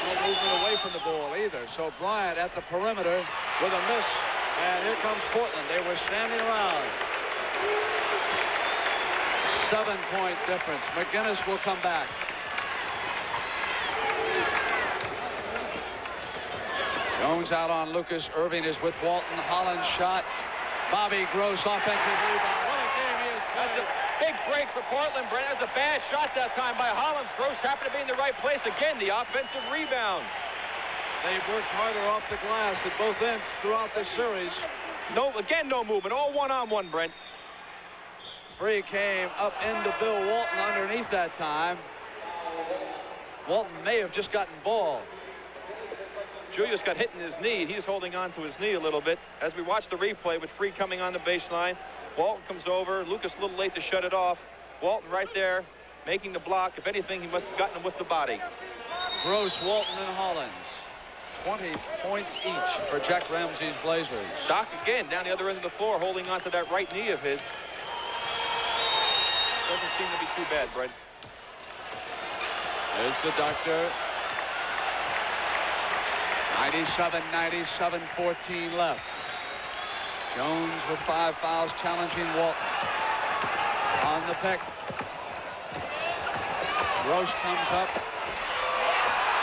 No movement away from the ball either. So Bryant at the perimeter with a miss. And here comes Portland. They were standing around. 7-point difference. McGinnis will come back. Jones out on Lucas. Erving is with Walton. Hollins shot. Bobby Gross offensive rebound. What a game he has played. That's a big break for Portland, Brent. That's a bad shot that time by Hollins. Gross happened to be in the right place. Again, the offensive rebound. They've worked harder off the glass at both ends throughout this series. No movement. All one-on-one, Brent. Free came up into Bill Walton underneath that time. Walton may have just gotten ball. Julius got hit in his knee. He's holding on to his knee a little bit. As we watch the replay with Free coming on the baseline, Walton comes over. Lucas a little late to shut it off. Walton right there making the block. If anything, he must have gotten him with the body. Gross, Walton, and Hollins. 20 points each for Jack Ramsey's Blazers. Doc again down the other end of the floor holding on to that right knee of his. Doesn't seem to be too bad, Brett. There's the doctor. 97, 14 left. Jones with 5 fouls challenging Walton. On the pick. Gross comes up.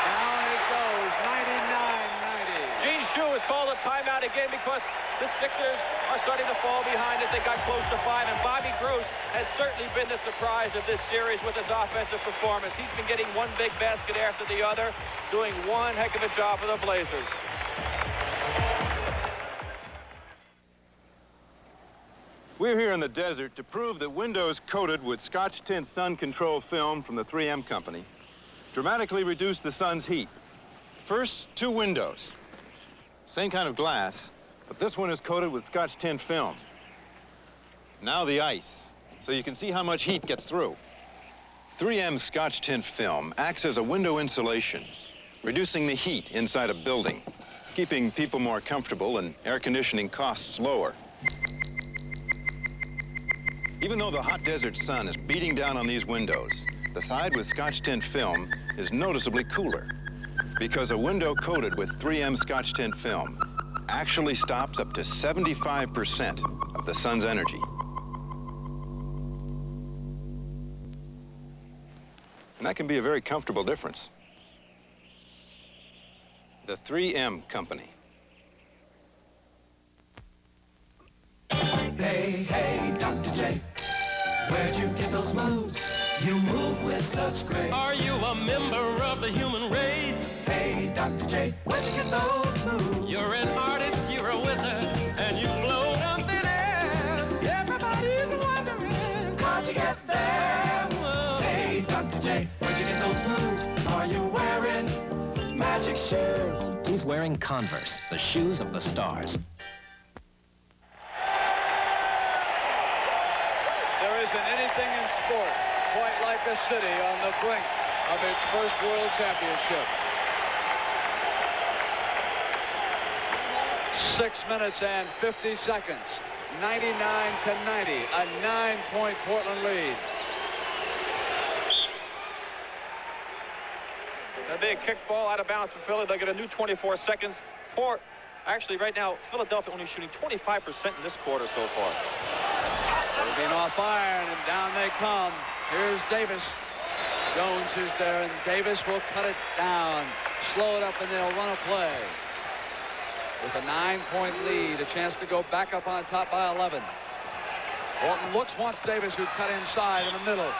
Down it goes. 99-90. Gene Shue has called a timeout again because the Sixers are starting to fall behind as they got close to 5, and Bobby Gross has certainly been the surprise of this series with his offensive performance. He's been getting one big basket after the other, doing one heck of a job for the Blazers. We're here in the desert to prove that windows coated with Scotch tint sun control film from the 3M company dramatically reduce the sun's heat. First, 2 windows. Same kind of glass, but this one is coated with Scotch tint film. Now the ice, so you can see how much heat gets through. 3M Scotch tint film acts as a window insulation, reducing the heat inside a building, keeping people more comfortable and air conditioning costs lower. Even though the hot desert sun is beating down on these windows, the side with Scotch tint film is noticeably cooler because a window coated with 3M Scotch tint film actually stops up to 75% of the sun's energy. And that can be a very comfortable difference. The 3M company. Hey, hey, Dr. J, where'd you get those moves? You move with such grace. Are you a member of the human race? Hey, Dr. J, where'd you get those moves? You're an artist, you're a wizard, and you blow up thin air. Everybody's wondering, how'd you get there? Whoa. Hey, Dr. J, where'd you get those moves? Are you wearing magic shoes? He's wearing Converse, the shoes of the stars. There isn't anything in sport quite like a city on the brink of its first world championship. 6 minutes and 50 seconds. 99-90, a 9-point Portland lead. A big kick ball out of bounds for Philly. They'll get a new 24 seconds. Actually, right now, Philadelphia only shooting 25% in this quarter so far. Moving off iron, and down they come. Here's Davis. Jones is there, and Davis will cut it down. Slow it up, and they'll run a play. With a 9-point lead, a chance to go back up on top by 11. Walton wants Davis, who cut inside in the middle.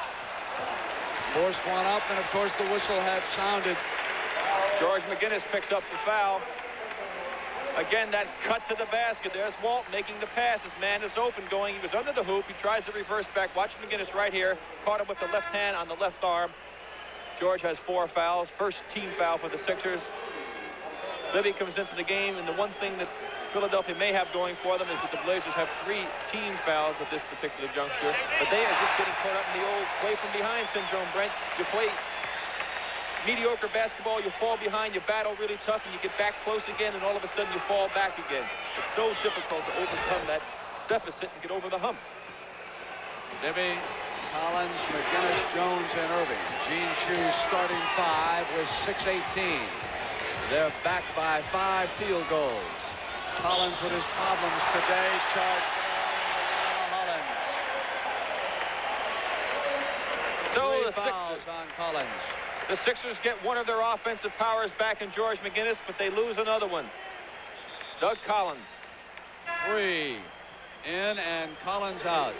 Forced one up, and of course the whistle had sounded. George McGinnis picks up the foul. Again, that cut to the basket. There's Walton making the pass. His man is open going. He was under the hoop. He tries to reverse back. Watch McGinnis right here. Caught him with the left hand on the left arm. George has 4 fouls. First team foul for the Sixers. Libby comes into the game, and the one thing that Philadelphia may have going for them is that the Blazers have 3 team fouls at this particular juncture. But they are just getting caught up in the old play from behind syndrome, Brent. You play mediocre basketball, you fall behind, you battle really tough, and you get back close again, and all of a sudden you fall back again. It's so difficult to overcome that deficit and get over the hump. Libby, Collins, McGinnis, Jones, and Erving. Gene Shue starting 5 with 6:18. They're back by 5 field goals. Collins with his problems today. Charged Hollins. So 3 fouls on Collins. The Sixers get one of their offensive powers back in George McGinnis, but they lose another one. Doug Collins. 3 in and Collins out.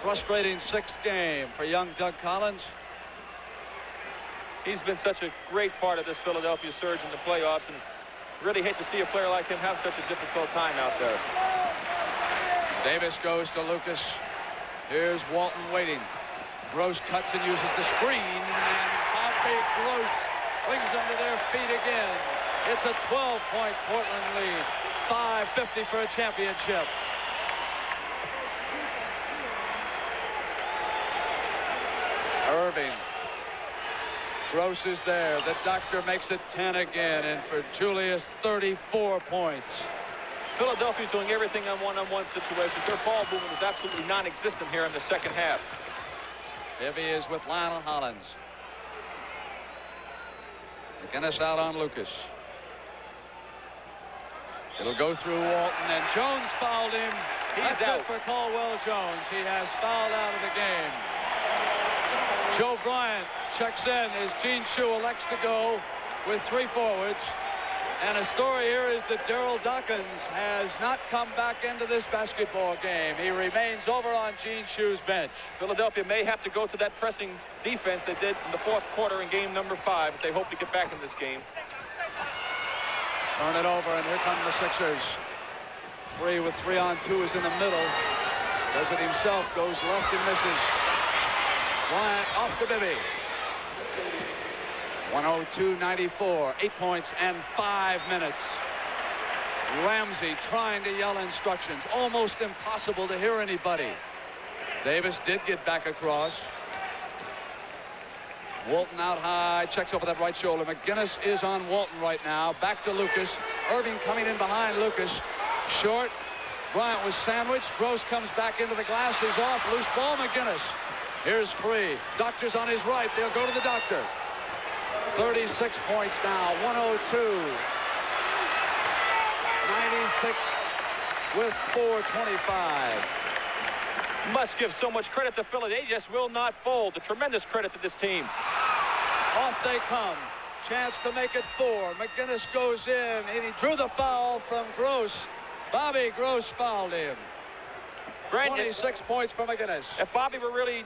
Frustrating 6th game for young Doug Collins. He's been such a great part of this Philadelphia surge in the playoffs, and really hate to see a player like him have such a difficult time out there. Davis goes to Lucas. Here's Walton waiting. Gross cuts and uses the screen, and Bobby Gross brings them to their feet again. It's a 12-point Portland lead. 5:50 for a championship. Erving. Gross is there. The doctor makes it 10 again, and for Julius, 34 points. Philadelphia's doing everything on one-on-one situations. Their ball movement is absolutely non-existent here in the second half. Ivy is with Lionel Hollins. McGinnis out on Lucas. It'll go through Walton, and Jones fouled him. He's out for Caldwell Jones. He has fouled out of the game. Joe Bryant checks in as Gene Shue elects to go with 3 forwards. And a story here is that Daryl Dawkins has not come back into this basketball game. He remains over on Gene Shue's bench. Philadelphia may have to go to that pressing defense they did in the fourth quarter in game number 5 if they hope to get back in this game. Turn it over, and here come the Sixers. Free with 3-on-2 is in the middle. Does it himself, goes left and misses. Bryant off to Bibby. 102-94, 8 points and 5 minutes. Ramsey trying to yell instructions. Almost impossible to hear anybody. Davis did get back across. Walton out high, checks over that right shoulder. McGinnis is on Walton right now. Back to Lucas. Erving coming in behind Lucas. Short. Bryant was sandwiched. Gross comes back into the glass. He's off. Loose ball, McGinnis. Here's Free. Doctor's on his right. They'll go to the doctor. 36 points now. 102. 96 with 4:25. Must give so much credit to Philly. They just will not fold. A tremendous credit to this team. Off they come. Chance to make it 4. McGinnis goes in, and he drew the foul from Gross. Bobby Gross fouled him. 26 points for McGinnis. If Bobby were really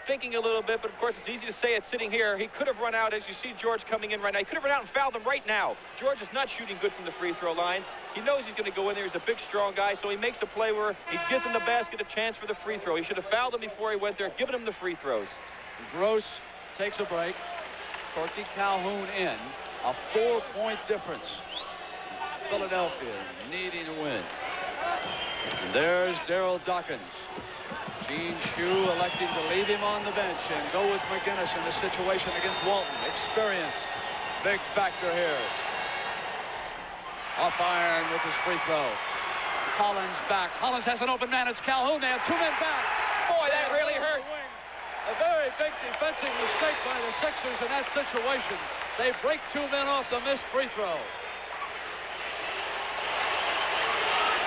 thinking a little bit, but of course it's easy to say it sitting here, he could have run out, as you see George coming in right now. He could have run out and fouled him right now. George is not shooting good from the free throw line. He knows he's going to go in there. He's a big, strong guy, so he makes a play where he gives him the basket a chance for the free throw. He should have fouled him before he went there, given him the free throws. Gross takes a break. Corky Calhoun in. A 4-point difference. Philadelphia needing to win. And there's Daryl Dawkins. Gene Shue electing to leave him on the bench and go with McGinnis in the situation against Walton. Experience, big factor here. Off iron with his free throw. Collins back. Collins has an open man. It's Calhoun. They have 2 men back. Boy, that really hurt. A very big defensive mistake by the Sixers in that situation. They break 2 men off the missed free throw.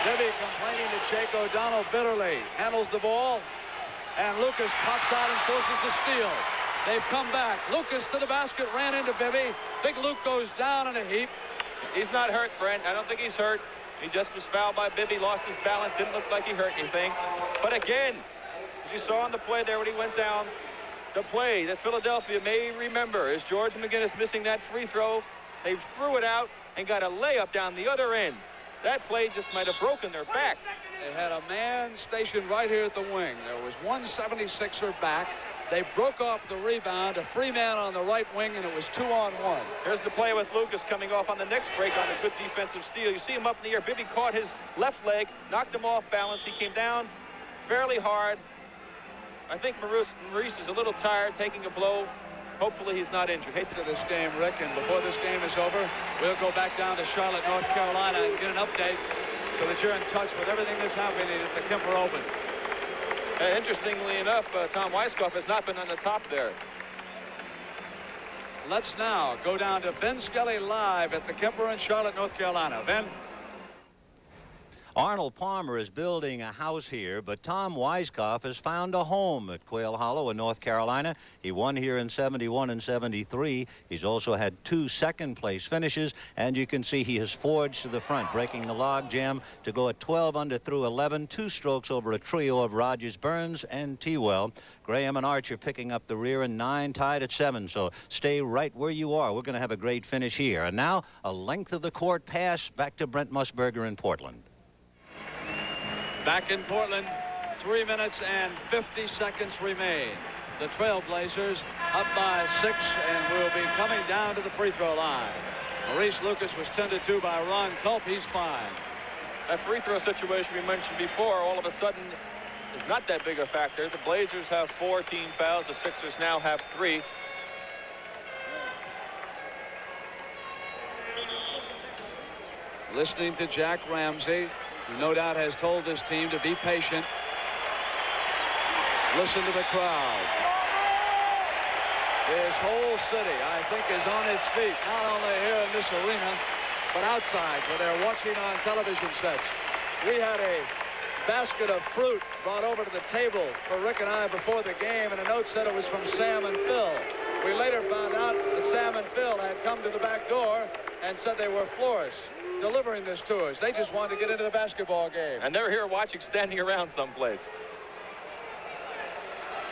Bibby complaining to Jake O'Donnell bitterly. Handles the ball. And Lucas pops out and forces the steal. They've come back. Lucas to the basket, ran into Bibby. Big Luke goes down in a heap. He's not hurt, Brent. I don't think he's hurt. He just was fouled by Bibby, lost his balance, didn't look like he hurt anything. But again, as you saw on the play there when he went down, the play that Philadelphia may remember is George McGinnis missing that free throw. They threw it out and got a layup down the other end. That play just might have broken their back. They had a man stationed right here at the wing. There was 176er back. They broke off the rebound, a free man on the right wing, and it was 2-on-1. Here's the play with Lucas coming off on the next break on a good defensive steal. You see him up in the air. Bibby caught his left leg, knocked him off balance. He came down fairly hard. I think Maurice is a little tired, taking a blow. Hopefully he's not injured. Hate to this game, Rick, and before this game is over, we'll go back down to Charlotte, North Carolina, and get an update so that you're in touch with everything that's happening at the Kemper Open. Interestingly enough, Tom Weisskopf has not been on the top there. Let's now go down to Ben Skelly live at the Kemper in Charlotte, North Carolina. Ben? Arnold Palmer is building a house here, but Tom Weiskopf has found a home at Quail Hollow in North Carolina. He won here in 71 and 73. He's also had 2 second-place finishes, and you can see he has forged to the front, breaking the log jam to go at 12 under through 11, 2 strokes over a trio of Rogers, Burns, and Tewell. Graham and Archer picking up the rear, and 9 tied at 7, so stay right where you are. We're going to have a great finish here. And now, a length of the court pass back to Brent Musburger in Portland. Back in Portland, 3 minutes and 50 seconds remain. The Trailblazers up by 6 and will be coming down to the free throw line. Maurice Lucas was tended to by Ron Culp. He's fine. That free throw situation we mentioned before all of a sudden is not that big a factor. The Blazers have 4 team fouls. The Sixers now have 3. Listening to Jack Ramsey, who no doubt has told this team to be patient. Listen to the crowd. This whole city, I think, is on its feet, not only here in this arena, but outside where they're watching on television sets. We had a basket of fruit brought over to the table for Rick and I before the game, and a note said it was from Sam and Phil. We later found out that Sam and Phil had come to the back door and said they were florists delivering this to us. They just wanted to get into the basketball game. And they're here watching, standing around someplace.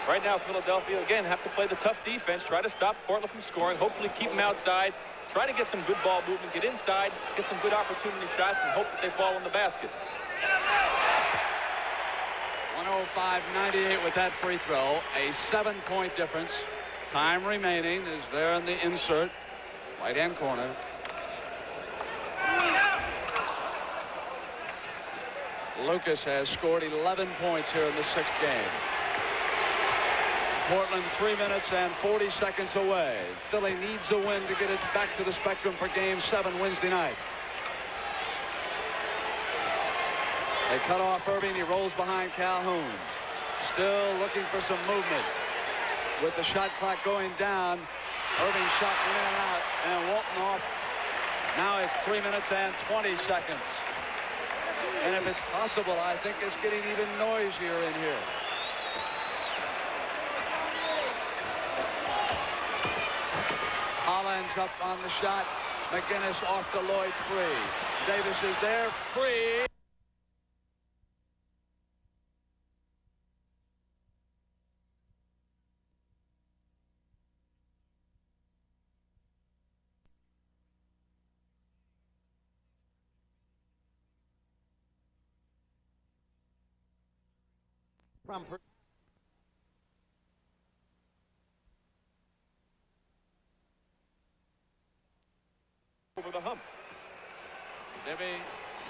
Right now, Philadelphia, again, have to play the tough defense, try to stop Portland from scoring, hopefully keep them outside, try to get some good ball movement, get inside, get some good opportunity shots, and hope that they fall in the basket. 105-98 with that free throw. A 7-point difference. Time remaining is there in the insert. Right-hand corner. Lucas has scored 11 points here in the 6th game. Portland 3 minutes and 40 seconds away. Philly needs a win to get it back to the Spectrum for Game 7 Wednesday night. They cut off Erving. He rolls behind Calhoun. Still looking for some movement. With the shot clock going down, Erving shot in and out, and Walton off. Now it's 3 minutes and 20 seconds. And if it's possible, I think it's getting even noisier in here. Collins up on the shot. McGinnis off to Lloyd free. Davis is there, free. Over the hump. Dibby,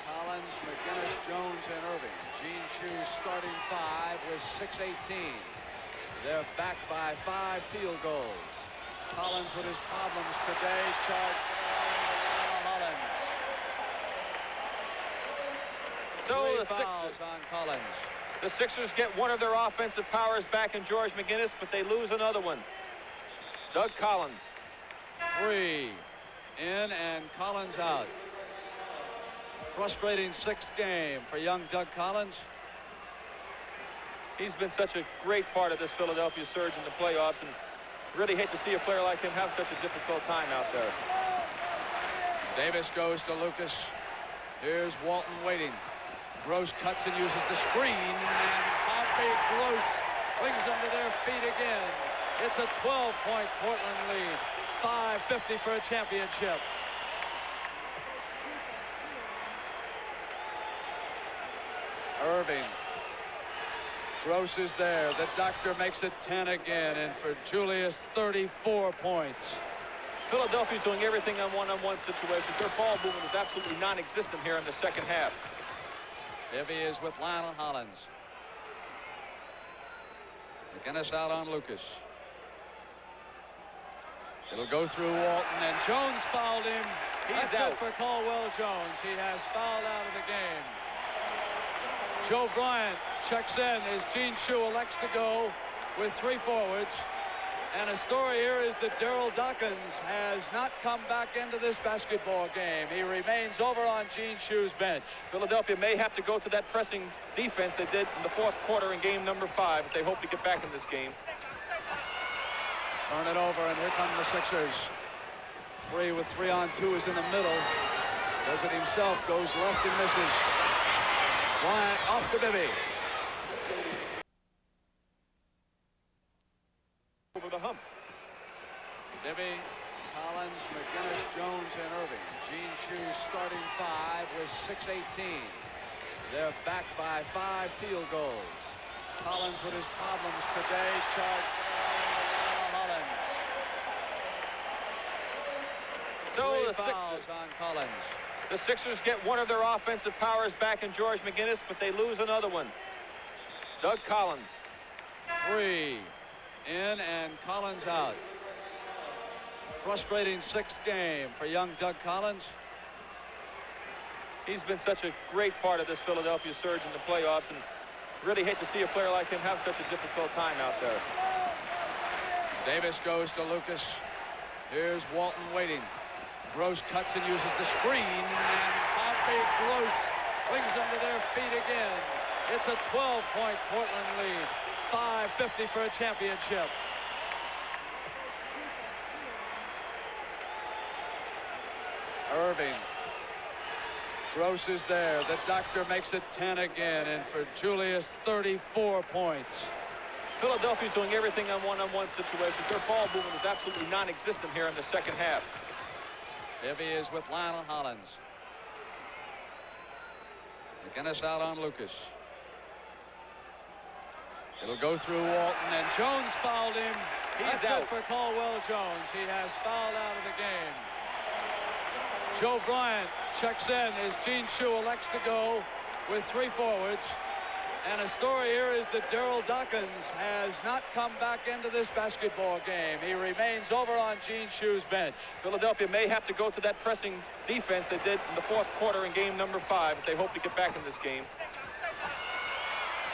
Collins, McGinnis, Jones, and Erving. Gene Shue's starting 5 with 6:18. They're back by 5 field goals. Collins with his problems today. Charged Hollins. So 3 fouls on Collins. The Sixers get one of their offensive powers back in George McGinnis, but they lose another one. Doug Collins. 3 in and Collins out. Frustrating 6th game for young Doug Collins. He's been such a great part of this Philadelphia surge in the playoffs, and really hate to see a player like him have such a difficult time out there. Davis goes to Lucas. Here's Walton waiting. Gross cuts and uses the screen, and Bobby Gross brings them to their feet again. It's a 12-point Portland lead. 5:50 for a championship. Erving. Gross is there. The doctor makes it 10 again, and for Julius, 34 points. Philadelphia's doing everything on one-on-one situations. Their ball movement is absolutely non-existent here in the second half. Ivy is with Lionel Hollins. McGinnis out on Lucas. It'll go through Walton, and Jones fouled him. He's out for Caldwell Jones. He has fouled out of the game. Joe Bryant checks in as Gene Shue elects to go with 3 forwards. And the story here is that Daryl Dawkins has not come back into this basketball game. He remains over on Gene Shue's bench. Philadelphia may have to go to that pressing defense they did in the fourth quarter in game number 5 if they hope to get back in this game. Turn it over, and here come the Sixers. Free with 3-on-2 is in the middle. Does it himself, goes left and misses. Bryant off to Bibby. Over the hump. Bibby, Collins, McGinnis, Jones, and Erving. Gene Shue's starting 5 with 6:18. They're back by 5 field goals. Collins with his problems today. Charged Collins. So the fouls Sixers on Collins. The Sixers get one of their offensive powers back in George McGinnis, but they lose another one. Doug Collins. 3 in and Collins out. Frustrating 6th game for young Doug Collins. He's been such a great part of this Philadelphia surge in the playoffs, and really hate to see a player like him have such a difficult time out there. Davis goes to Lucas. Here's Walton waiting. Gross cuts and uses the screen, and Bobby Gross brings them to their feet again. It's a 12-point Portland lead. 5:50 for a championship. Erving. Gross is there. The doctor makes it 10 again, and for Julius, 34 points. Philadelphia's doing everything on one-on-one situations. Their ball movement is absolutely non-existent here in the second half. Bibby is with Lionel Hollins. McGinnis out on Lucas. It'll go through Walton, and Jones fouled him. He's out for Caldwell Jones. He has fouled out of the game. Joe Bryant checks in as Gene Shue elects to go with 3 forwards. And the story here is that Daryl Dawkins has not come back into this basketball game. He remains over on Gene Shue's bench. Philadelphia may have to go to that pressing defense they did in the fourth quarter in game number 5 if they hope to get back in this game.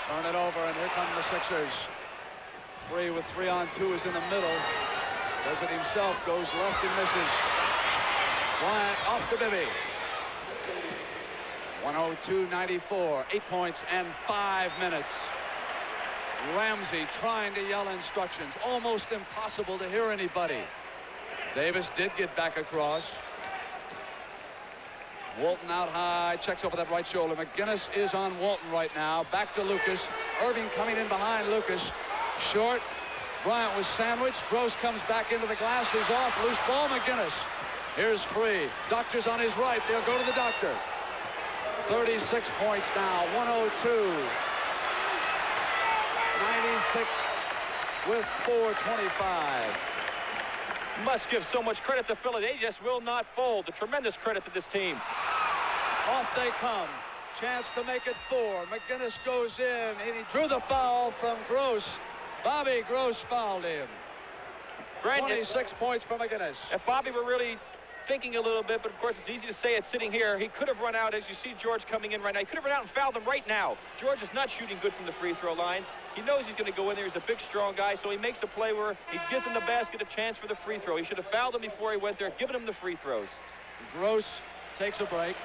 Turn it over, and here come the Sixers. Free with 3-on-2 is in the middle. Does it himself, goes left and misses. Bryant off to Bibby. 102-94, 8 points and 5 minutes. Ramsey trying to yell instructions. Almost impossible to hear anybody. Davis did get back across. Walton out high, checks over that right shoulder. McGinnis is on Walton right now. Back to Lucas. Erving coming in behind Lucas. Short. Bryant was sandwiched. Gross comes back into the glass. He's off. Loose ball, McGinnis. Here's Free. Doctor's on his right. They'll go to the doctor. 36 points now. 102. 96 with 4:25. Must give so much credit to Philly. They just will not fold. A tremendous credit to this team. Off they come. Chance to make it 4. McGinnis goes in, and he drew the foul from Gross. Bobby Gross fouled him. Brandon, 26 points for McGinnis. If Bobby were really thinking a little bit, but of course it's easy to say it sitting here, he could have run out, as you see George coming in right now. He could have run out and fouled him right now. George is not shooting good from the free throw line. He knows he's going to go in there. He's a big, strong guy, so he makes a play where he gives him the basket a chance for the free throw. He should have fouled him before he went there, given him the free throws. Gross takes a break.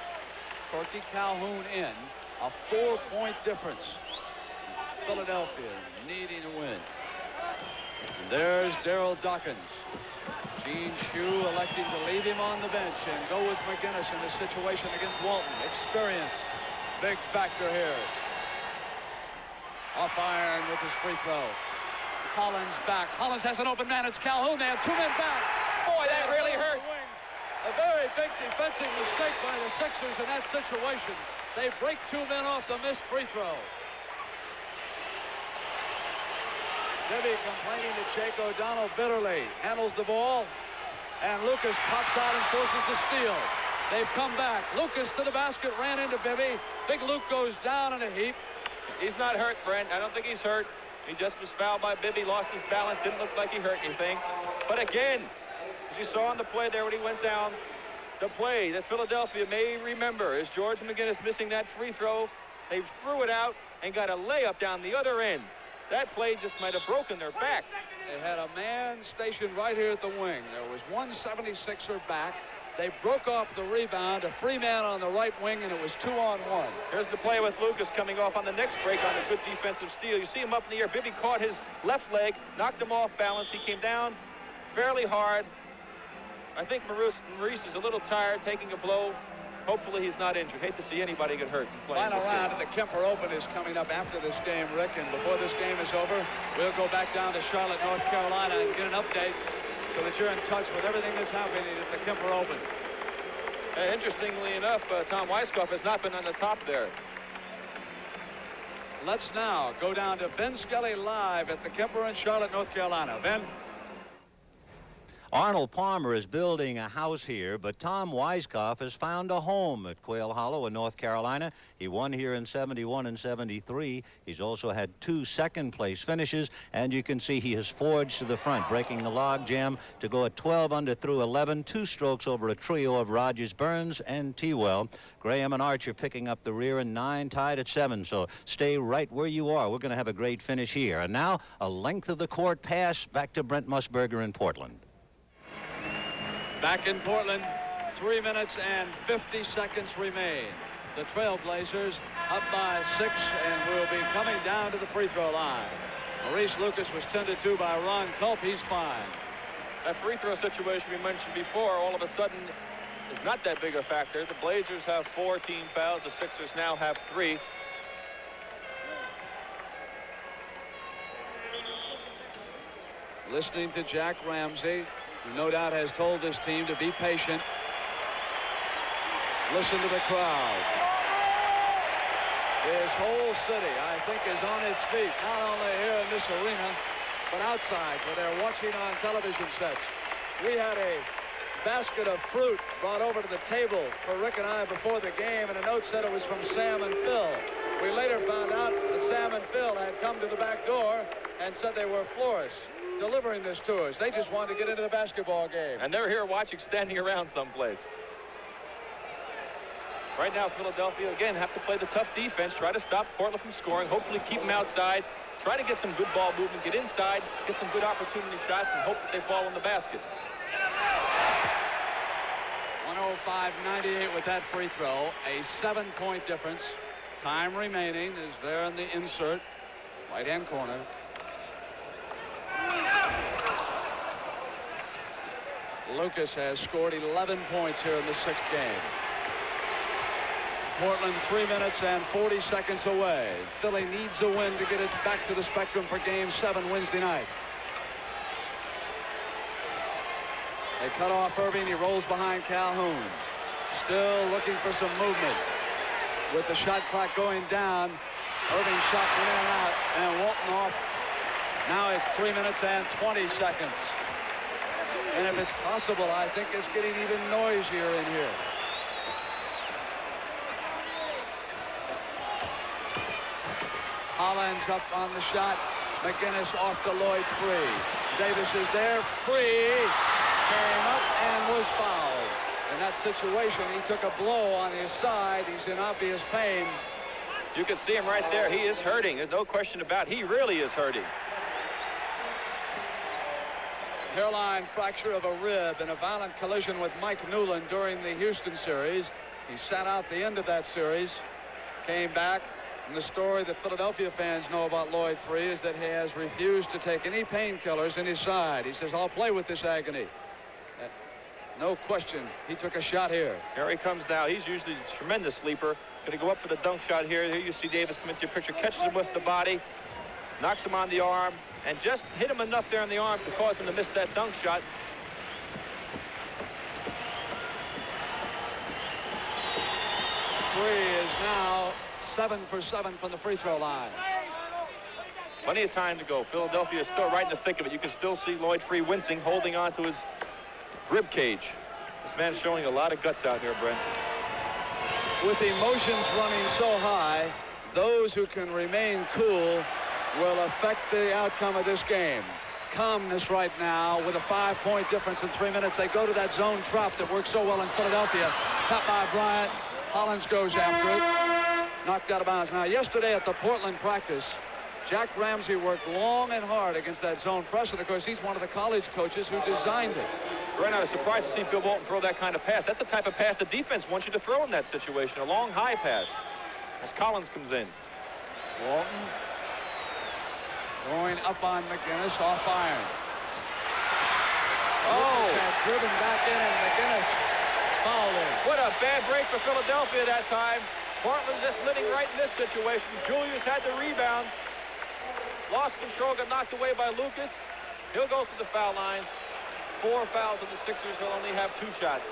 Corky Calhoun in. A 4-point difference. Philadelphia needing a win. And there's Daryl Dawkins. Gene Shue electing to leave him on the bench and go with McGinnis in this situation against Walton. Experience, big factor here. Off iron with his free throw. Collins back. Collins has an open man. It's Calhoun. They have 2 men back. Boy, that really hurt. A very big defensive mistake by the Sixers in that situation. They break 2 men off the missed free throw. Bibby complaining to Jake O'Donnell bitterly. Handles the ball. And Lucas pops out and forces the steal. They've come back. Lucas to the basket, ran into Bibby. Big Luke goes down in a heap. He's not hurt, Brent. I don't think he's hurt. He just was fouled by Bibby, lost his balance, didn't look like he hurt anything. But again, as you saw on the play there when he went down, the play that Philadelphia may remember is George McGinnis missing that free throw. They threw it out and got a layup down the other end. That play just might have broken their back. They had a man stationed right here at the wing. There was one 76er back. They broke off the rebound, a free man on the right wing, and it was 2-on-1. Here's the play with Lucas coming off on the next break on a good defensive steal. You see him up in the air. Bibby caught his left leg, knocked him off balance. He came down fairly hard. I think Maurice is a little tired, taking a blow. Hopefully he's not injured. Hate to see anybody get hurt. Final round of the Kemper Open is coming up after this game, Rick, and before this game is over, we'll go back down to Charlotte, North Carolina, and get an update so that you're in touch with everything that's happening at the Kemper Open. Interestingly enough, Tom Weiskopf has not been on the top there. Let's now go down to Ben Skelly live at the Kemper in Charlotte, North Carolina. Ben? Arnold Palmer is building a house here, but Tom Weiskopf has found a home at Quail Hollow in North Carolina. He won here in 71 and 73. He's also had 2 second-place finishes, and you can see he has forged to the front, breaking the log jam to go at 12 under through 11, 2 strokes over a trio of Rogers, Burns, and Tewell. Graham and Archer picking up the rear, and 9 tied at 7, so stay right where you are. We're going to have a great finish here. And now, a length of the court pass back to Brent Musburger in Portland. Back in Portland, 3 minutes and 50 seconds remain. The Trailblazers up by 6 and will be coming down to the free throw line. Maurice Lucas was tended to by Ron Culp. He's fine. That free throw situation we mentioned before all of a sudden is not that big a factor. The Blazers have 4 team fouls. The Sixers now have 3. Listening to Jack Ramsey, who no doubt has told this team to be patient. Listen to the crowd. This whole city, I think, is on its feet, not only here in this arena, but outside, where they're watching on television sets. We had a basket of fruit brought over to the table for Rick and I before the game, and a note said it was from Sam and Phil. We later found out that Sam and Phil had come to the back door and said they were florists delivering this to us. They just wanted to get into the basketball game. And they're here watching, standing around someplace. Right now, Philadelphia, again, have to play the tough defense, try to stop Portland from scoring, hopefully keep them outside, try to get some good ball movement, get inside, get some good opportunity shots, and hope that they fall in the basket. 105-98 with that free throw. A 7-point difference. Time remaining is there in the insert. Right-hand corner. Lucas has scored 11 points here in the 6th game. Portland 3 minutes and 40 seconds away. Philly needs a win to get it back to the Spectrum for Game 7 Wednesday night. They cut off Erving. He rolls behind Calhoun. Still looking for some movement. With the shot clock going down, Erving shot in and out, and Walton off. Now it's 3 minutes and 20 seconds. And if it's possible, I think it's getting even noisier in here. Hollins up on the shot. McGinnis off to Lloyd free. Davis is there, free. Came up and was fouled. In that situation, he took a blow on his side. He's in obvious pain. You can see him right there. He is hurting. There's no question about it. He really is hurting. Hairline fracture of a rib in a violent collision with Mike Newland during the Houston series. He sat out the end of that series, came back, and the story that Philadelphia fans know about Lloyd Free is that he has refused to take any painkillers in his side. He says, I'll play with this agony. No question, he took a shot here. Here he comes now. He's usually a tremendous sleeper. Going to go up for the dunk shot here. Here you see Davis come into your picture, catches him with the body, knocks him on the arm, and just hit him enough there in the arm to cause him to miss that dunk shot. Free is now 7 for 7 from the free throw line. Plenty of time to go. Philadelphia is still right in the thick of it. You can still see Lloyd Free wincing, holding on to his rib cage. This man's showing a lot of guts out here, Brent. With emotions running so high, those who can remain cool will affect the outcome of this game. Calmness right now with a 5-point difference in 3 minutes. They go to that zone trap that works so well in Philadelphia. Cut by Bryant. Hollins goes after it. Knocked out of bounds. Now, yesterday at the Portland practice, Jack Ramsey worked long and hard against that zone press, and of course, he's one of the college coaches who designed it. Right now, I was surprised to see Bill Walton throw that kind of pass. That's the type of pass the defense wants you to throw in that situation, a long, high pass. As Collins comes in. Walton going up on McGinnis, off iron. Oh! Had driven back in, and McGinnis fouled him. What a bad break for Philadelphia that time. Portland just living right in this situation. Julius had the rebound. Lost control, got knocked away by Lucas. He'll go to the foul line. 4 fouls on the Sixers. He'll only have 2 shots.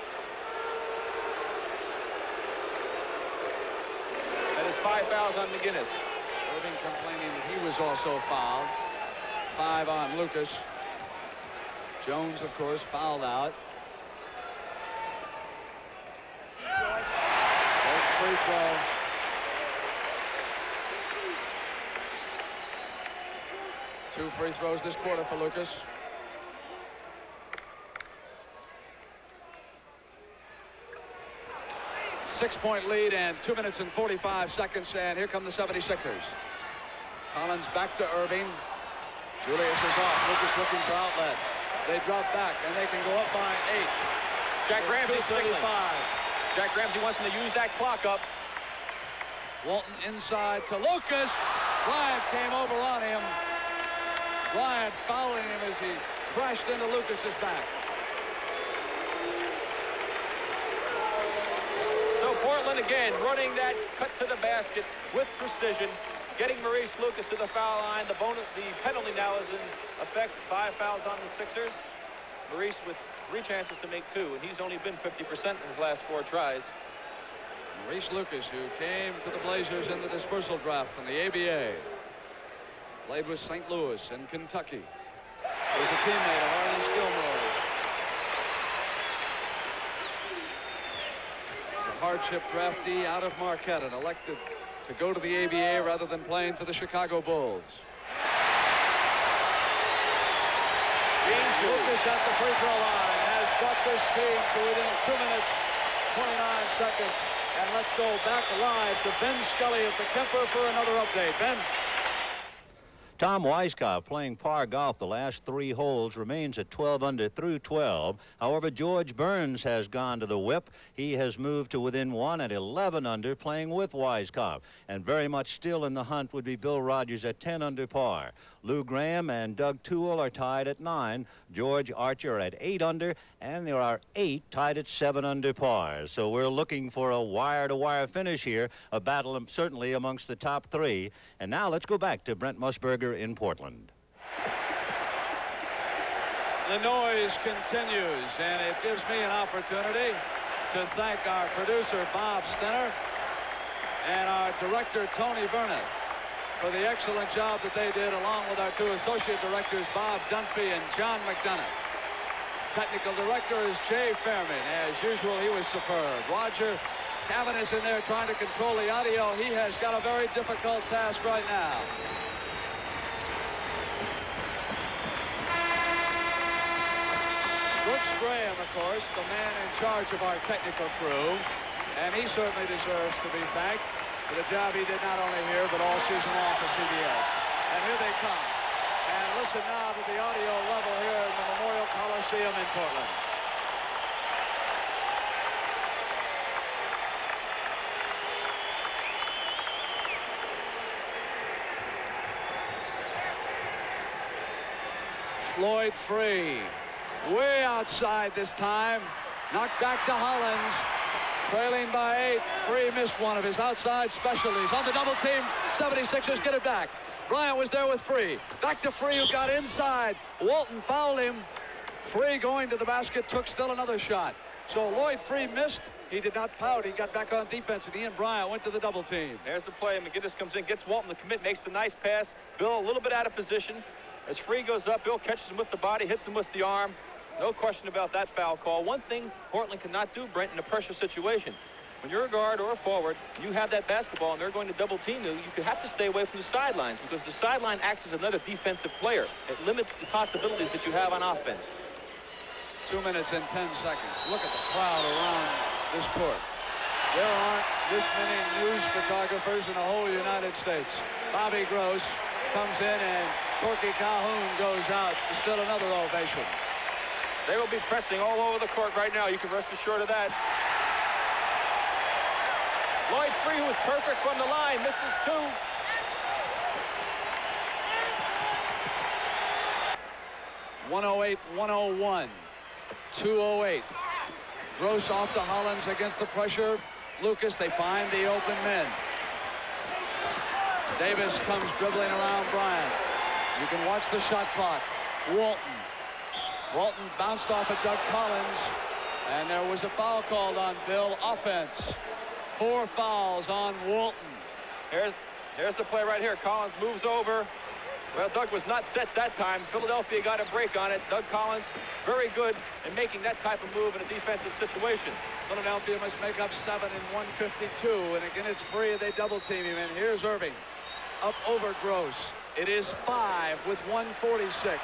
That is 5 fouls on McGinnis. Erving complaining that he was also fouled. 5 on Lucas. Jones, of course, fouled out. First free throw. Two free throws this quarter for Lucas. Six-point lead and 2 minutes and 45 seconds, and here come the 76ers. Collins back to Erving. Julius is off. Lucas looking for outlet. They drop back, and they can go up by 8. Jack Ramsey 35. Jack Ramsey wants him to use that clock up. Walton inside to Lucas. Bryant came over on him. Bryant fouling him as he crashed into Lucas's back. So Portland again running that cut to the basket with precision, getting Maurice Lucas to the foul line. The penalty now is in effect. 5 fouls on the Sixers. Maurice with 3 chances to make 2, and he's only been 50% in his last 4 tries. Maurice Lucas, who came to the Blazers in the dispersal draft from the ABA. Played with St. Louis and Kentucky. Was a teammate of Arlen Gilmore. He's a hardship draftee out of Marquette and elected to go to the ABA rather than playing for the Chicago Bulls. Lucas at the free throw line has brought this team to within 2 minutes, 29 seconds. And let's go back live to Ben Scully at the Kemper for another update. Ben? Tom Weiskopf, playing par golf the last 3 holes, remains at 12 under through 12. However, George Burns has gone to the whip. He has moved to within 1 at 11 under, playing with Weiskopf. And very much still in the hunt would be Bill Rogers at 10 under par. Lou Graham and Doug Toole are tied at 9. George Archer at 8 under, and there are 8 tied at 7 under par. So we're looking for a wire-to-wire finish here, a battle certainly amongst the top 3. And now let's go back to Brent Musburger in Portland. The noise continues, and it gives me an opportunity to thank our producer, Bob Stenner, and our director, Tony Vernon, for the excellent job that they did, along with our 2 associate directors, Bob Dunphy and John McDonough. Technical director is Jay Fairman. As usual, he was superb. Roger Cavan is in there trying to control the audio. He has got a very difficult task right now. Brooks Graham, of course, the man in charge of our technical crew, and he certainly deserves to be thanked for the job he did not only here, but all season long for CBS. And here they come. And listen now to the audio level here in the Memorial Coliseum in Portland. Floyd Free, way outside this time. Knocked back to Hollins. Trailing by 8. Free missed one of his outside specialties. On the double team, 76ers get it back. Bryant was there with Free. Back to Free, who got inside. Walton fouled him. Free going to the basket, took still another shot. So Lloyd Free missed. He did not pout. He got back on defense, and Ian Bryant went to the double team. There's the play. McGinnis comes in, gets Walton to commit, makes the nice pass. Bill a little bit out of position. As Free goes up, Bill catches him with the body, hits him with the arm. No question about that foul call. One thing Portland cannot do, Brent, in a pressure situation. When you're a guard or a forward, and you have that basketball and they're going to double team you, you have to stay away from the sidelines because the sideline acts as another defensive player. It limits the possibilities that you have on offense. 2 minutes and 10 seconds. Look at the crowd around this court. There aren't this many news photographers in the whole United States. Bobby Gross comes in, and Corky Calhoun goes out. Still another ovation. They will be pressing all over the court right now. You can rest assured of that. Lloyd Free, who was perfect from the line, misses two. .108-101. 2:08. Gross off to Hollins against the pressure. Lucas, they find the open men. Davis comes dribbling around Bryant. You can watch the shot clock. Walton bounced off at Doug Collins, and there was a foul called on Bill. Offense. 4 fouls on Walton. Here's the play right here. Collins moves over. Well, Doug was not set that time. Philadelphia got a break on it. Doug Collins, very good in making that type of move in a defensive situation. Philadelphia must make up 7 in 152, and again it's Free. They double team him, and here's Erving up over Gross. It is 5 with 146.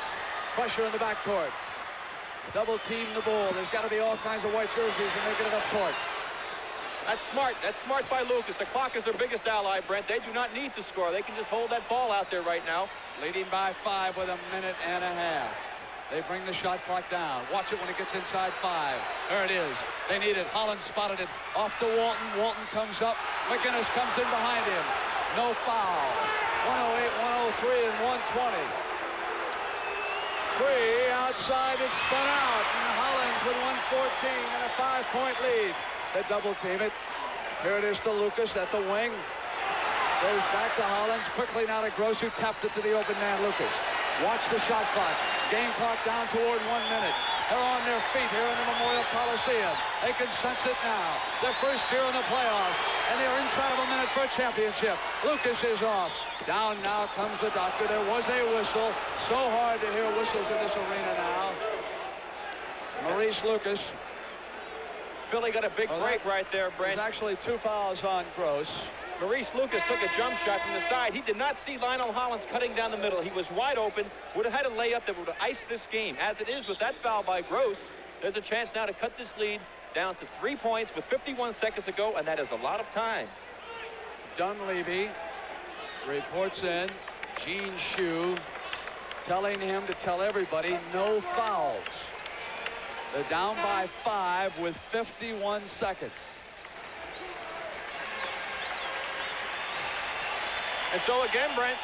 Pressure in the backcourt. Double team the Bull. There's got to be all kinds of white jerseys, and they get it up court. That's smart. That's smart by Lucas. The clock is their biggest ally, Brent. They do not need to score. They can just hold that ball out there right now. Leading by 5 with 1.5 minutes. They bring the shot clock down. Watch it when it gets inside 5. There it is. They need it. Hollins spotted it. Off to Walton. Walton comes up. McGinnis comes in behind him. No foul. 108, 103, and 120. Free outside. It's spun out. And Hollins with 114 and a 5-point lead. They double team it. Here it is to Lucas at the wing. Goes back to Hollins. Quickly now to Gross, who tapped it to the open man, Lucas. Watch the shot clock. Game clock down toward 1 minute. They're on their feet here in the Memorial Coliseum. They can sense it now. Their first year in the playoffs. And they're inside of a minute for a championship. Lucas is off. Down now comes the doctor. There was a whistle. So hard to hear whistles in this arena now. Maurice Lucas. Philly got a big break right there, Brent. There's actually 2 fouls on Gross. Maurice Lucas took a jump shot from the side. He did not see Lionel Hollins cutting down the middle. He was wide open. Would have had a layup that would have iced this game. As it is with that foul by Gross, there's a chance now to cut this lead down to 3 points with 51 seconds to go, and that is a lot of time. Dunleavy reports in. Gene Shue telling him to tell everybody no fouls. They're down by 5 with 51 seconds. And so again, Brent,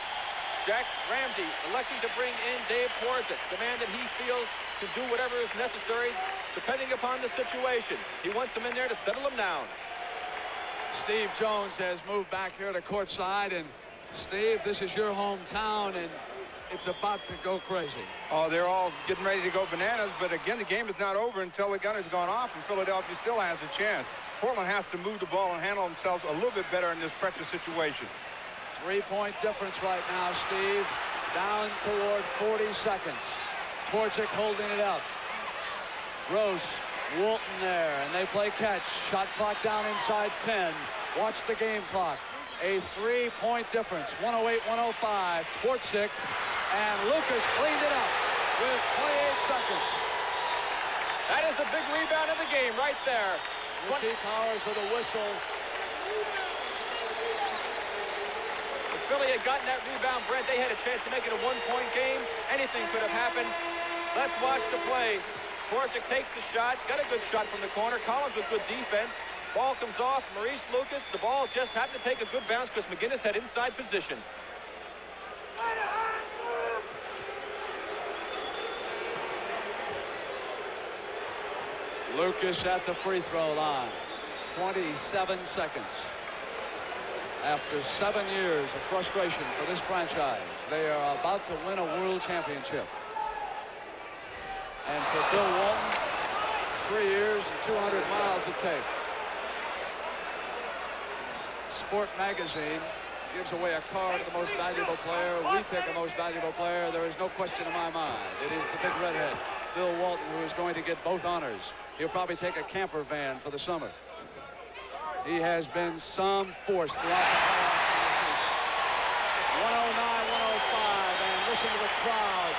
Jack Ramsey electing to bring in Dave Twardzik, the man that he feels can do whatever is necessary depending upon the situation. He wants him in there to settle him down. Steve Jones has moved back here to courtside, and Steve, this is your hometown, and it's about to go crazy. Oh, they're all getting ready to go bananas, but again, the game is not over until the gun has gone off, and Philadelphia still has a chance. Portland has to move the ball and handle themselves a little bit better in this pressure situation. 3-point difference right now, Steve. Down toward 40 seconds. Twardzik holding it up. Gross, Walton there, and they play catch. Shot clock down inside 10. Watch the game clock. A 3-point difference. 108-105. Twardzik, and Lucas cleaned it up with 28 seconds. That is the big rebound of the game right there. Richie Powers with a whistle. If Philly had gotten that rebound, Brent, they had a chance to make it a 1-point game. Anything could have happened. Let's watch the play. Twardzik takes the shot. Got a good shot from the corner. Collins with good defense. Ball comes off. Maurice Lucas. The ball just happened to take a good bounce because McGinnis had inside position. Lucas at the free throw line. 27 seconds. After 7 years of frustration for this franchise, they are about to win a world championship. And for Bill Walton, 3 years and 200 miles to take. Sport Magazine gives away a car to the most valuable player. We pick a most valuable player. There is no question in my mind. It is the big redhead, Bill Walton, who is going to get both honors. He'll probably take a camper van for the summer. He has been some force throughout the playoffs. 109-105, and listen to the crowd.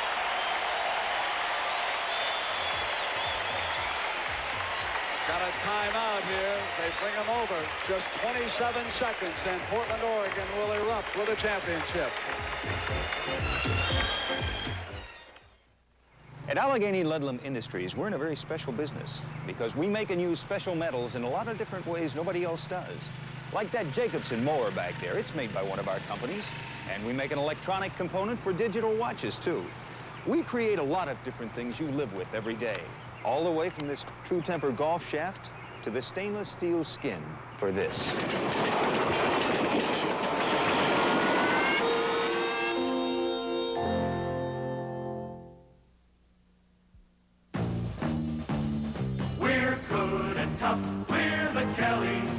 Got a timeout here. They bring him over. Just 27 seconds, and Portland, Oregon will erupt with a championship. At Allegheny Ludlam Industries, we're in a very special business because we make and use special metals in a lot of different ways nobody else does. Like that Jacobson mower back there. It's made by one of our companies. And we make an electronic component for digital watches, too. We create a lot of different things you live with every day, all the way from this True Temper golf shaft to the stainless steel skin for this. We're good and tough, we're the Kellys.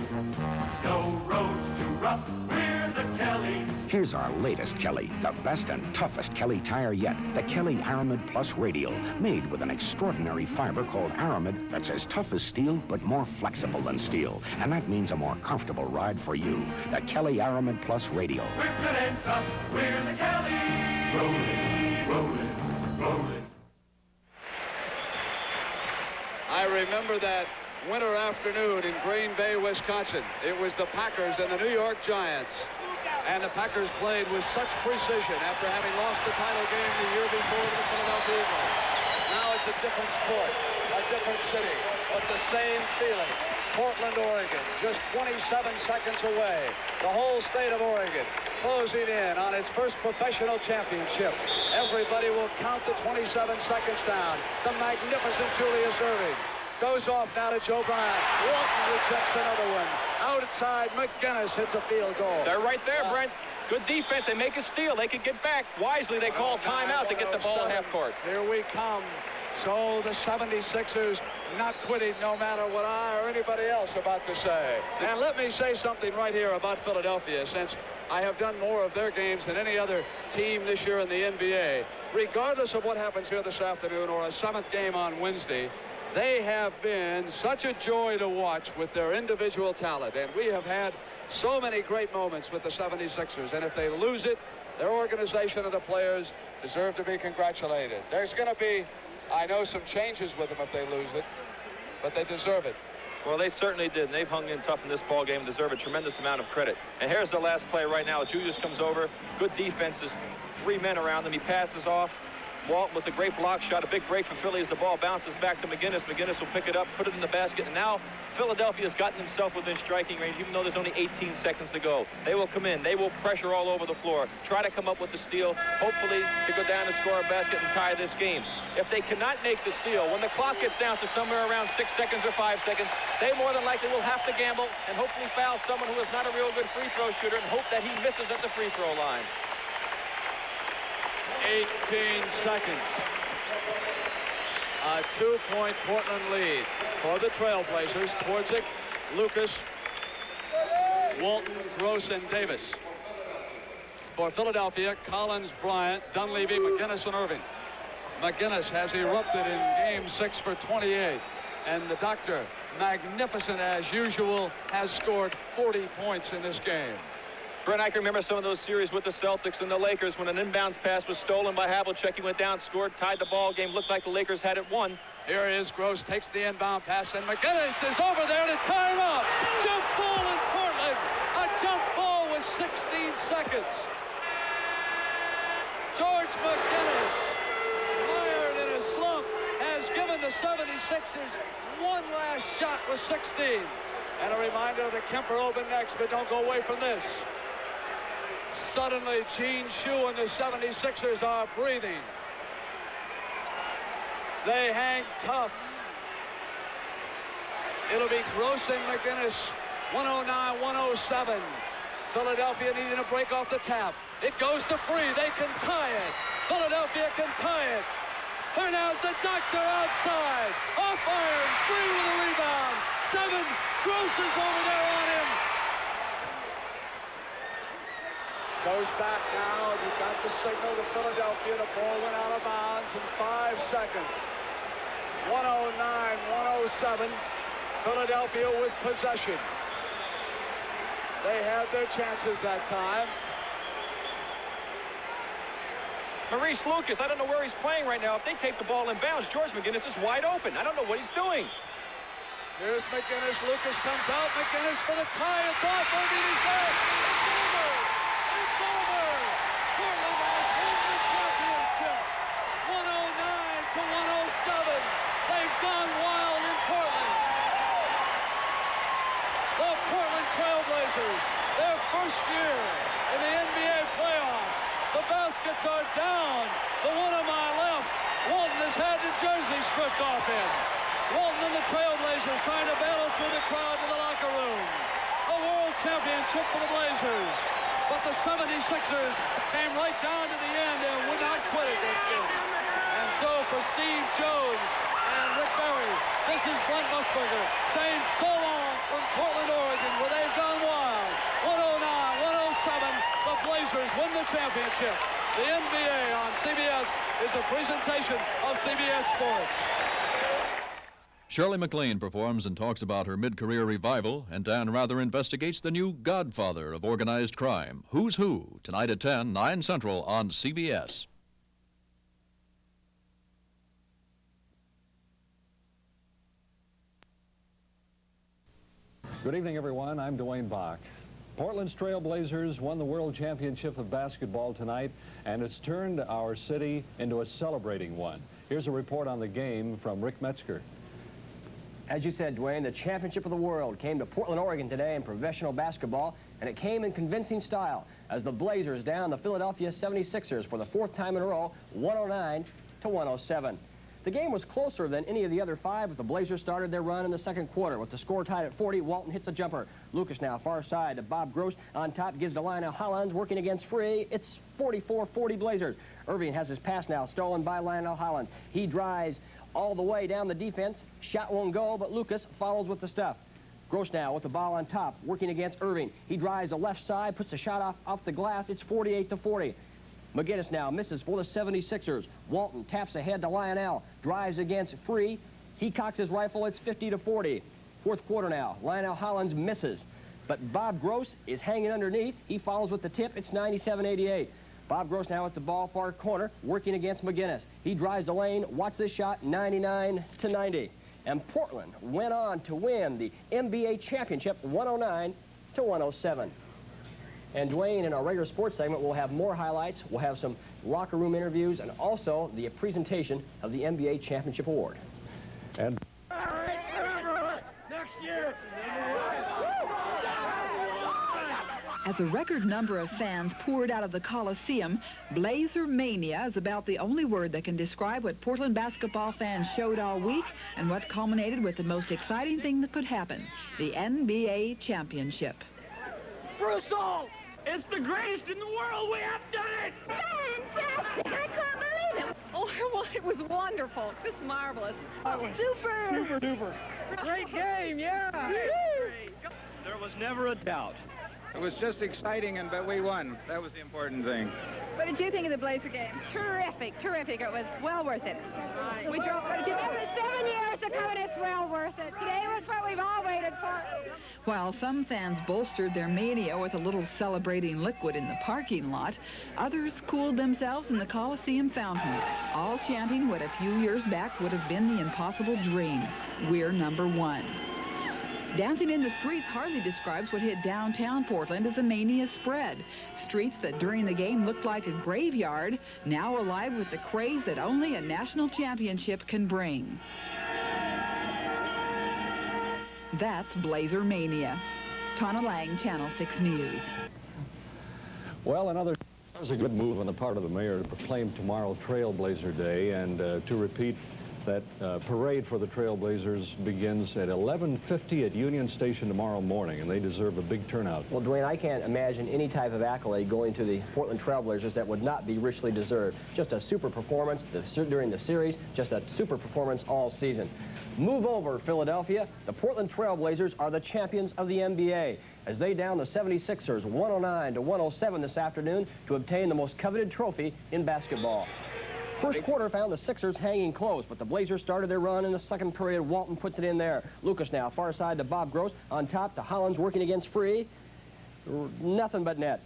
No roads too rough, we're the Kellys. Here's our latest Kelly, the best and toughest Kelly tire yet, the Kelly Aramid Plus Radial, made with an extraordinary fiber called Aramid that's as tough as steel but more flexible than steel. And that means a more comfortable ride for you. The Kelly Aramid Plus Radial. We're good and tough, we're the Kellys. Rollin', rollin', rollin'. I remember that winter afternoon in Green Bay, Wisconsin. It was the Packers and the New York Giants. And the Packers played with such precision after having lost the title game the year before to the Philadelphia Eagles. Now it's a different sport, a different city, but the same feeling. Portland, Oregon, just 27 seconds away. The whole state of Oregon closing in on its first professional championship. Everybody will count the 27 seconds down. The magnificent Julius Erving goes off now to Joe Bryant. Walton rejects another one. Outside, McGinnis hits a field goal. They're right there, Brent. Good defense. They make a steal. They could get back. Wisely, they call timeout to get the ball at half court. Here we come. So the 76ers not quitting no matter what I or anybody else about to say. And let me say something right here about Philadelphia, since I have done more of their games than any other team this year in the NBA. Regardless of what happens here this afternoon or a seventh game on Wednesday, they have been such a joy to watch with their individual talent. And we have had so many great moments with the 76ers. And if they lose it, their organization and the players deserve to be congratulated. There's going to be, I know, some changes with them if they lose it, but they deserve it. Well, they certainly did, and they've hung in tough in this ball game and deserve a tremendous amount of credit. And here's the last play right now. Julius comes over. Good defenses. 3 men around him. He passes off. Walton with a great block shot. A big break for Philly as the ball bounces back to McGinnis. McGinnis will pick it up, put it in the basket, and now Philadelphia's gotten himself within striking range, even though there's only 18 seconds to go. They will come in. They will pressure all over the floor. Try to come up with the steal, hopefully to go down and score a basket and tie this game. If they cannot make the steal, when the clock gets down to somewhere around 6 seconds or 5 seconds, they more than likely will have to gamble and hopefully foul someone who is not a real good free throw shooter and hope that he misses at the free throw line. 18 seconds. A 2-point Portland lead for the Trailblazers. Twardzik, Lucas, Walton, Gross, and Davis. For Philadelphia, Collins, Bryant, Dunleavy, McGinnis, and Erving. McGinnis has erupted in Game 6 for 28. And the doctor, magnificent as usual, has scored 40 points in this game. Brent, I can remember some of those series with the Celtics and the Lakers when an inbounds pass was stolen by Havlicek. He went down, scored, tied the ball game. Looked like the Lakers had it won. Here is Gross, takes the inbound pass, and McGinnis is over there to tie him up. Jump ball in Portland. A jump ball with 16 seconds. George McGinnis, mired in a slump, has given the 76ers one last shot with 16. And a reminder that Kemper open next, but don't go away from this. Suddenly, Gene Shue and the 76ers are breathing. They hang tough. It'll be Gross and McGinnis, 109-107. Philadelphia needing a break off the tap. It goes to free. They can tie it. Philadelphia can tie it. Hernandez, the doctor outside. Off iron, free with a rebound. 7, Gross is over there on him. Goes back now. You got the signal to Philadelphia. The ball went out of bounds in 5 seconds. 109-107. Philadelphia with possession. They had their chances that time. Maurice Lucas, I don't know where he's playing right now. If they take the ball in bounds, George McGinnis is wide open. I don't know what he's doing. Here's McGinnis. Lucas comes out. McGinnis for the tie. It's off. Erving is there. It's over. It's over. Portland has won the championship. 109 to 107. They've gone wild in Portland. The Portland Trailblazers, their first year in the NBA playoffs. The baskets are down. The one on my left, Walton has had the jersey stripped off him. Walton and the Trailblazers trying to battle through the crowd to the locker room. A world championship for the Blazers. But the 76ers came right down to the end and would not quit it this game. And so for Steve Jones and Rick Barry, this is Brent Musburger saying so long from Portland, Oregon, where they've gone wild. 109-107, the Blazers win the championship. The NBA on CBS is a presentation of CBS Sports. Shirley MacLaine performs and talks about her mid-career revival, and Dan Rather investigates the new godfather of organized crime, Who's Who, tonight at 10, 9 Central on CBS. Good evening, everyone. I'm Dwayne Bach. Portland's Trailblazers won the World Championship of Basketball tonight, and it's turned our city into a celebrating one. Here's a report on the game from Rick Metzger. As you said, Dwayne, the championship of the world came to Portland, Oregon today in professional basketball, and it came in convincing style as the Blazers down the Philadelphia 76ers for the fourth time in a row, 109 to 107. The game was closer than any of the other five, but the Blazers started their run in the second quarter. With the score tied at 40, Walton hits a jumper. Lucas now far side to Bob Gross. On top gives to Lionel Hollins, working against Free. It's 44-40 Blazers. Erving has his pass now stolen by Lionel Hollins. He drives all the way down the defense. Shot won't go, but Lucas follows with the stuff. Gross now with the ball on top, working against Erving. He drives the left side, puts the shot off the glass. It's 48-40. McGinnis now misses for the 76ers. Walton taps ahead to Lionel, drives against Free. He cocks his rifle. It's 50-40. Fourth quarter now. Lionel Hollins misses, but Bob Gross is hanging underneath. He follows with the tip. It's 97-88. Bob Gross now at the ball far corner, working against McGinnis. He drives the lane. Watch this shot, 99-90. And Portland went on to win the NBA championship, 109 to 107. And Dwayne, in our regular sports segment, we'll have more highlights. We'll have some locker room interviews and also the presentation of the NBA Championship Award. And next year. As a record number of fans poured out of the Coliseum, Blazer Mania is about the only word that can describe what Portland basketball fans showed all week and what culminated with the most exciting thing that could happen, the NBA Championship. Russo! It's the greatest in the world! We have done it! Fantastic! I can't believe it! Oh, well, it was wonderful. Just marvelous. Super! Super duper. Great game, yeah! There was never a doubt. It was just exciting, but we won. That was the important thing. What did you think of the Blazer game? Terrific, terrific. It was well worth it. We drove, what did you think? It was 7 years to come, and it's well worth it. Today was what we've all waited for. While some fans bolstered their mania with a little celebrating liquid in the parking lot, others cooled themselves in the Coliseum fountain, all chanting what a few years back would have been the impossible dream: we're number one. Dancing in the streets hardly describes what hit downtown Portland as the mania spread. Streets that during the game looked like a graveyard, now alive with the craze that only a national championship can bring. That's Blazer Mania. Tana Lang, Channel 6 News. well, another was a good move on the part of the mayor to proclaim tomorrow Trailblazer Day and to repeat that parade for the Trailblazers begins at 11:50 at Union Station tomorrow morning, and they deserve a big turnout. Well, Dwayne, I can't imagine any type of accolade going to the Portland Trailblazers that would not be richly deserved. Just a super performance during the series, just a super performance all season. Move over, Philadelphia. The Portland Trailblazers are the champions of the NBA as they down the 76ers 109 to 107 this afternoon to obtain the most coveted trophy in basketball. First quarter found the Sixers hanging close, but the Blazers started their run in the second period. Walton puts it in there. Lucas now far side to Bob Gross. On top to Hollins working against Free. Nothing but net.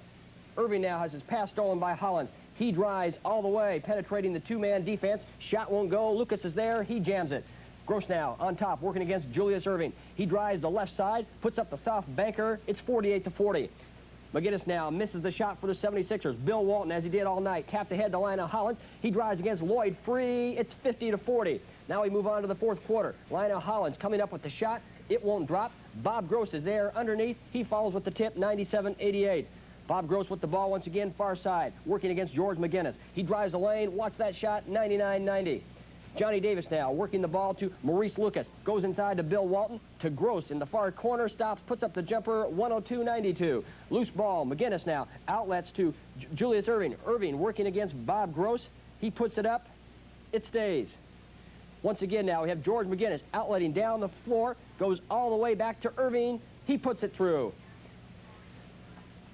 Erving now has his pass stolen by Hollins. He drives all the way, penetrating the two-man defense. Shot won't go. Lucas is there. He jams it. Gross now on top, working against Julius Erving. He drives the left side, puts up the soft banker. It's 48-40. McGinnis now misses the shot for the 76ers. Bill Walton, as he did all night, tapped ahead to Lionel Hollins. He drives against Lloyd free. It's 50-40. Now we move on to the fourth quarter. Lionel Hollins coming up with the shot. It won't drop. Bob Gross is there underneath. He follows with the tip, 97-88. Bob Gross with the ball once again, far side, working against George McGinnis. He drives the lane. Watch that shot, 99-90. Johnny Davis now working the ball to Maurice Lucas. Goes inside to Bill Walton. To Gross in the far corner. Stops, puts up the jumper, 102-92. Loose ball. McGinnis now. Outlets to Julius Erving. Erving working against Bob Gross. He puts it up. It stays. Once again now we have George McGinnis outletting down the floor. Goes all the way back to Erving. He puts it through.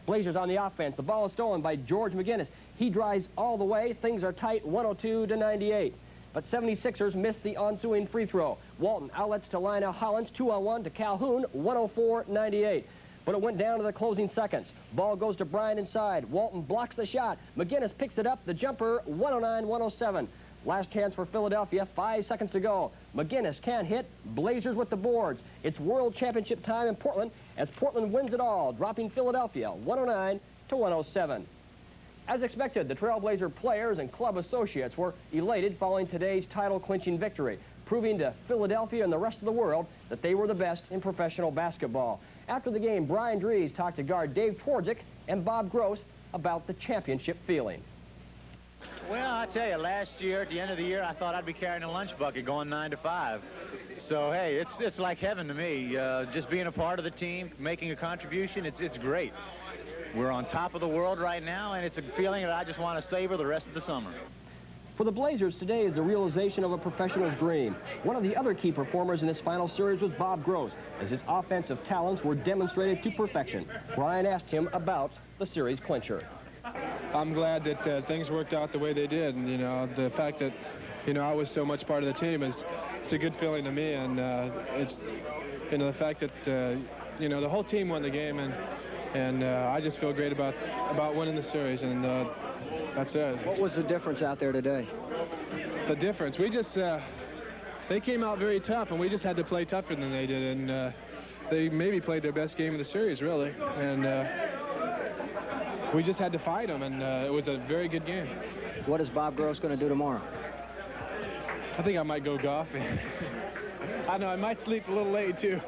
Blazers on the offense. The ball is stolen by George McGinnis. He drives all the way. Things are tight, 102-98. But 76ers missed the ensuing free throw. Walton outlets to Lionel Hollins, 2-on-1 to Calhoun, 104-98. But it went down to the closing seconds. Ball goes to Bryant inside. Walton blocks the shot. McGinnis picks it up. The jumper, 109-107. Last chance for Philadelphia, 5 seconds to go. McGinnis can't hit. Blazers with the boards. It's World Championship time in Portland as Portland wins it all, dropping Philadelphia 109-107. As expected, the Trailblazer players and club associates were elated following today's title-clinching victory, proving to Philadelphia and the rest of the world that they were the best in professional basketball. After the game, Brian Dries talked to guard Dave Twardzik and Bob Gross about the championship feeling. Well, I tell you, last year, at the end of the year, I thought I'd be carrying a lunch bucket going 9 to 5. So, hey, it's like heaven to me. Just being a part of the team, making a contribution, it's great. We're on top of the world right now, and it's a feeling that I just want to savor the rest of the summer. For the Blazers, today is the realization of a professional's dream. One of the other key performers in this final series was Bob Gross, as his offensive talents were demonstrated to perfection. Brian asked him about the series clincher. I'm glad that things worked out the way they did, and, you know, the fact that, you know, I was so much part of the team it's a good feeling to me, and it's, you know, the fact that, you know, the whole team won the game, and I just feel great about winning the series, and that's it. What was the difference out there today? The difference? We just, they came out very tough, and we just had to play tougher than they did, and they maybe played their best game of the series, really, and we just had to fight them, and it was a very good game. What is Bob Gross going to do tomorrow? I think I might go golfing. I know, I might sleep a little late, too.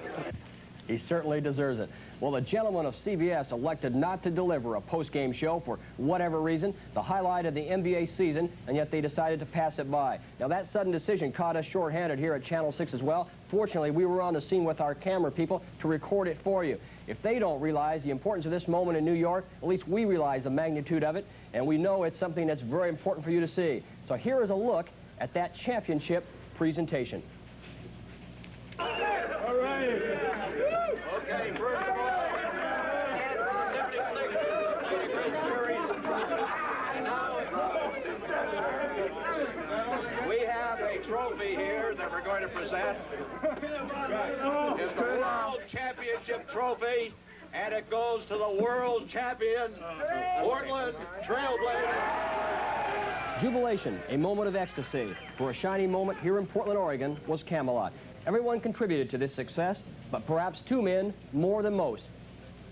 He certainly deserves it. Well, the gentlemen of CBS elected not to deliver a post-game show for whatever reason, the highlight of the NBA season, and yet they decided to pass it by. Now, that sudden decision caught us short-handed here at Channel 6 as well. Fortunately, we were on the scene with our camera people to record it for you. If they don't realize the importance of this moment in New York, at least we realize the magnitude of it, and we know it's something that's very important for you to see. So here is a look at that championship presentation. All right. Okay, first of all, we have a trophy here that we're going to present. It's the World Championship Trophy, and it goes to the world champion, Portland Trailblazers. Jubilation, a moment of ecstasy. For a shining moment here in Portland, Oregon, was Camelot. Everyone contributed to this success, but perhaps two men more than most.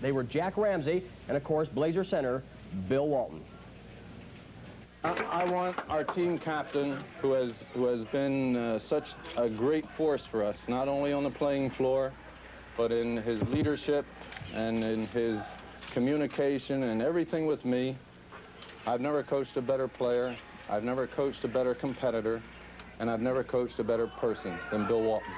They were Jack Ramsey and, of course, Blazer center Bill Walton. I want our team captain, who has been such a great force for us, not only on the playing floor, but in his leadership and in his communication and everything with me. I've never coached a better player, I've never coached a better competitor, and I've never coached a better person than Bill Walton.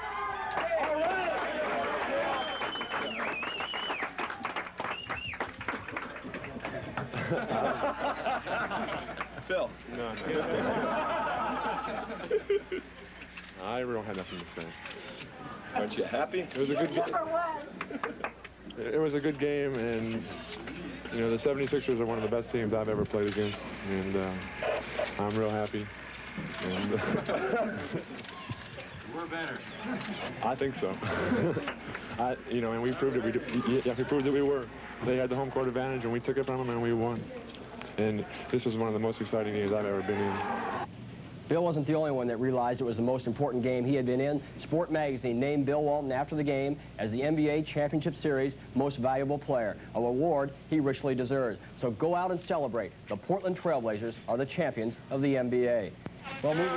Phil. No. I really don't have nothing to say. Aren't you happy? It was a good game. It was a good game, and you know the 76ers are one of the best teams I've ever played against, and I'm real happy. And, We're better. I think so. You know, and we proved it. We proved that we were. They had the home court advantage, and we took it from them, and we won. And this was one of the most exciting games I've ever been in. Bill wasn't the only one that realized it was the most important game he had been in. Sport Magazine named Bill Walton after the game as the NBA Championship Series Most Valuable Player, an award he richly deserves. So go out and celebrate. The Portland Trailblazers are the champions of the NBA. Well, moving